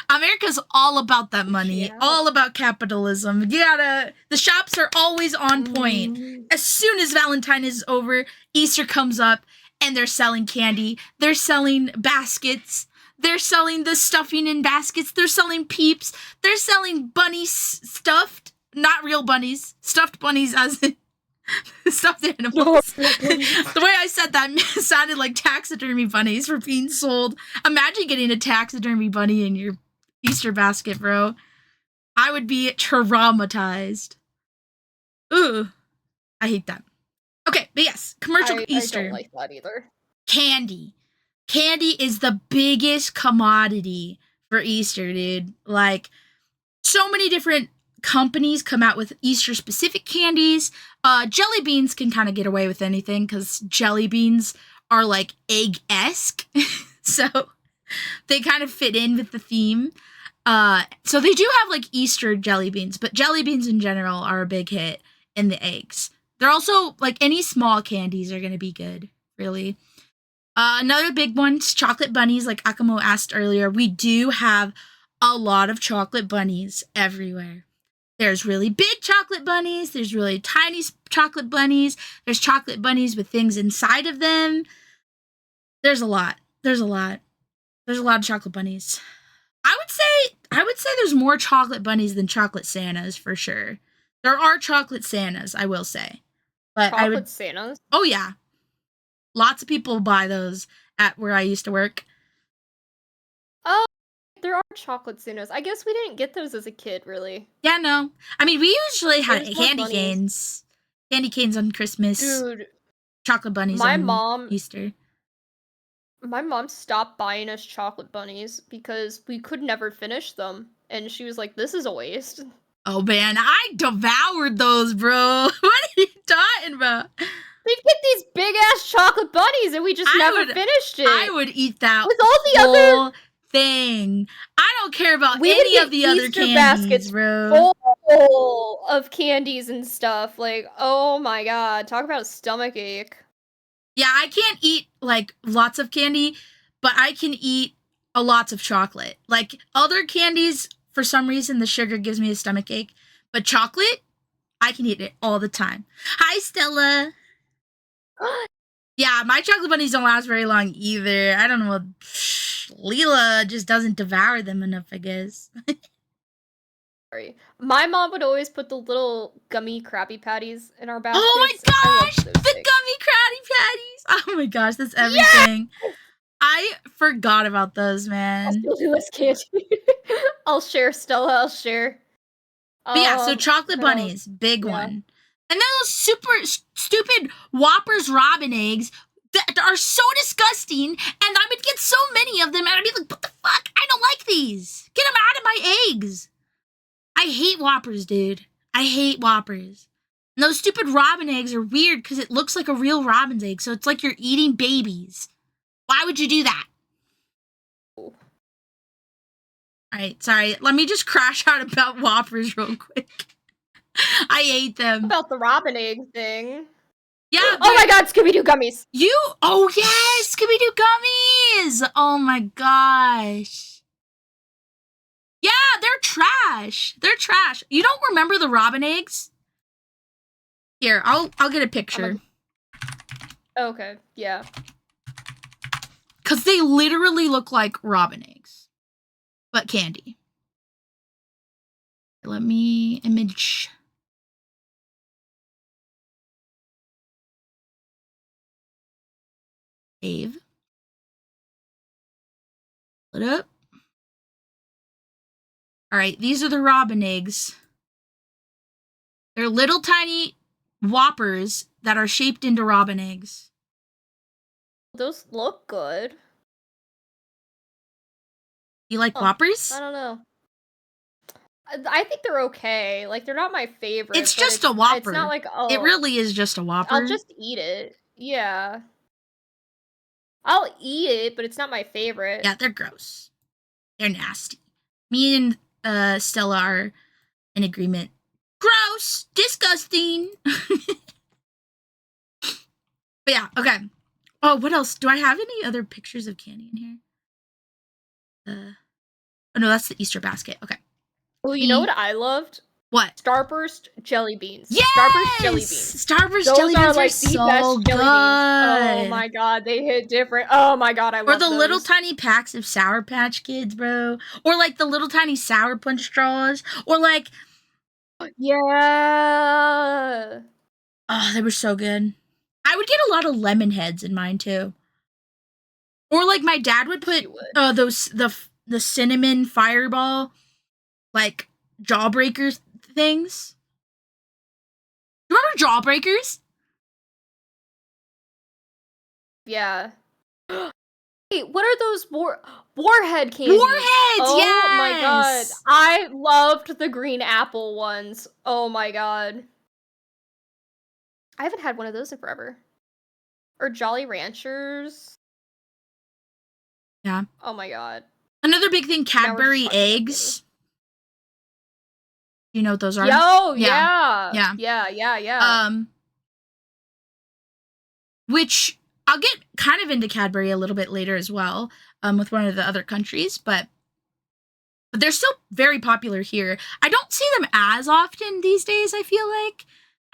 America's all about that money, all about capitalism. The shops are always on point. As soon as Valentine is over, Easter comes up and they're selling candy. They're selling baskets. They're selling the stuffing in baskets. They're selling Peeps. They're selling bunnies stuffed, not real bunnies, stuffed bunnies as in stuffed animals. The way I said that sounded like taxidermy bunnies were being sold. Imagine getting a taxidermy bunny in your Easter basket, bro. I would be traumatized. Ooh, I hate that. Okay, but yes, commercial Easter. I don't like that either. Candy. Candy is the biggest commodity for Easter, dude. Like, so many different companies come out with Easter specific candies. Jelly beans can kind of get away with anything because jelly beans are like egg-esque. So they kind of fit in with the theme. So they do have like Easter jelly beans, but jelly beans in general are a big hit in the eggs. They're also like any small candies are going to be good, really. Another big one's chocolate bunnies, like Akamo asked earlier. We do have a lot of chocolate bunnies everywhere. There's really big chocolate bunnies. There's really tiny chocolate bunnies. There's chocolate bunnies with things inside of them. There's a lot. There's a lot of chocolate bunnies. I would say there's more chocolate bunnies than chocolate Santas for sure. There are chocolate Santas, I will say. But chocolate Santas? Oh yeah. Lots of people buy those at where I used to work. Oh, there are chocolate Santas. I guess we didn't get those as a kid, really. Yeah, no. I mean, we usually had candy canes. Candy canes on Christmas. Dude. Chocolate bunnies on Easter. My mom stopped buying us chocolate bunnies because we could never finish them. And she was like, this is a waste. Oh, man. I devoured those, bro. What are you talking about? We'd get these big-ass chocolate bunnies and we just never finished it. I would eat that with all the other thing. I don't care about any of the other candies, baskets, bro. Full of candies and stuff. Like, oh my god. Talk about a stomach ache. Yeah, I can't eat, like, lots of candy, but I can eat lots of chocolate. Like, other candies, for some reason, the sugar gives me a stomach ache. But chocolate, I can eat it all the time. Hi, Stella. Yeah, my chocolate bunnies don't last very long either. I don't know. Lila just doesn't devour them enough, I guess. Sorry. My mom would always put the little gummy Krabby Patties in our baskets. Oh my gosh! The gummy Krabby Patties! Oh my gosh, that's everything. Yes! I forgot about those, man. I'll still do this candy. I'll share, Stella. I'll share. But yeah, so chocolate bunnies, big one. And then those super stupid Whoppers Robin eggs that are so disgusting, and I would get so many of them, and I'd be like, what the fuck? I don't like these. Get them out of my eggs. I hate Whoppers, dude. I hate Whoppers. And those stupid robin eggs are weird because it looks like a real robin's egg, so it's like you're eating babies. Why would you do that? All right, sorry. Let me just crash out about Whoppers real quick. I hate them. About the robin egg thing. Yeah. Oh my god, Scooby-Doo gummies. Oh yes, Scooby-Doo gummies. Oh my gosh. Yeah, they're trash. They're trash. You don't remember the robin eggs? Here, I'll get a picture. Okay, yeah. Cause they literally look like robin eggs, but candy. Let me image. Save. Pull it up. All right, these are the robin eggs. They're little tiny whoppers that are shaped into robin eggs. Those look good. You like whoppers? I don't know. I think they're okay. Like, they're not my favorite. It's but just a whopper. It's not like, It really is just a whopper. I'll just eat it. Yeah. I'll eat it, but it's not my favorite. Yeah, they're gross. They're nasty. Me and Stella are in agreement. Gross! Disgusting! But yeah, okay. Oh, what else? Do I have any other pictures of candy in here? Oh no, that's the Easter basket. Okay. Oh, you know what I loved? What? Starburst jelly beans. Yes! Starburst jelly beans. Starburst Those jelly beans are like are the so best good. jelly beans. Oh my god, they hit different. Oh my god, I love Or the those. little tiny packs of Sour Patch Kids, bro. Or like the little tiny Sour Punch straws. Or like... Yeah. Oh, they were so good. I would get a lot of lemon heads in mine too. Or like my dad would put the cinnamon fireball like jawbreaker things. You remember jawbreakers? Yeah. Wait, what are those warhead candies? Warheads, oh yes! my god. I loved the green apple ones. Oh my god. I haven't had one of those in forever. Or Jolly Ranchers. Yeah. Oh my god. Another big thing, Cadbury talking about eggs. You know what those are? Yo, Yeah. yeah. Which I'll get kind of into Cadbury a little bit later as well, with one of the other countries, but they're still very popular here. I don't see them as often these days, I feel like.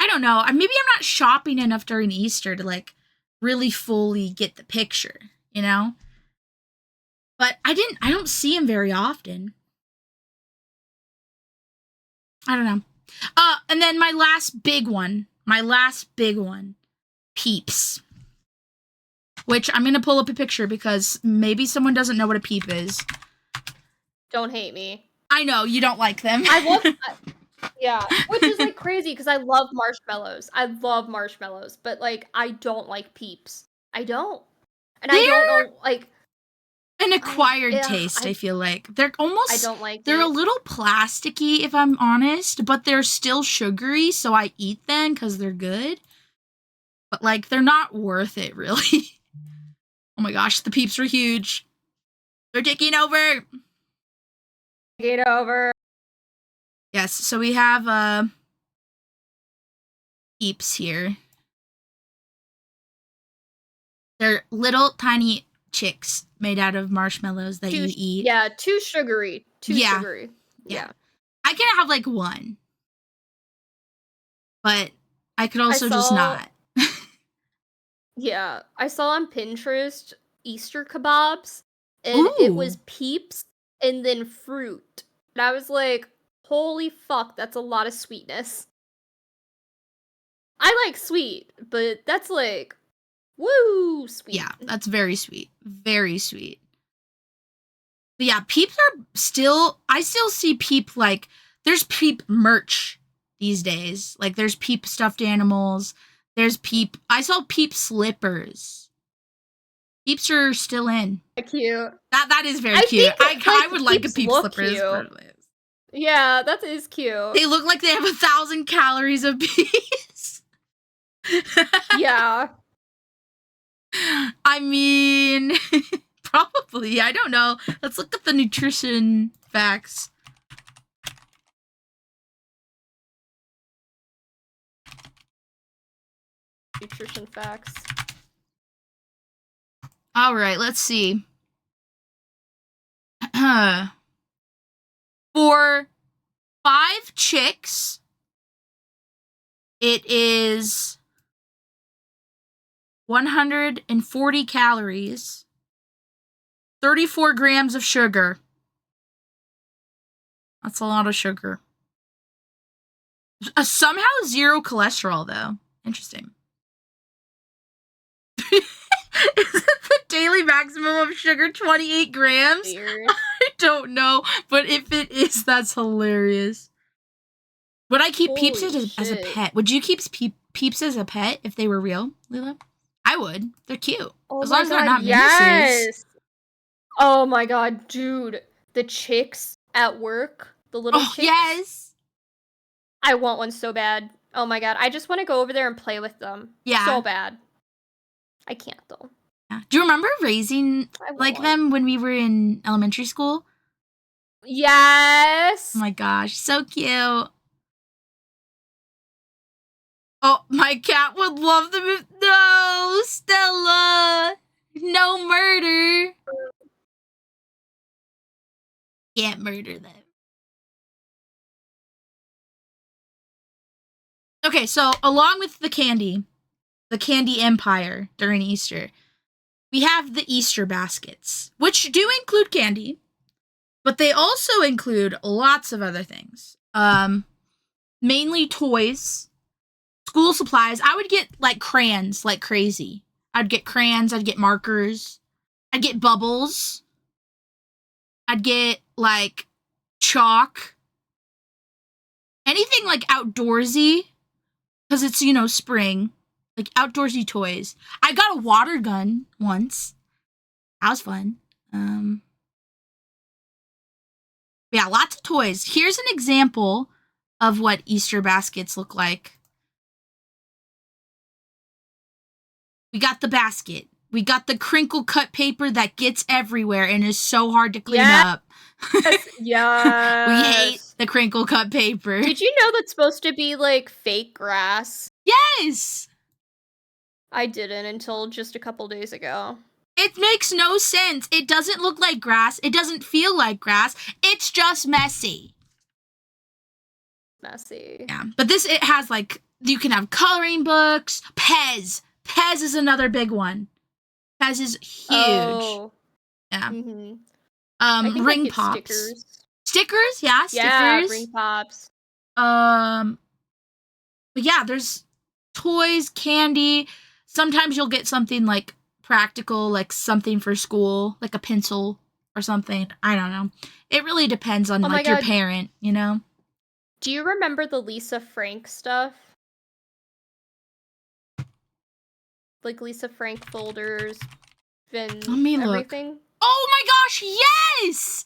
I don't know. Maybe I'm not shopping enough during Easter to like really fully get the picture, you know? But I don't see them very often. I don't know. And then my last big one, Peeps. Which I'm going to pull up a picture because maybe someone doesn't know what a peep is. Don't hate me. I know, you don't like them. Yeah, which is like crazy because I love marshmallows. But like I don't like Peeps. I don't. And I don't know, like... An acquired taste, I feel like. They're almost... I don't like They're it. a little plasticky, if I'm honest, but they're still sugary, so I eat them because they're good. But, like, they're not worth it, really. Oh my gosh, the Peeps are huge. They're taking over. Get over. Yes, so we have, Peeps here. They're little tiny chicks made out of marshmallows that you eat. Yeah, too sugary. Sugary. Yeah. I can have like one. But I could also just not. Yeah. I saw on Pinterest Easter kebabs and it was Peeps and then fruit. And I was like, holy fuck, that's a lot of sweetness. I like sweet, but that's like, woo, sweet. Yeah, that's very sweet. Very sweet. But yeah, Peeps are still... I still see Peep, like... There's Peep merch these days. Like, there's Peep stuffed animals. There's Peep... I saw Peep slippers. Peeps are still in. Cute. That is very cute. I would like a Peep slippers. Yeah, that is cute. They look like they have 1,000 calories apiece. Yeah. I mean, probably. I don't know. Let's look at the nutrition facts. Nutrition facts. All right, let's see. For 5 chicks, it is 140 calories, 34 grams of sugar. That's a lot of sugar. Somehow 0 cholesterol, though. Interesting. Is it the daily maximum of sugar 28 grams? Weird. I don't know, but if it is, that's hilarious. Would I keep Peeps Holy as a shit. pet? Would you keep Peeps as a pet if they were real, Lila? I would. They're cute. Oh As my long as they're god, not menaces. yes! Oh my god, dude. The chicks at work, the little chicks. Yes. I want one so bad. Oh my god, I just want to go over there and play with them. Yeah. So bad. I can't though. Yeah. Do you remember raising like them when we were in elementary school? Yes. Oh my gosh, so cute. Oh, my cat would love them if no, Stella. No murder. Can't murder them. Okay, so along with the candy empire during Easter, we have the Easter baskets, which do include candy, but they also include lots of other things. Mainly toys, school supplies. I would get like crayons like crazy. I'd get crayons, I'd get markers, I'd get bubbles, I'd get like chalk, anything like outdoorsy, because it's, you know, spring, like outdoorsy toys. I got a water gun once. That was fun. Yeah, lots of toys. Here's an example of what Easter baskets look like. We got the basket. We got the crinkle cut paper that gets everywhere and is so hard to clean up. Yes. We hate the crinkle cut paper. Did you know that's supposed to be like fake grass? Yes! I didn't until just a couple days ago. It makes no sense. It doesn't look like grass. It doesn't feel like grass. It's just messy. Messy. Yeah, but it has like, you can have coloring books. Pez. Pez is another big one. Pez is huge. Oh. Yeah. Mm-hmm. I think ring I'd get pops. Stickers. Stickers? Yeah, stickers. Yeah, ring pops. But yeah, there's toys, candy. Sometimes you'll get something like practical, like something for school, like a pencil or something. I don't know. It really depends on like your parent, you know? Do you remember the Lisa Frank stuff? Like Lisa Frank folders and Let me everything? Look. Oh my gosh, yes!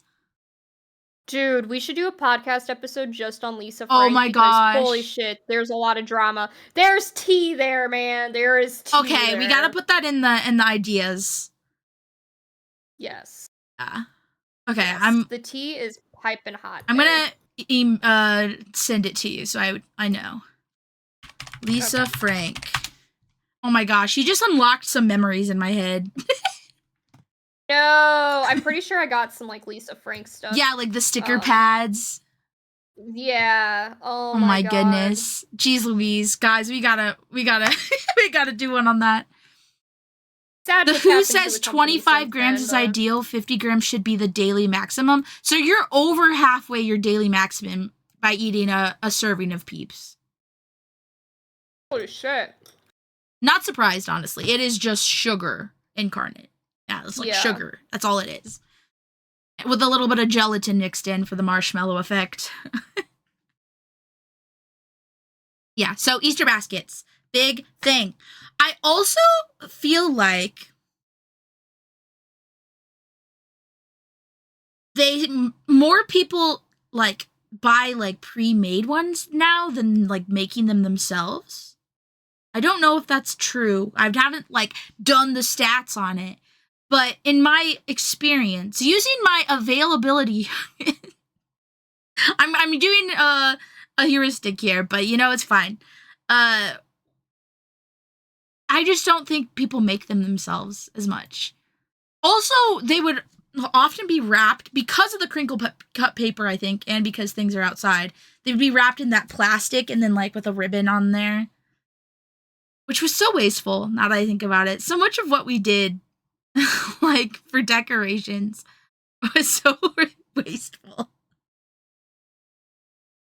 Dude, we should do a podcast episode just on Lisa Frank. Oh my gosh. Holy shit, there's a lot of drama. There's tea there, man. There is tea. Okay, there. we gotta put that in the ideas. Yes. Yeah. Okay, yes. The tea is piping hot. I'm gonna send it to you so I know. Lisa Frank. Oh my gosh, you just unlocked some memories in my head. No, I'm pretty sure I got some like Lisa Frank stuff. Yeah, like the sticker pads. Yeah. Oh my goodness. Jeez Louise, guys, we gotta we gotta do one on that. Sad the WHO says 25 grams is ideal, 50 grams should be the daily maximum. So you're over halfway your daily maximum by eating a serving of Peeps. Holy shit. Not surprised, honestly. It is just sugar incarnate. Yeah, it's like sugar. That's all it is. With a little bit of gelatin mixed in for the marshmallow effect. Yeah, so Easter baskets. Big thing. I also feel like more people like buy like pre-made ones now than like making them themselves. I don't know if that's true. I haven't like done the stats on it, but in my experience, using my availability, I'm doing a heuristic here, but you know it's fine. I just don't think people make them themselves as much. Also, they would often be wrapped because of the crinkle cut paper, I think, and because things are outside. They'd be wrapped in that plastic and then like with a ribbon on there. Which was so wasteful, now that I think about it. So much of what we did, like, for decorations, was so wasteful.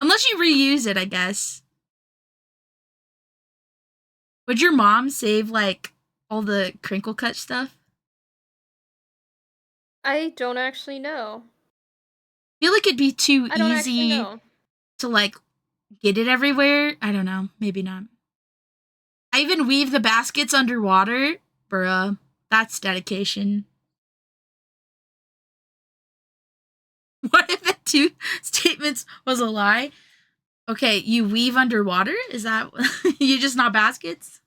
Unless you reuse it, I guess. Would your mom save, like, all the crinkle cut stuff? I don't actually know. I feel like it'd be too I don't actually easy know. to like get it everywhere. I don't know. Maybe not. I even weave the baskets underwater. Bruh, that's dedication. What if the two statements was a lie? Okay, you weave underwater? Is that you just not baskets?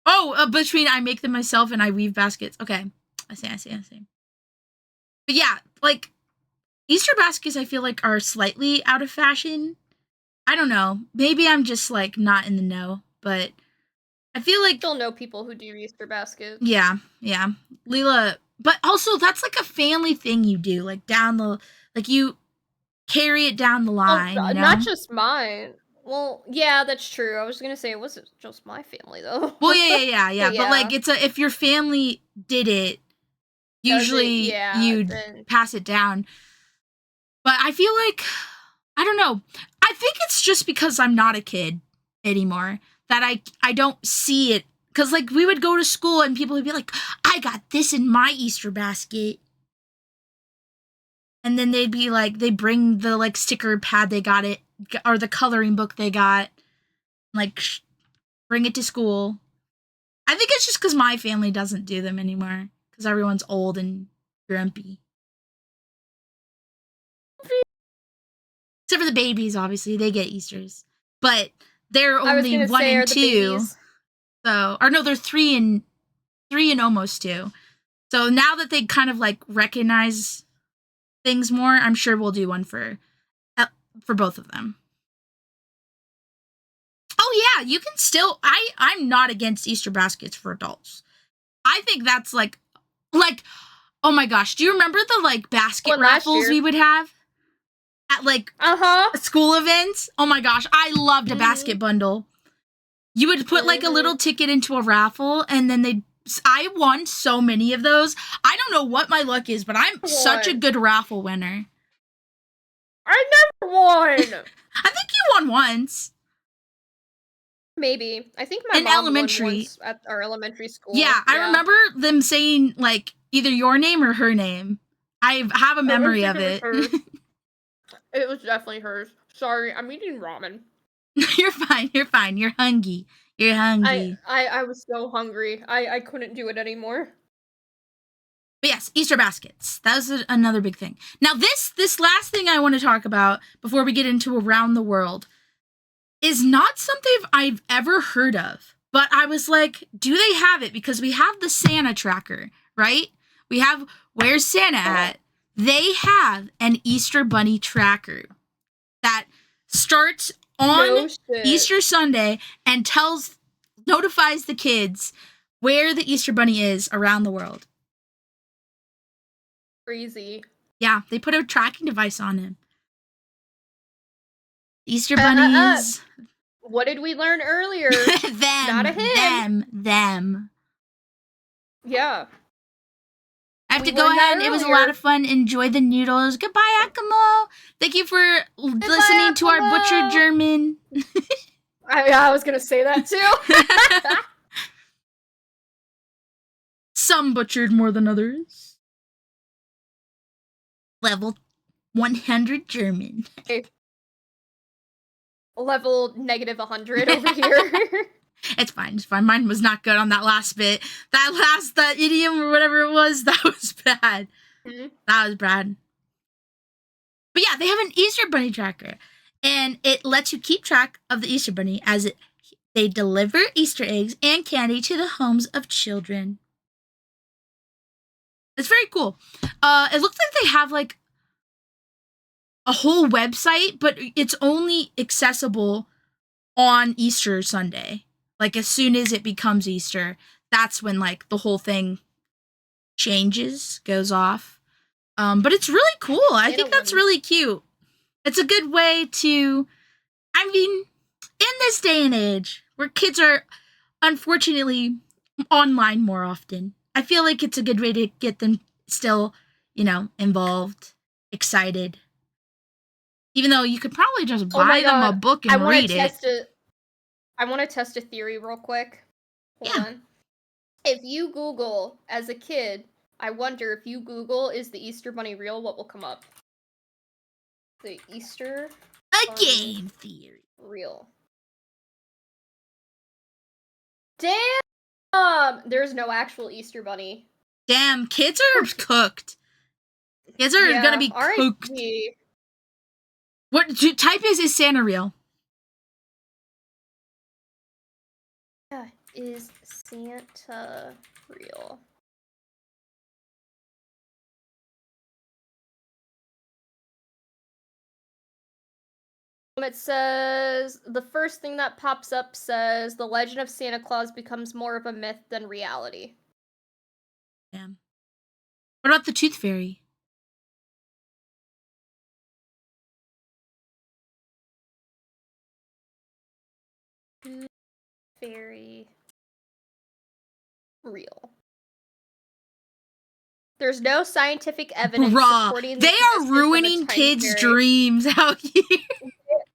Oh, between I make them myself and I weave baskets. Okay, I see. But yeah, like Easter baskets, I feel like are slightly out of fashion. I don't know. Maybe I'm just like not in the know, but I feel like Still know people who do Easter baskets. yeah. Lila, but also that's like a family thing you do, like like you carry it down the line, you know? Not just mine. Well, yeah, that's true. I was gonna say it wasn't just my family though. Well, yeah. But like yeah. if your family did it, usually Yeah, you'd then pass it down. But I feel like I don't know. I think it's just because I'm not a kid anymore that I don't see it. Cause like we would go to school and people would be like, I got this in my Easter basket. And then they'd be like, they bring the like sticker pad they got it, or the coloring book they got, like bring it to school. I think it's just because my family doesn't do them anymore because everyone's old and grumpy. Except for the babies, obviously they get Easters, but they're I was only gonna 1 say, are and the 2. babies? So, or no, they're 3 and almost 2. So now that they kind of like recognize things more, I'm sure we'll do one for both of them. Oh yeah, you can still. I'm not against Easter baskets for adults. I think that's like, oh my gosh, do you remember the like basket raffles we would have at like school events? Oh my gosh, I loved a basket bundle. You would put like a little ticket into a raffle, and then I won so many of those. I don't know what my luck is, but I'm such a good raffle winner. I never won. I think you won once. Maybe. I think my in mom elementary won once at our elementary school. Yeah, I remember them saying like either your name or her name. I have a memory of it. It was definitely hers. Sorry, I'm eating ramen. You're fine. You're hungry. I was so hungry. I couldn't do it anymore. But yes, Easter baskets. That was another big thing. Now this last thing I want to talk about before we get into around the world is not something I've ever heard of. But I was like, do they have it? Because we have the Santa tracker, right? We have Where's Santa at? They have an Easter Bunny tracker that starts on Easter Sunday and notifies the kids where the Easter Bunny is around the world. Crazy. Yeah, they put a tracking device on him. Easter bunnies. What did we learn earlier? Not a him. Them. Yeah. I have to go ahead. It was a lot of fun. Enjoy the noodles. Goodbye, Akamo. Thank you for listening to our butchered German. I was going to say that too. Some butchered more than others. Level 100 German. Okay. Level negative 100 over here. It's fine. Mine was not good on that last bit. That idiom or whatever it was, that was bad. Mm-hmm. That was bad. But yeah, they have an Easter Bunny tracker. And it lets you keep track of the Easter Bunny as they deliver Easter eggs and candy to the homes of children. It's very cool. It looks like they have like a whole website, but it's only accessible on Easter Sunday. Like as soon as it becomes Easter, that's when like the whole thing goes off. But it's really cool. I think that's really cute. It's a good way to, I mean, in this day and age where kids are unfortunately online more often, I feel like it's a good way to get them still, involved, excited. Even though you could probably just buy them a book and read it. I want to test a theory real quick. Hold on. If you Google as a kid, I wonder if you Google "is the Easter Bunny real?" what will come up? The Easter A Bunny game theory. real. Damn! There's no actual Easter Bunny. Damn, kids are cooked. Kids are gonna be cooked. R.I.P. What type is Santa real? Yeah, is Santa real? It says, the first thing that pops up says, the legend of Santa Claus becomes more of a myth than reality. Damn. What about the Tooth Fairy? Tooth Fairy real. There's no scientific evidence Bruh, supporting the they are existence of a ruining tiny kids' fairy. dreams out here.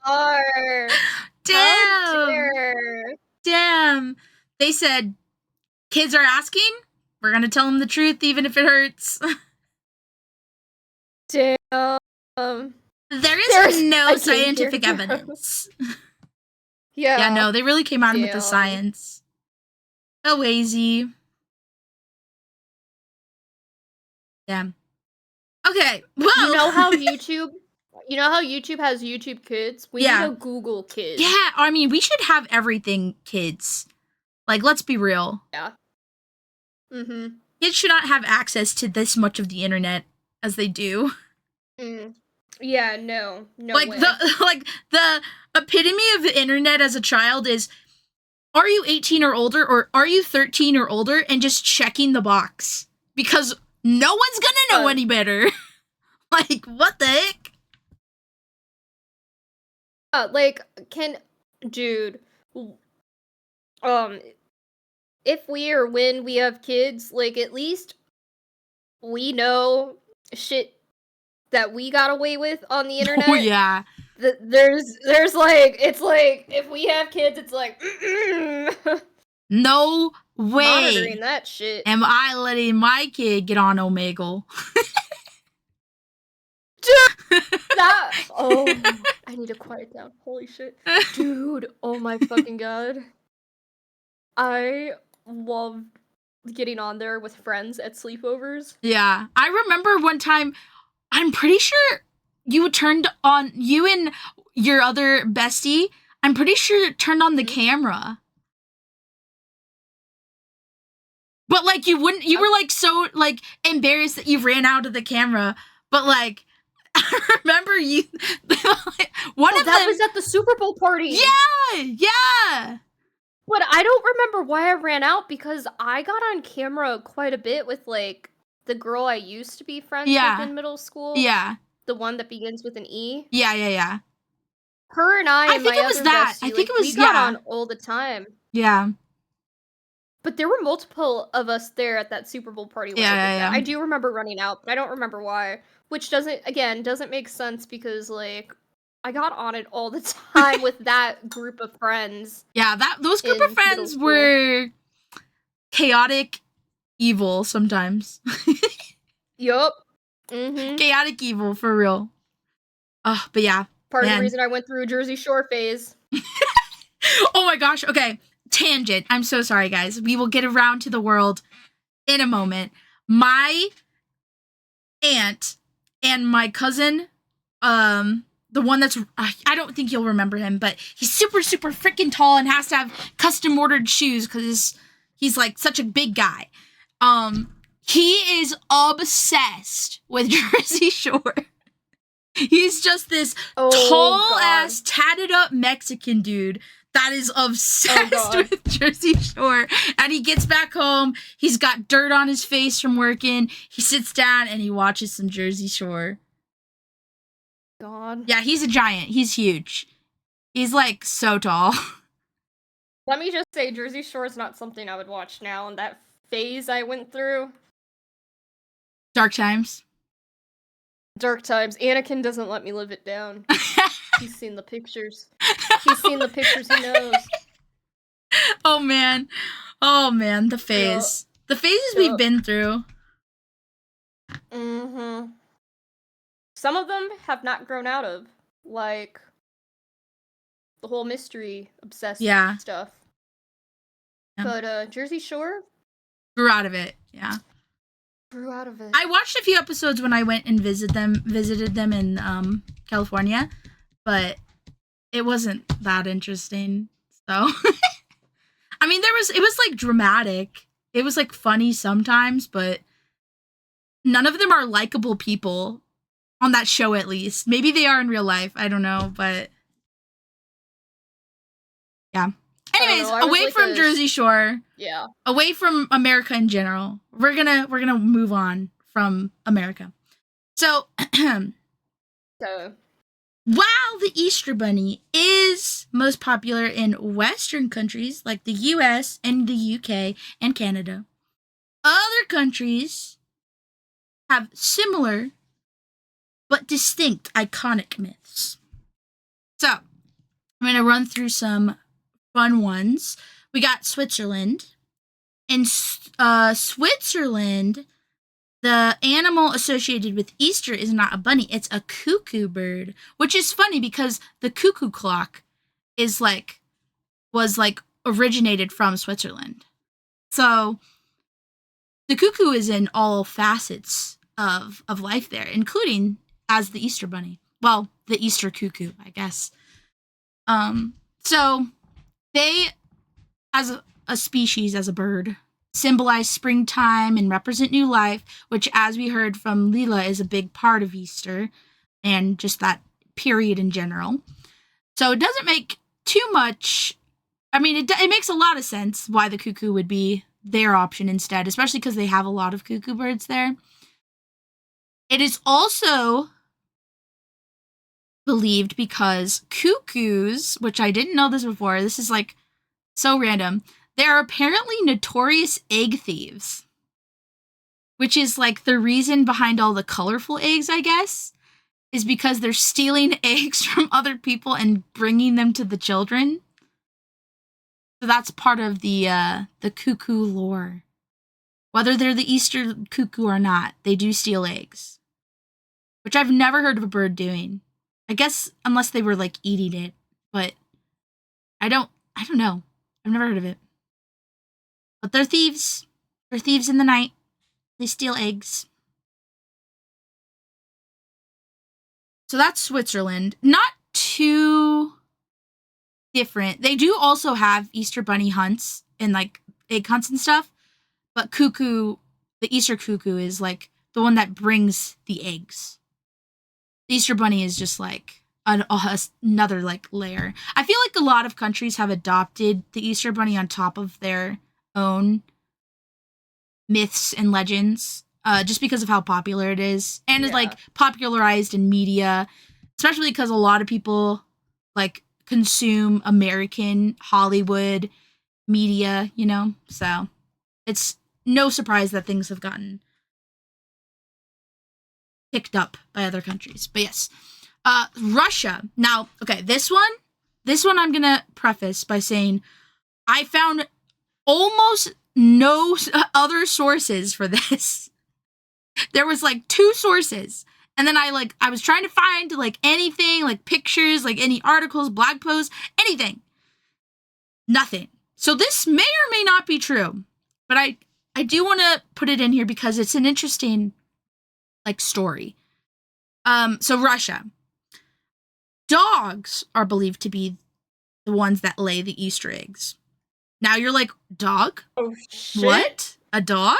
Are. How Damn. dare. Damn. They said, kids are asking, we're gonna tell them the truth even if it hurts. Damn. There is no a game scientific theory. evidence. Yeah. Yeah, no, they really came out with the Damn. science. Oh, easy. Damn. Okay, well. You know how YouTube has YouTube Kids? We need a Google Kids. Yeah, I mean, we should have everything kids. Like, let's be real. Yeah. Mm-hmm. Kids should not have access to this much of the internet as they do. Yeah, no like way. the epitome of the internet as a child is, are you 18 or older, or are you 13 or older, and just checking the box because no one's gonna know any better. Like, what the heck? Dude, if we or when we have kids, like, at least we know shit that we got away with on the internet. Oh yeah. There's like, it's like, if we have kids, it's like, no way monitoring that shit. am I letting my kid get on Omegle. Oh, I need to quiet down. Holy shit. Dude, oh my fucking god. I love getting on there with friends at sleepovers. Yeah. I remember one time, I'm pretty sure you and your other bestie, I'm pretty sure turned on the camera. But like you were like so like embarrassed that you ran out of the camera. But like, I remember you that was at the Super Bowl party. Yeah. But I don't remember why I ran out, because I got on camera quite a bit with like the girl I used to be friends with in middle school. Yeah. The one that begins with an E. Yeah. Her and I think it was that. Bestie, I think it was we got on all the time. Yeah. But there were multiple of us there at that Super Bowl party. Yeah. I do remember running out, but I don't remember why. Which doesn't make sense, because like I got on it all the time with that group of friends. Yeah, those group of friends were chaotic evil sometimes. Yup. Mm-hmm. Chaotic evil for real. But yeah. Part of the reason I went through a Jersey Shore phase. Oh my gosh. Okay. Tangent. I'm so sorry, guys. We will get around to the world in a moment. My aunt and my cousin, the one that's, I don't think you'll remember him, but he's super, super freaking tall and has to have custom ordered shoes because he's like such a big guy. He is obsessed with Jersey Shore. He's just this tall-ass, tatted-up Mexican dude that is obsessed with Jersey Shore. And he gets back home, he's got dirt on his face from working, he sits down and he watches some Jersey Shore. God. Yeah, he's a giant. He's huge. He's, like, so tall. Let me just say, Jersey Shore is not something I would watch now, and that phase I went through. Dark times. Dark times. Anakin doesn't let me live it down. He's seen the pictures. He's seen the pictures, he knows. Oh man. The phase. The phases we've been through. Mm-hmm. Some of them have not grown out of, like the whole mystery obsessed Yeah. stuff. Yeah. But Jersey Shore Grew out of it. Yeah. grew out of it. I watched a few episodes when I went and visited them in California, but it wasn't that interesting. So I mean it was like dramatic. It was like funny sometimes, but none of them are likable people on that show at least. Maybe they are in real life. I don't know, but yeah. Anyways, away like from Jersey Shore, Yeah. away from America in general. We're gonna move on from America. So So while the Easter Bunny is most popular in Western countries like the US and the UK and Canada, other countries have similar but distinct iconic myths. So, I'm going to run through some fun ones. We got Switzerland. In Switzerland, the animal associated with Easter is not a bunny, it's a cuckoo bird, which is funny because the cuckoo clock was originated from Switzerland. So the cuckoo is in all facets of life there, including as the Easter bunny. Well, the Easter cuckoo, I guess. So they, as a species, as a bird, symbolize springtime and represent new life, which, as we heard from Lila, is a big part of Easter and just that period in general. So it doesn't make too much. I mean, it makes a lot of sense why the cuckoo would be their option instead, especially because they have a lot of cuckoo birds there. It is also believed because cuckoos, which I didn't know this before, this is like so random, they are apparently notorious egg thieves, which is like the reason behind all the colorful eggs, I guess, is because they're stealing eggs from other people and bringing them to the children. So that's part of the cuckoo lore. Whether they're the Easter cuckoo or not, they do steal eggs, which I've never heard of a bird doing. I guess unless they were like eating it, but I don't know. I've never heard of it. But they're thieves. They're thieves in the night. They steal eggs. So that's Switzerland. Not too different. They do also have Easter bunny hunts and like egg hunts and stuff. But cuckoo, the Easter cuckoo is like the one that brings the eggs. The Easter bunny is just like another like layer. I feel like a lot of countries have adopted the Easter bunny on top of their own myths and legends, just because of how popular it is and is like popularized in media, especially because a lot of people like consume American Hollywood media, you know? So it's no surprise that things have gotten picked up by other countries. But yes, Russia. Now, okay, this one I'm gonna preface by saying I found almost no other sources for this. There was like 2 sources. And then I was trying to find like anything, like pictures, like any articles, blog posts, anything. Nothing. So this may or may not be true. But I do want to put it in here because it's an interesting like story. So Russia. Dogs are believed to be the ones that lay the Easter eggs. Now you're like, dog? Oh shit. What? A dog?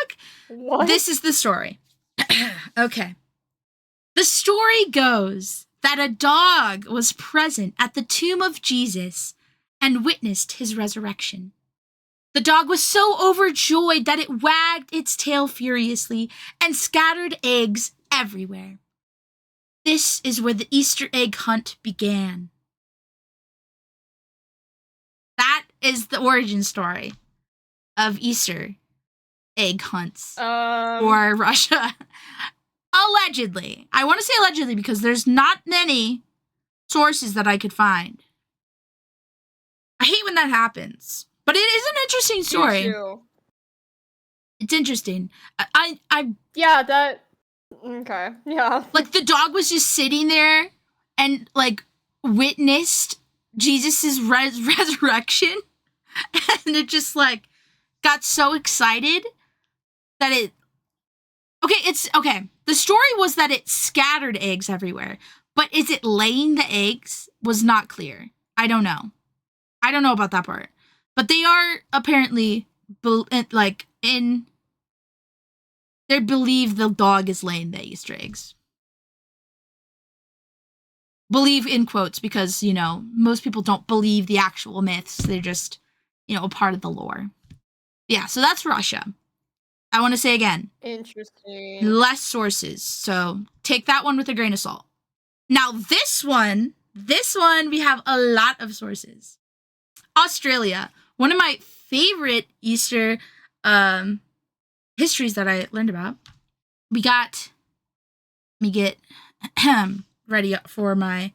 What? This is the story. Okay. The story goes that a dog was present at the tomb of Jesus and witnessed his resurrection. The dog was so overjoyed that it wagged its tail furiously and scattered eggs everywhere. This is where the Easter egg hunt began. That is the origin story of Easter egg hunts for Russia. Allegedly. I want to say allegedly because there's not many sources that I could find. I hate when that happens. But it is an interesting story. Me too. It's interesting. Yeah, that Okay. Yeah. Like, the dog was just sitting there and, like, witnessed Jesus's resurrection. And it just, like, got so excited that it... Okay, the story was that it scattered eggs everywhere. But is it laying the eggs was not clear. I don't know. I don't know about that part. But they are apparently, they believe the dog is laying the Easter eggs. Believe in quotes because, you know, most people don't believe the actual myths. They're just, you know, a part of the lore. Yeah, so that's Russia. I want to say again. Interesting. Less sources. So take that one with a grain of salt. Now this one, we have a lot of sources. Australia. One of my favorite Easter histories that I learned about. Let me get ready for my...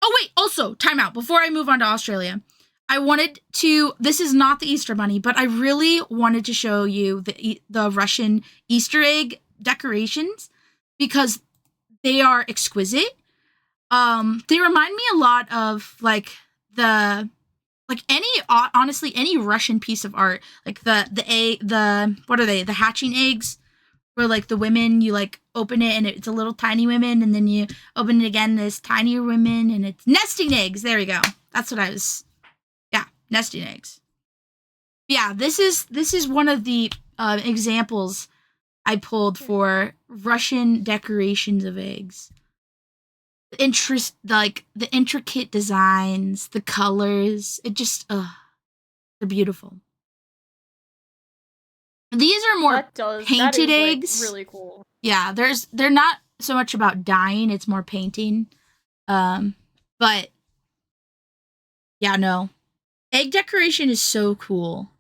Oh, wait, also, time out. Before I move on to Australia, I wanted to... This is not the Easter Bunny, but I really wanted to show you the Russian Easter egg decorations because they are exquisite. They remind me a lot of, like, honestly, any Russian piece of art, like what are they? The hatching eggs, where, like, the women, you, like, open it and it's a little tiny women, and then you open it again, there's tinier women, and it's nesting eggs. There we go. That's what nesting eggs. Yeah, this is one of the examples I pulled for Russian decorations of eggs. The intricate designs, the colors, it just, they're beautiful. These are more painted eggs. Like, really cool. Yeah, they're not so much about dyeing, it's more painting. But yeah, no. Egg decoration is so cool.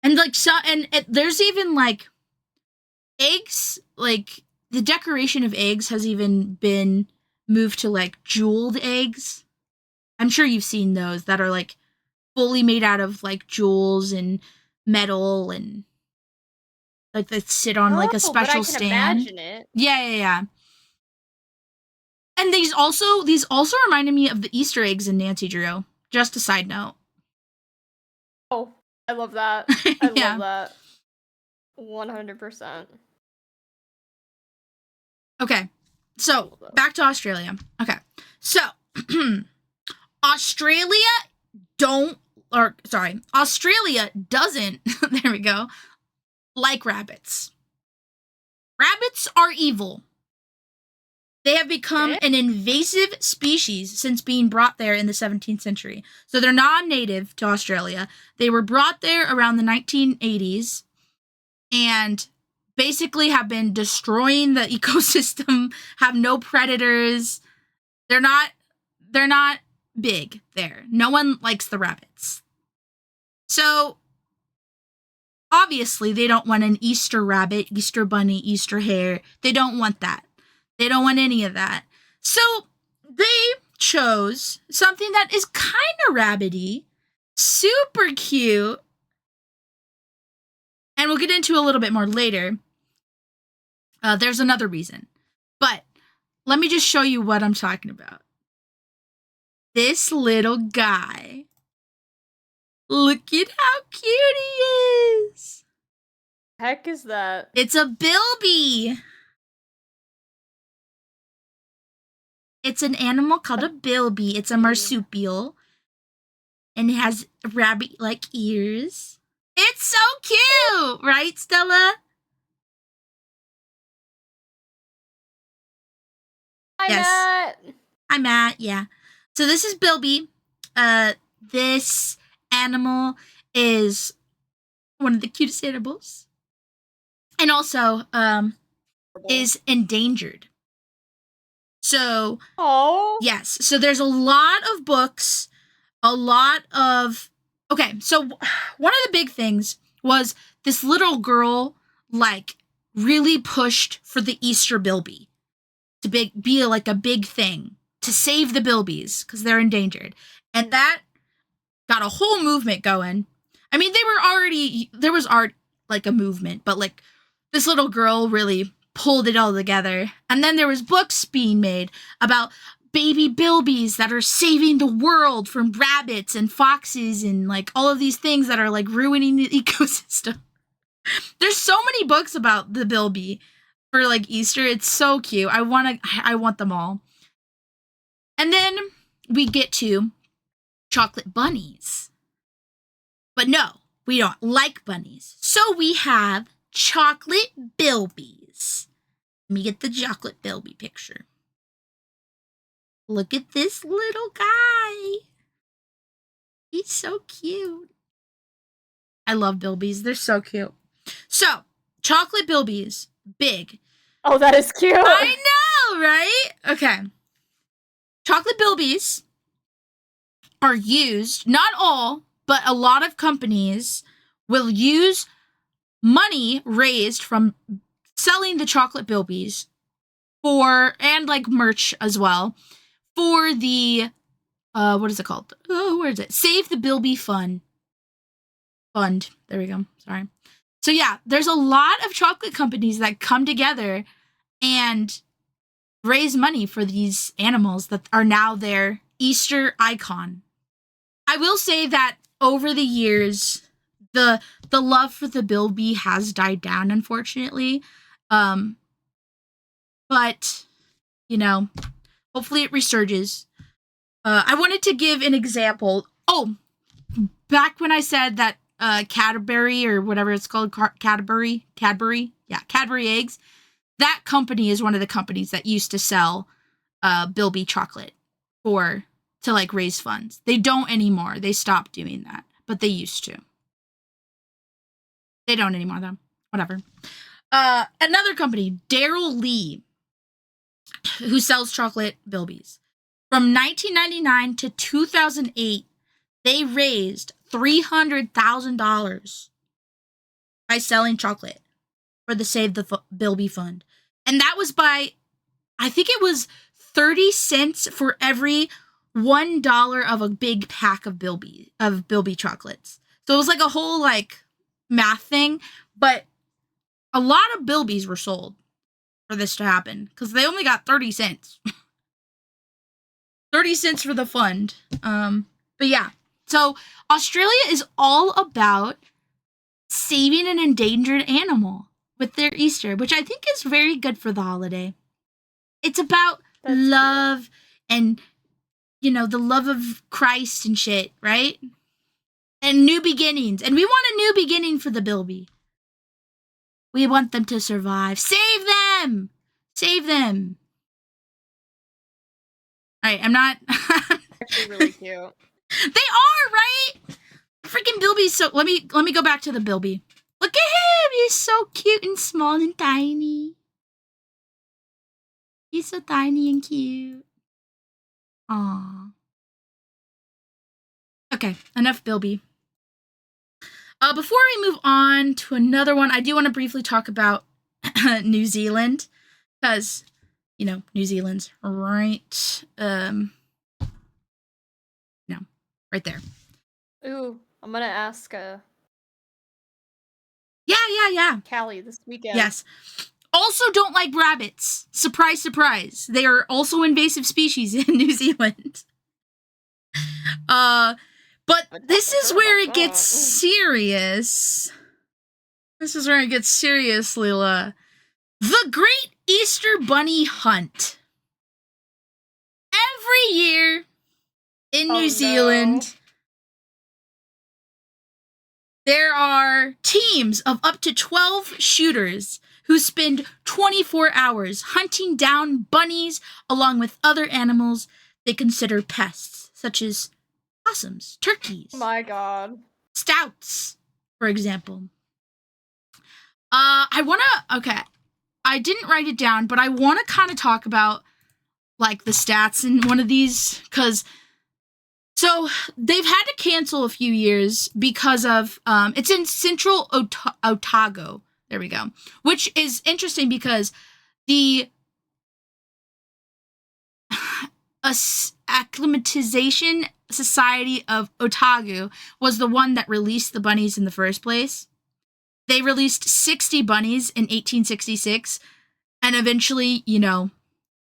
And, like, there's even, like, eggs, like, the decoration of eggs has even been moved to, like, jeweled eggs. I'm sure you've seen those that are, like, fully made out of, like, jewels and metal and, like, that sit on, like, a special stand. But I can imagine it. Yeah. And these also reminded me of the Easter eggs in Nancy Drew. Just a side note. Oh, I love that. I Yeah. love that. 100%. Okay, so back to Australia. Okay, so Australia doesn't, there we go, like rabbits. Rabbits are evil. They have become an invasive species since being brought there in the 17th century. So they're non-native to Australia. They were brought there around the 1980s and basically have been destroying the ecosystem, have no predators. They're not big there. No one likes the rabbits. So obviously they don't want an Easter rabbit, Easter bunny, Easter hare. They don't want that. They don't want any of that. So they chose something that is kind of rabbity, super cute, and we'll get into a little bit more later. There's another reason. But let me just show you what I'm talking about. This little guy. Look at how cute he is. Heck is that? It's a bilby. It's an animal called a bilby. It's a marsupial. And it has rabbit-like ears. It's so cute, right, Stella? I'm Matt, yeah. So this is Bilby. This animal is one of the cutest animals. And also, is endangered. So, yes. So there's a lot of books, okay, so one of the big things was this little girl, like, really pushed for the Easter bilby to be like a big thing to save the bilbies because they're endangered. And that got a whole movement going. I mean, there was art, like, a movement, but, like, this little girl really pulled it all together. And then there was books being made about baby bilbies that are saving the world from rabbits and foxes and like all of these things that are like ruining the ecosystem. There's so many books about the bilby for like Easter. It's so cute. I want them all. And then we get to chocolate bunnies. But no, we don't like bunnies. So we have chocolate bilbies. Let me get the chocolate bilby picture. Look at this little guy. He's so cute. I love bilbies. They're so cute. So, chocolate bilbies, big. Oh, that is cute. I know, right? Okay. Chocolate bilbies are used, not all, but a lot of companies will use money raised from selling the chocolate bilbies for, and like merch as well, for the, what is it called? Oh, where is it? Save the Bilby Fund. There we go. Sorry. So yeah, there's a lot of chocolate companies that come together and raise money for these animals that are now their Easter icon. I will say that over the years, the love for the bilby has died down, unfortunately. But, you know, hopefully it resurges. I wanted to give an example. Oh, back when I said that Cadbury or whatever it's called, Cadbury eggs. That company is one of the companies that used to sell bilby chocolate to like raise funds. They don't anymore. They stopped doing that, but they used to. They don't anymore though. Whatever. Another company, Daryl Lee, who sells chocolate bilbies. From 1999 to 2008, they raised $300,000 by selling chocolate for the Save the Bilby Fund. And that was by, I think it was 30 cents for every $1 of a big pack of bilby chocolates. So it was like a whole like math thing, but a lot of bilbies were sold for this to happen because they only got 30 cents. 30 cents for the fund. But yeah. So Australia is all about saving an endangered animal with their Easter, which I think is very good for the holiday. It's about love and, you know, the love of Christ and shit, right? And new beginnings. And we want a new beginning for the bilby. We want them to survive. Save them! Save them! All right, I'm not... Actually really cute. They are, right? Freaking Bilby's so... Let me go back to the bilby. Look at him! He's so cute and small and tiny. He's so tiny and cute. Aww. Okay, enough bilby. Before we move on to another one, I do want to briefly talk about New Zealand. Because, you know, New Zealand's right... right there. Ooh, I'm gonna ask Yeah. Callie this weekend. Yes. Also don't like rabbits. Surprise, surprise. They are also invasive species in New Zealand. But this is where it gets serious. This is where it gets serious, Lila. The Great Easter Bunny Hunt. Every year in New Zealand, there are teams of up to 12 shooters who spend 24 hours hunting down bunnies along with other animals they consider pests, such as possums, turkeys. Oh my god. Stouts, for example. I didn't write it down, but I want to kind of talk about like the stats in one of these, because so they've had to cancel a few years because of it's in Central Otago. There we go. Which is interesting because the Acclimatization Society of Otago was the one that released the bunnies in the first place. They released 60 bunnies in 1866, and eventually,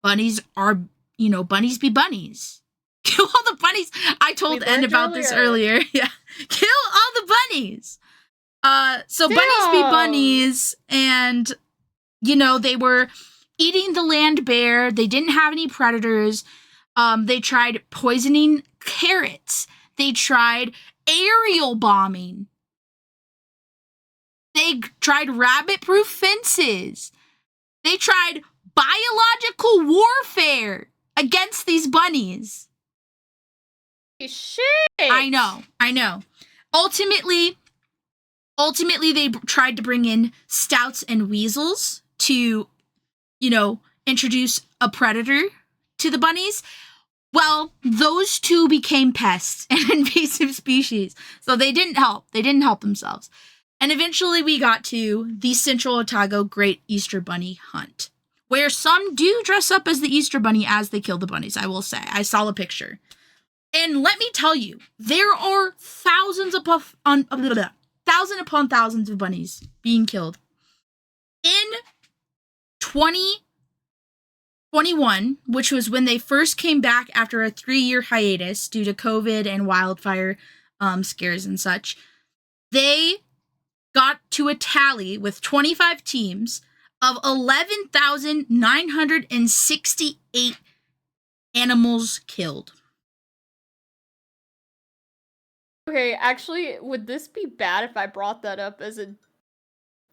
bunnies be bunnies. Kill all the bunnies. I told N about this earlier. Yeah. Kill all the bunnies. So bunnies be bunnies, and, they were eating the land bare. They didn't have any predators. They tried poisoning carrots. They tried aerial bombing. They tried rabbit-proof fences. They tried biological warfare against these bunnies. Shit. I know. Ultimately, they tried to bring in stoats and weasels to, introduce a predator to the bunnies. Well, those two became pests and invasive species, so they didn't help. They didn't help themselves. And eventually we got to the Central Otago Great Easter Bunny Hunt, where some do dress up as the Easter Bunny as they kill the bunnies, I will say. I saw a picture. And let me tell you, there are thousands upon thousands of bunnies being killed. In 2021, which was when they first came back after a 3-year hiatus due to COVID and wildfire scares and such, they got to a tally with 25 teams of 11,968 animals killed. Okay, actually, would this be bad if I brought that up as a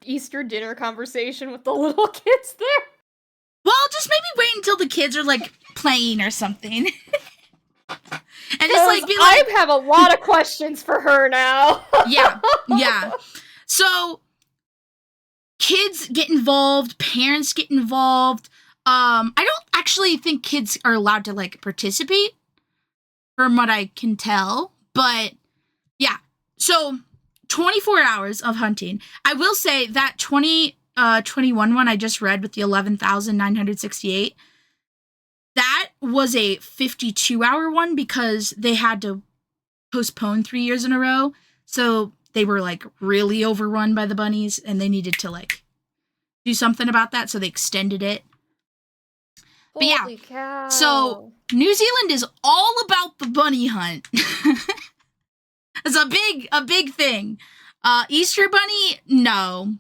Easter dinner conversation with the little kids there? Well, just maybe wait until the kids are, playing or something. And just, be like... I have a lot of questions for her now. Yeah. So, kids get involved, parents get involved. I don't actually think kids are allowed to, participate, from what I can tell. But, yeah. So, 24 hours of hunting. I will say that 2021 one I just read with the 11,968, that was a 52-hour one because they had to postpone 3 years in a row. So they were really overrun by the bunnies and they needed to do something about that. So they extended it. But yeah, Holy cow. So New Zealand is all about the bunny hunt. It's a big thing. Easter bunny, no.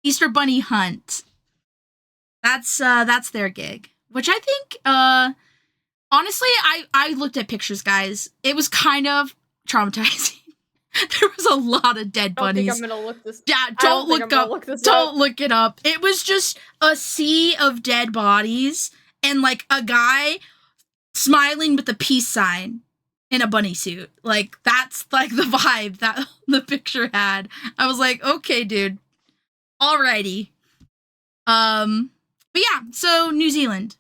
Easter bunny hunt. That's their gig. Which I think, honestly, I looked at pictures, guys. It was kind of traumatizing. There was a lot of dead bunnies. I don't think I'm gonna look this. Yeah, don't look it up. It was just a sea of dead bodies and a guy smiling with a peace sign in a bunny suit. That's the vibe that the picture had. I was like, okay, dude. Alrighty. But yeah, so New Zealand.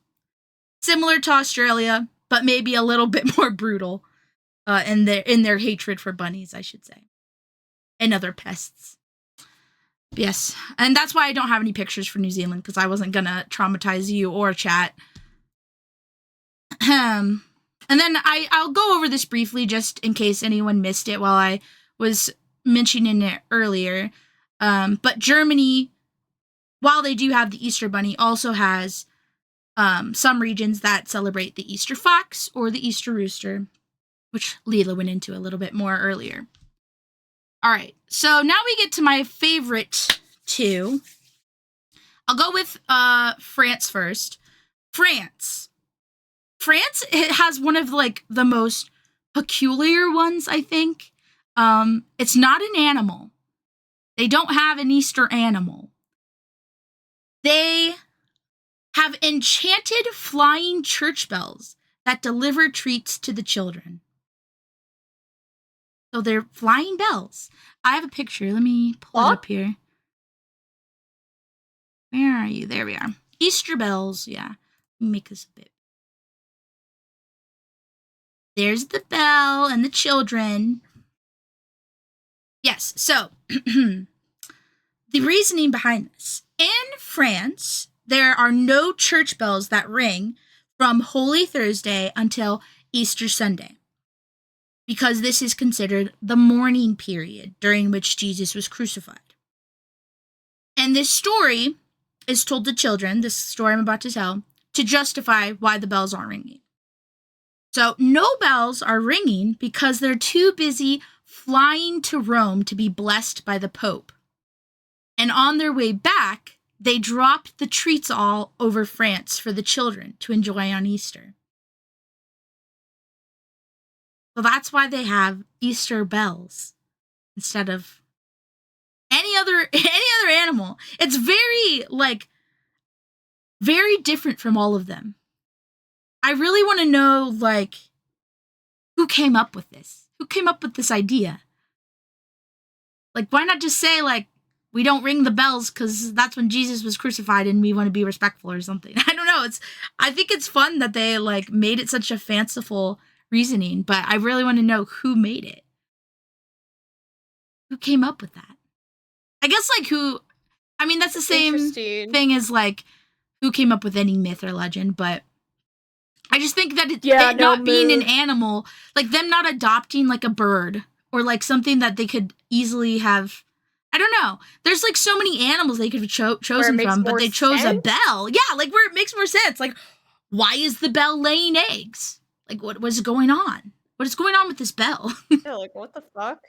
Similar to Australia, but maybe a little bit more brutal. In their hatred for bunnies, I should say. And other pests. Yes. And that's why I don't have any pictures for New Zealand, because I wasn't gonna traumatize you or chat. And then I'll go over this briefly just in case anyone missed it while I was mentioning it earlier. But Germany, while they do have the Easter Bunny, also has some regions that celebrate the Easter fox or the Easter rooster, which Lila went into a little bit more earlier. All right, so now we get to my favorite two. I'll go with France first. France, it has one of the most peculiar ones, I think. It's not an animal. They don't have an Easter animal. They have enchanted flying church bells that deliver treats to the children. So they're flying bells. I have a picture. Let me pull it up here. Where are you? There we are. Easter bells. Yeah. Let me make this a bit. There's the bell and the children. Yes. So the reasoning behind this. In France, there are no church bells that ring from Holy Thursday until Easter Sunday, because this is considered the mourning period during which Jesus was crucified. And this story is told to children, this story I'm about to tell, to justify why the bells aren't ringing. So no bells are ringing because they're too busy flying to Rome to be blessed by the Pope. And on their way back, they dropped the treats all over France for the children to enjoy on Easter. So that's why they have Easter bells instead of any other animal. It's very different from all of them. I really want to know, who came up with this? Who came up with this idea? Why not just say, we don't ring the bells because that's when Jesus was crucified and we want to be respectful or something. I don't know. I think it's fun that they, made it such a fanciful reasoning, but I really want to know who made it. Who came up with that? I guess, that's the same thing as, who came up with any myth or legend, but I just think that being an animal, them not adopting, a bird or, something that they could easily have, I don't know. There's, so many animals they could have chosen from, but they chose a bell. Yeah, where it makes more sense. Why is the bell laying eggs? What was going on? What is going on with this bell? Yeah, what the fuck?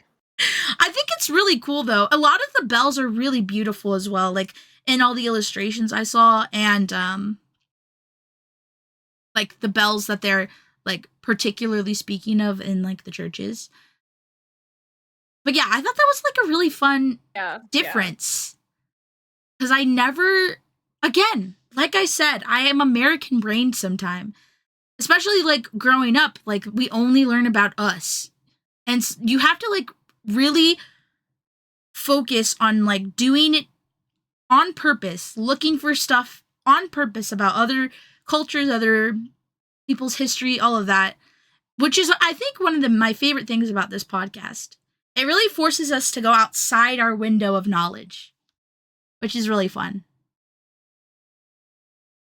I think it's really cool, though. A lot of the bells are really beautiful as well, in all the illustrations I saw, and, the bells that they're, particularly speaking of in, the churches. But yeah, I thought that was, a really fun difference. Because I never, again, like I said, I am American brained sometime. Especially, growing up, we only learn about us. And you have to, really focus on, doing it on purpose, looking for stuff on purpose about other cultures, other people's history, all of that, which is, I think, one of my favorite things about this podcast. It really forces us to go outside our window of knowledge, which is really fun.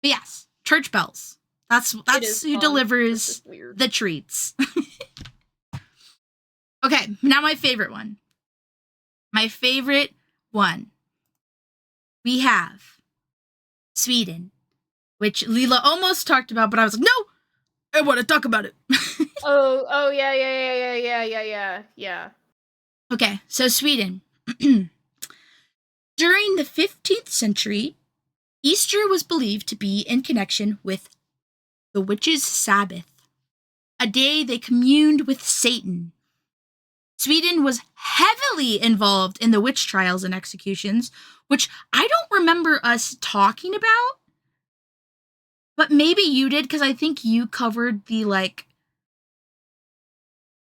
But yes, church bells. That's who fun. delivers the treats. Okay, now my favorite one. My favorite one. We have Sweden, which Lila almost talked about, but I was like, no, I want to talk about it. Oh, yeah. Okay, so Sweden. During the 15th century, Easter was believed to be in connection with the witches' Sabbath, a day they communed with Satan. Sweden was heavily involved in the witch trials and executions, which I don't remember us talking about, but maybe you did, because I think you covered the,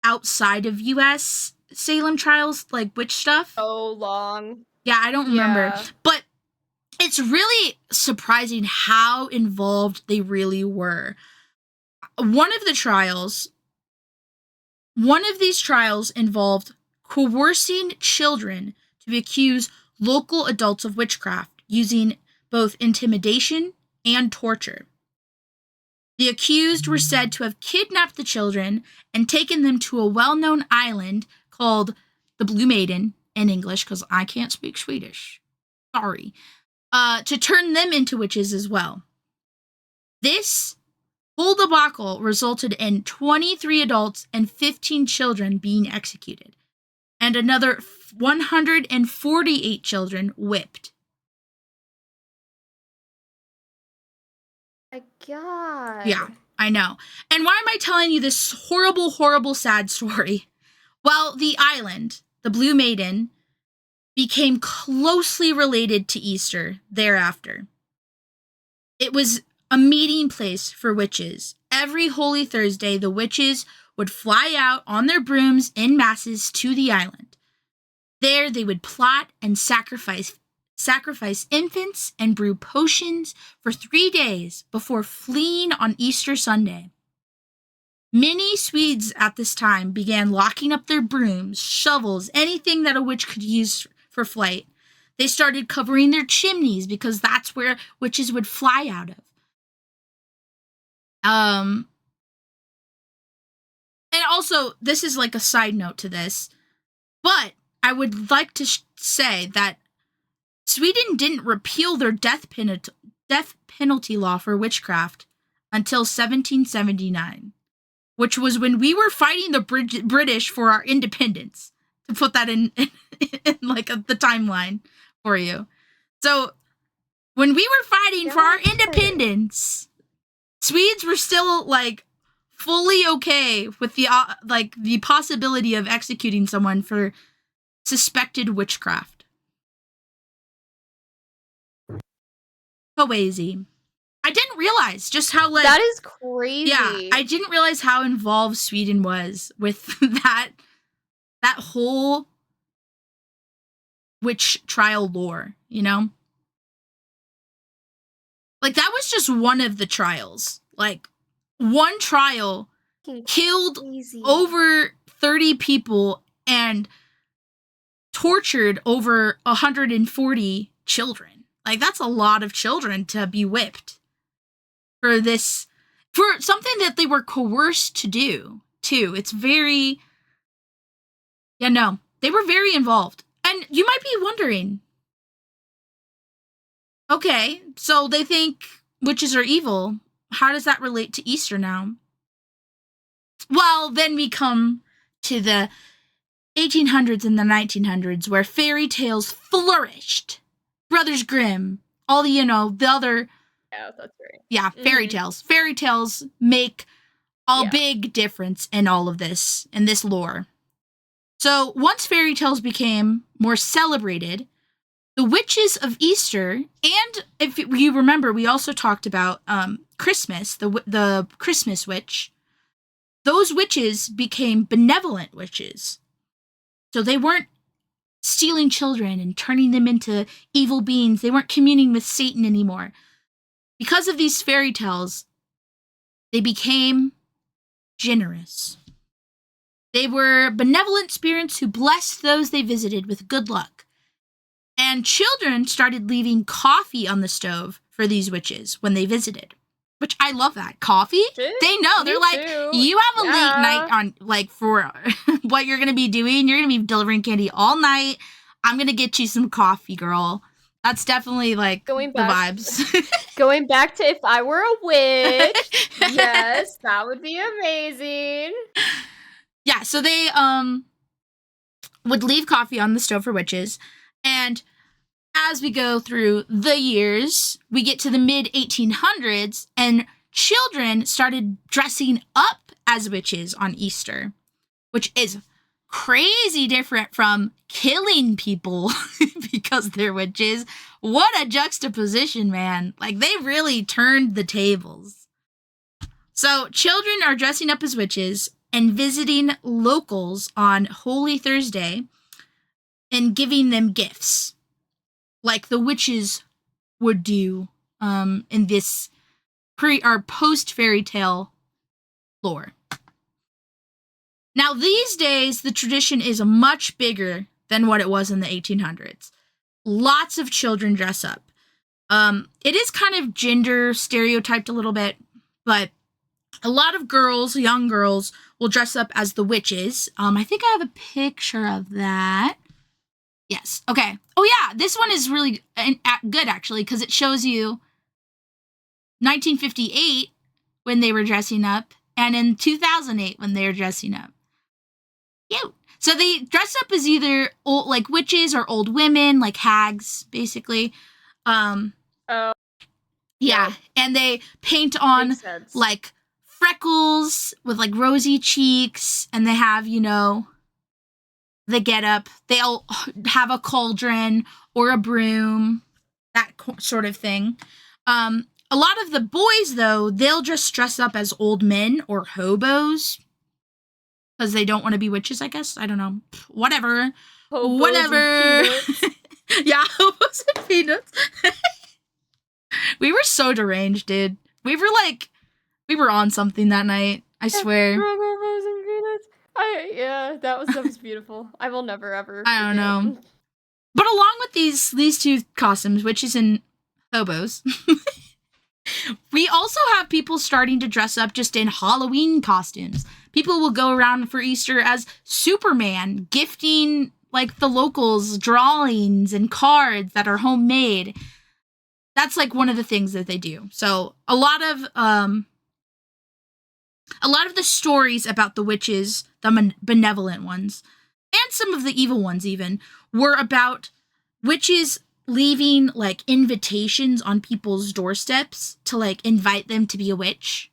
outside of U.S. Salem trials, witch stuff. So long. Yeah, I don't remember. Yeah. But it's really surprising how involved they really were. One of these trials involved coercing children to accuse local adults of witchcraft using both intimidation and torture. The accused were said to have kidnapped the children and taken them to a well-known island called the Blue Maiden in English, because I can't speak Swedish. Sorry. To turn them into witches as well. This whole debacle resulted in 23 adults and 15 children being executed, and another 148 children whipped. My God. Yeah, I know. And why am I telling you this horrible, horrible, sad story? Well, the island, the Blue Maiden, became closely related to Easter thereafter. It was a meeting place for witches. Every Holy Thursday, the witches would fly out on their brooms in masses to the island. There, they would plot and sacrifice infants and brew potions for 3 days before fleeing on Easter Sunday. Many Swedes at this time began locking up their brooms, shovels, anything that a witch could use for flight. They started covering their chimneys because that's where witches would fly out of. And also, this is a side note to this, but I would like to say that Sweden didn't repeal their death penalty law for witchcraft until 1779, which was when we were fighting the British for our independence. To put that in like the timeline for you. So when we were fighting for our independence, Swedes were still like fully okay with the possibility of executing someone for suspected witchcraft. Crazy. I didn't realize just how like that is crazy. Yeah, I didn't realize how involved Sweden was with that whole witch trial lore, you know? Like, that was just one of the trials. Like, one trial killed over 30 people and tortured over 140 children. Like, that's a lot of children to be whipped for something that they were coerced to do, too. It's very... Yeah, no. They were very involved. And you might be wondering, okay, so they think witches are evil. How does that relate to Easter now? Well, then we come to the 1800s and the 1900s where fairy tales flourished. Brothers Grimm, all the other... Yeah, that's right. Yeah, fairy tales. Fairy tales make a big difference in all of this, in this lore. So once fairy tales became more celebrated, the witches of Easter, and if you remember, we also talked about Christmas, the Christmas witch. Those witches became benevolent witches. So they weren't stealing children and turning them into evil beings. They weren't communing with Satan anymore. Because of these fairy tales, they became generous. They were benevolent spirits who blessed those they visited with good luck. And children started leaving coffee on the stove for these witches when they visited. Which I love that. Coffee? They know. They're like, you have a late night on, like, for what you're going to be doing. You're going to be delivering candy all night. I'm going to get you some coffee, girl. That's definitely, like, the vibes. Going back to if I were a witch, yes, that would be amazing. Yeah, so they would leave coffee on the stove for witches. And as we go through the years, we get to the mid-1800s, and children started dressing up as witches on Easter, which is crazy different from killing people because they're witches. What a juxtaposition, man. Like, they really turned the tables. So children are dressing up as witches and visiting locals on Holy Thursday and giving them gifts, like the witches would do in this post-fairy tale lore. Now, these days, the tradition is much bigger than what it was in the 1800s. Lots of children dress up. It is kind of gender stereotyped a little bit, but a lot of girls, young girls, will dress up as the witches. I think I have a picture of that. Yes. Okay. Oh, yeah. This one is really good, actually, because it shows you 1958 when they were dressing up and in 2008 when they were dressing up. Cute. So they dress up as either old, like witches or old women, like hags, basically. Yeah. And they paint on like freckles with like rosy cheeks, and they have, the get up. They'll have a cauldron or a broom, that sort of thing. A lot of the boys, though, they'll just dress up as old men or hobos because they don't want to be witches, I guess. I don't know. Whatever. Whatever. Yeah, hobos and peanuts. We were so deranged, dude. We were on something that night. I swear. Hobos and peanuts. That was beautiful. I will never ever. I don't know. But along with these two costumes, witches and hobos, we also have people starting to dress up just in Halloween costumes. People will go around for Easter as Superman, gifting like the locals drawings and cards that are homemade. That's like one of the things that they do. So a lot of the stories about the witches, the benevolent ones, and some of the evil ones even, were about witches leaving like invitations on people's doorsteps to like invite them to be a witch.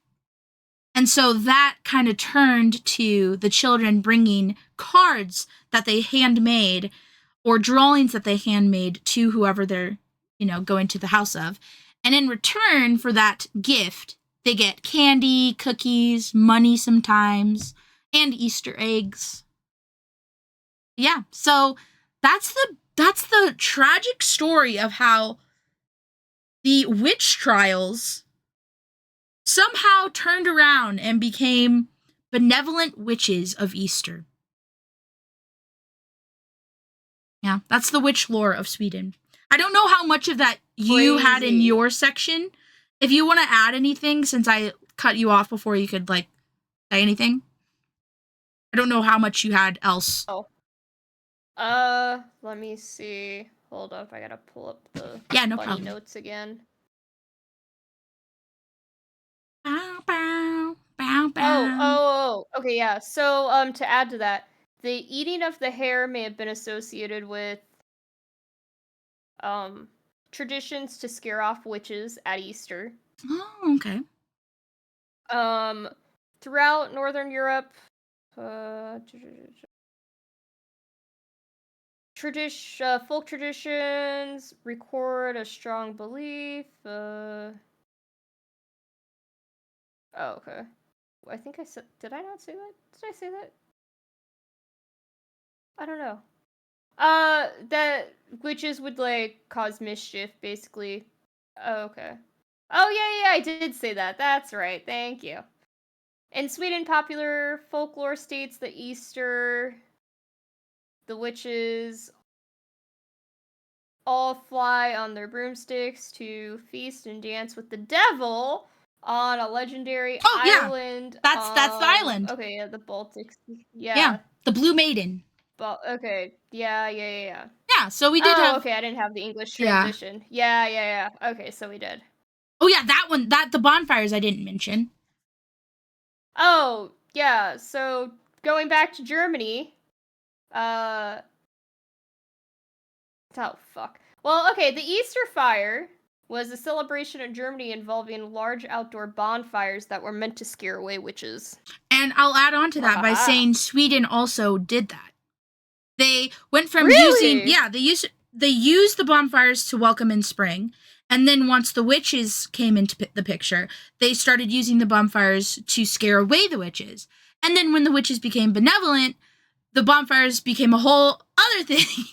And so that kind of turned to the children bringing cards that they handmade or drawings that they handmade to whoever they're, going to the house of. And in return for that gift, they get candy, cookies, money sometimes, and Easter eggs. Yeah, so that's the tragic story of how the witch trials somehow turned around and became benevolent witches of Easter. Yeah, that's the witch lore of Sweden. I don't know how much of that you had in your section. If you want to add anything, since I cut you off before you could, like, say anything. I don't know how much you had else. Oh. Let me see. Hold up, I gotta pull up the no funny problem. notes again. Bow, bow, bow, bow. Oh, okay, yeah. So, to add to that, the eating of the hare may have been associated with, traditions to scare off witches at Easter. Oh, okay. Throughout Northern Europe, folk traditions record a strong belief. Oh, okay. I think I said. Did I not say that? Did I say that? I don't know. That witches would like cause mischief, basically. Oh, okay. Oh yeah, I did say that. That's right. Thank you. In Sweden, popular folklore states that Easter, the witches all fly on their broomsticks to feast and dance with the devil on a legendary island. That's the island. Okay, yeah, the Baltic. Yeah. The Blue Maiden. But okay, yeah. Yeah, so we did have. Okay, I didn't have the English transition. Yeah. Okay, so we did. Oh yeah, that one. The bonfires I didn't mention. Oh yeah, so going back to Germany. Oh fuck. Well, okay, the Easter fire was a celebration in Germany involving large outdoor bonfires that were meant to scare away witches. And I'll add on to that by saying Sweden also did that. They went from they used the bonfires to welcome in spring, and then once the witches came into the picture, they started using the bonfires to scare away the witches. And then when the witches became benevolent, the bonfires became a whole other thing.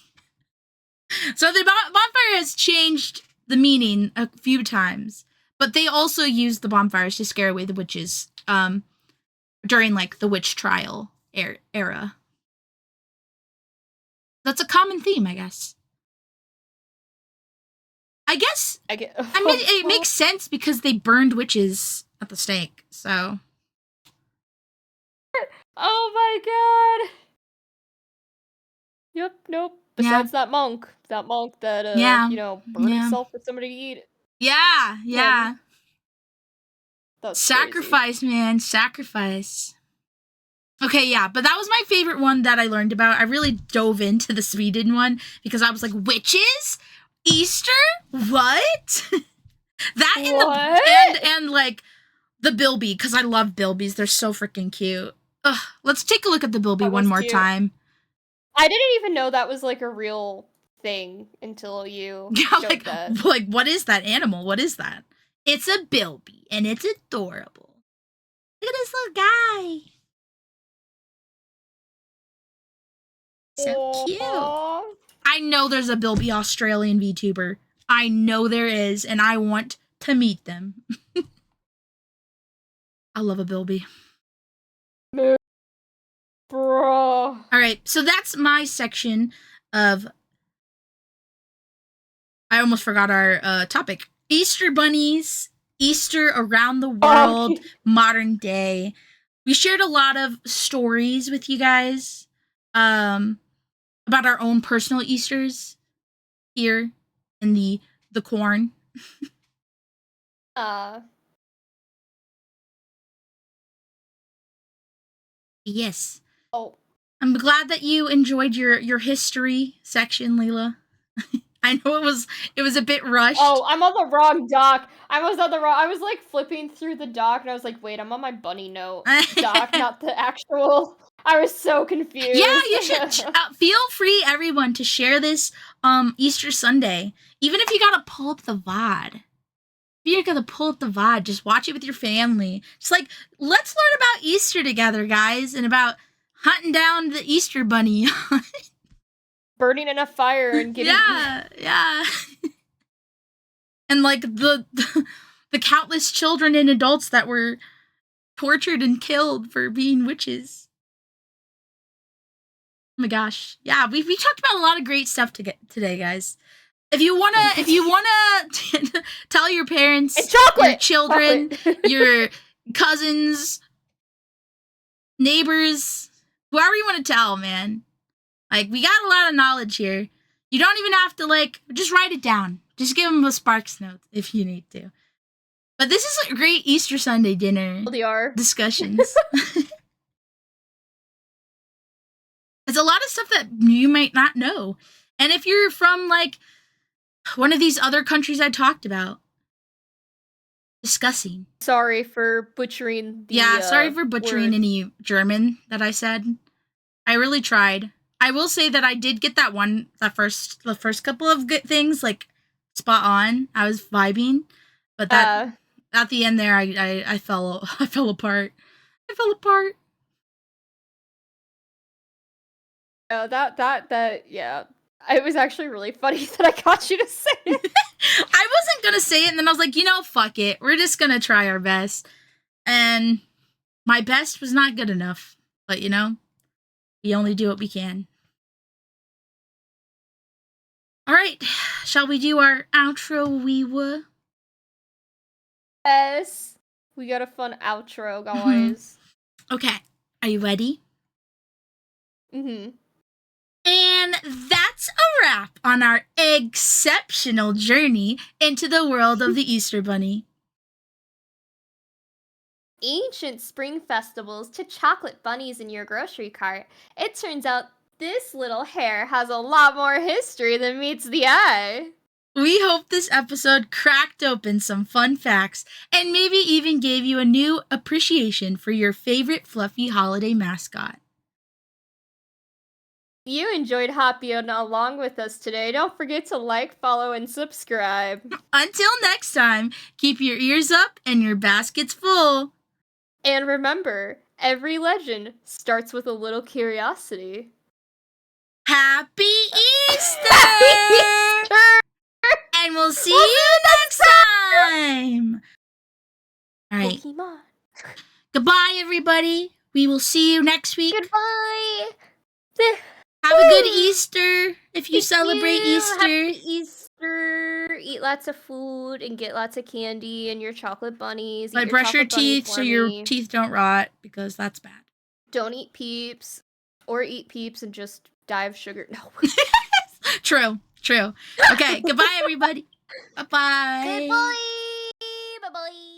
So the bonfire has changed the meaning a few times, but they also used the bonfires to scare away the witches during like the witch trial era. That's a common theme, I guess. I mean, it makes sense because they burned witches at the stake, so. Oh my god! Yep, nope. Besides that monk that burned himself for somebody to eat. Yeah. That's sacrifice, crazy. Man, sacrifice. Okay, yeah, but that was my favorite one that I learned about. I really dove into the Sweden one because I was like, witches? Easter? What? And like the bilby, because I love bilbies. They're so freaking cute. Ugh, let's take a look at the bilby one more time. I didn't even know that was like a real thing until you showed that. Like, what is that animal? What is that? It's a bilby, and it's adorable. Look at this little guy. So cute. I know there's a bilby Australian VTuber. I know there is, and I want to meet them. I love a bilby. Bro. All right, so that's my section of. I almost forgot our topic. Easter bunnies, Easter around the world, modern day. We shared a lot of stories with you guys. about our own personal Easters here in the corn. Yes. Oh. I'm glad that you enjoyed your history section, Lila. I know it was a bit rushed. Oh, I'm on the wrong doc. I was like flipping through the doc and I was like, wait, I'm on my bunny note doc, not the actual. I was so confused. Yeah, you should feel free, everyone, to share this Easter Sunday. Even if you gotta pull up the VOD. If you're gonna pull up the VOD, just watch it with your family. Just like, let's learn about Easter together, guys, and about hunting down the Easter bunny. Burning in a fire and getting yeah. And like the countless children and adults that were tortured and killed for being witches. Oh my gosh. Yeah, we talked about a lot of great stuff today, guys. If you wanna tell your parents, it's chocolate, your children, your cousins, neighbors, whoever you want to tell, man. Like, we got a lot of knowledge here. You don't even have to, like, just write it down. Just give them a Sparks note if you need to. But this is a great Easter Sunday dinner discussions. There's a lot of stuff that you might not know. And if you're from, like, one of these other countries I talked about, discussing. Sorry for butchering the sorry for butchering word. any German that I said. I really tried. I will say that I did get the first couple of good things, like, spot on. I was vibing. But that at the end there I fell apart. I fell apart. Oh, that yeah. It was actually really funny that I got you to say it. I wasn't gonna say it, and then I was like, fuck it. We're just gonna try our best. And my best was not good enough. But we only do what we can. Alright, shall we do our outro, Weewa? Yes. We got a fun outro, guys. Okay, are you ready? Mm-hmm. And that's a wrap on our exceptional journey into the world of the Easter Bunny. Ancient spring festivals to chocolate bunnies in your grocery cart, it turns out this little hare has a lot more history than meets the eye. We hope this episode cracked open some fun facts and maybe even gave you a new appreciation for your favorite fluffy holiday mascot. You enjoyed hopping along with us today. Don't forget to like, follow, and subscribe. Until next time, keep your ears up and your baskets full. And remember, every legend starts with a little curiosity. Happy Easter! Happy Easter! And we'll see you next time! Alright. Pokemon. Goodbye, everybody. We will see you next week. Goodbye! Have a good Easter if you celebrate Easter. Happy Easter. Eat lots of food and get lots of candy and your chocolate bunnies. Like, brush your teeth so your teeth don't rot, because that's bad. Don't eat Peeps. Or eat Peeps and just die of sugar. No. True. Okay, goodbye, everybody. Bye-bye. Goodbye. Bye-bye.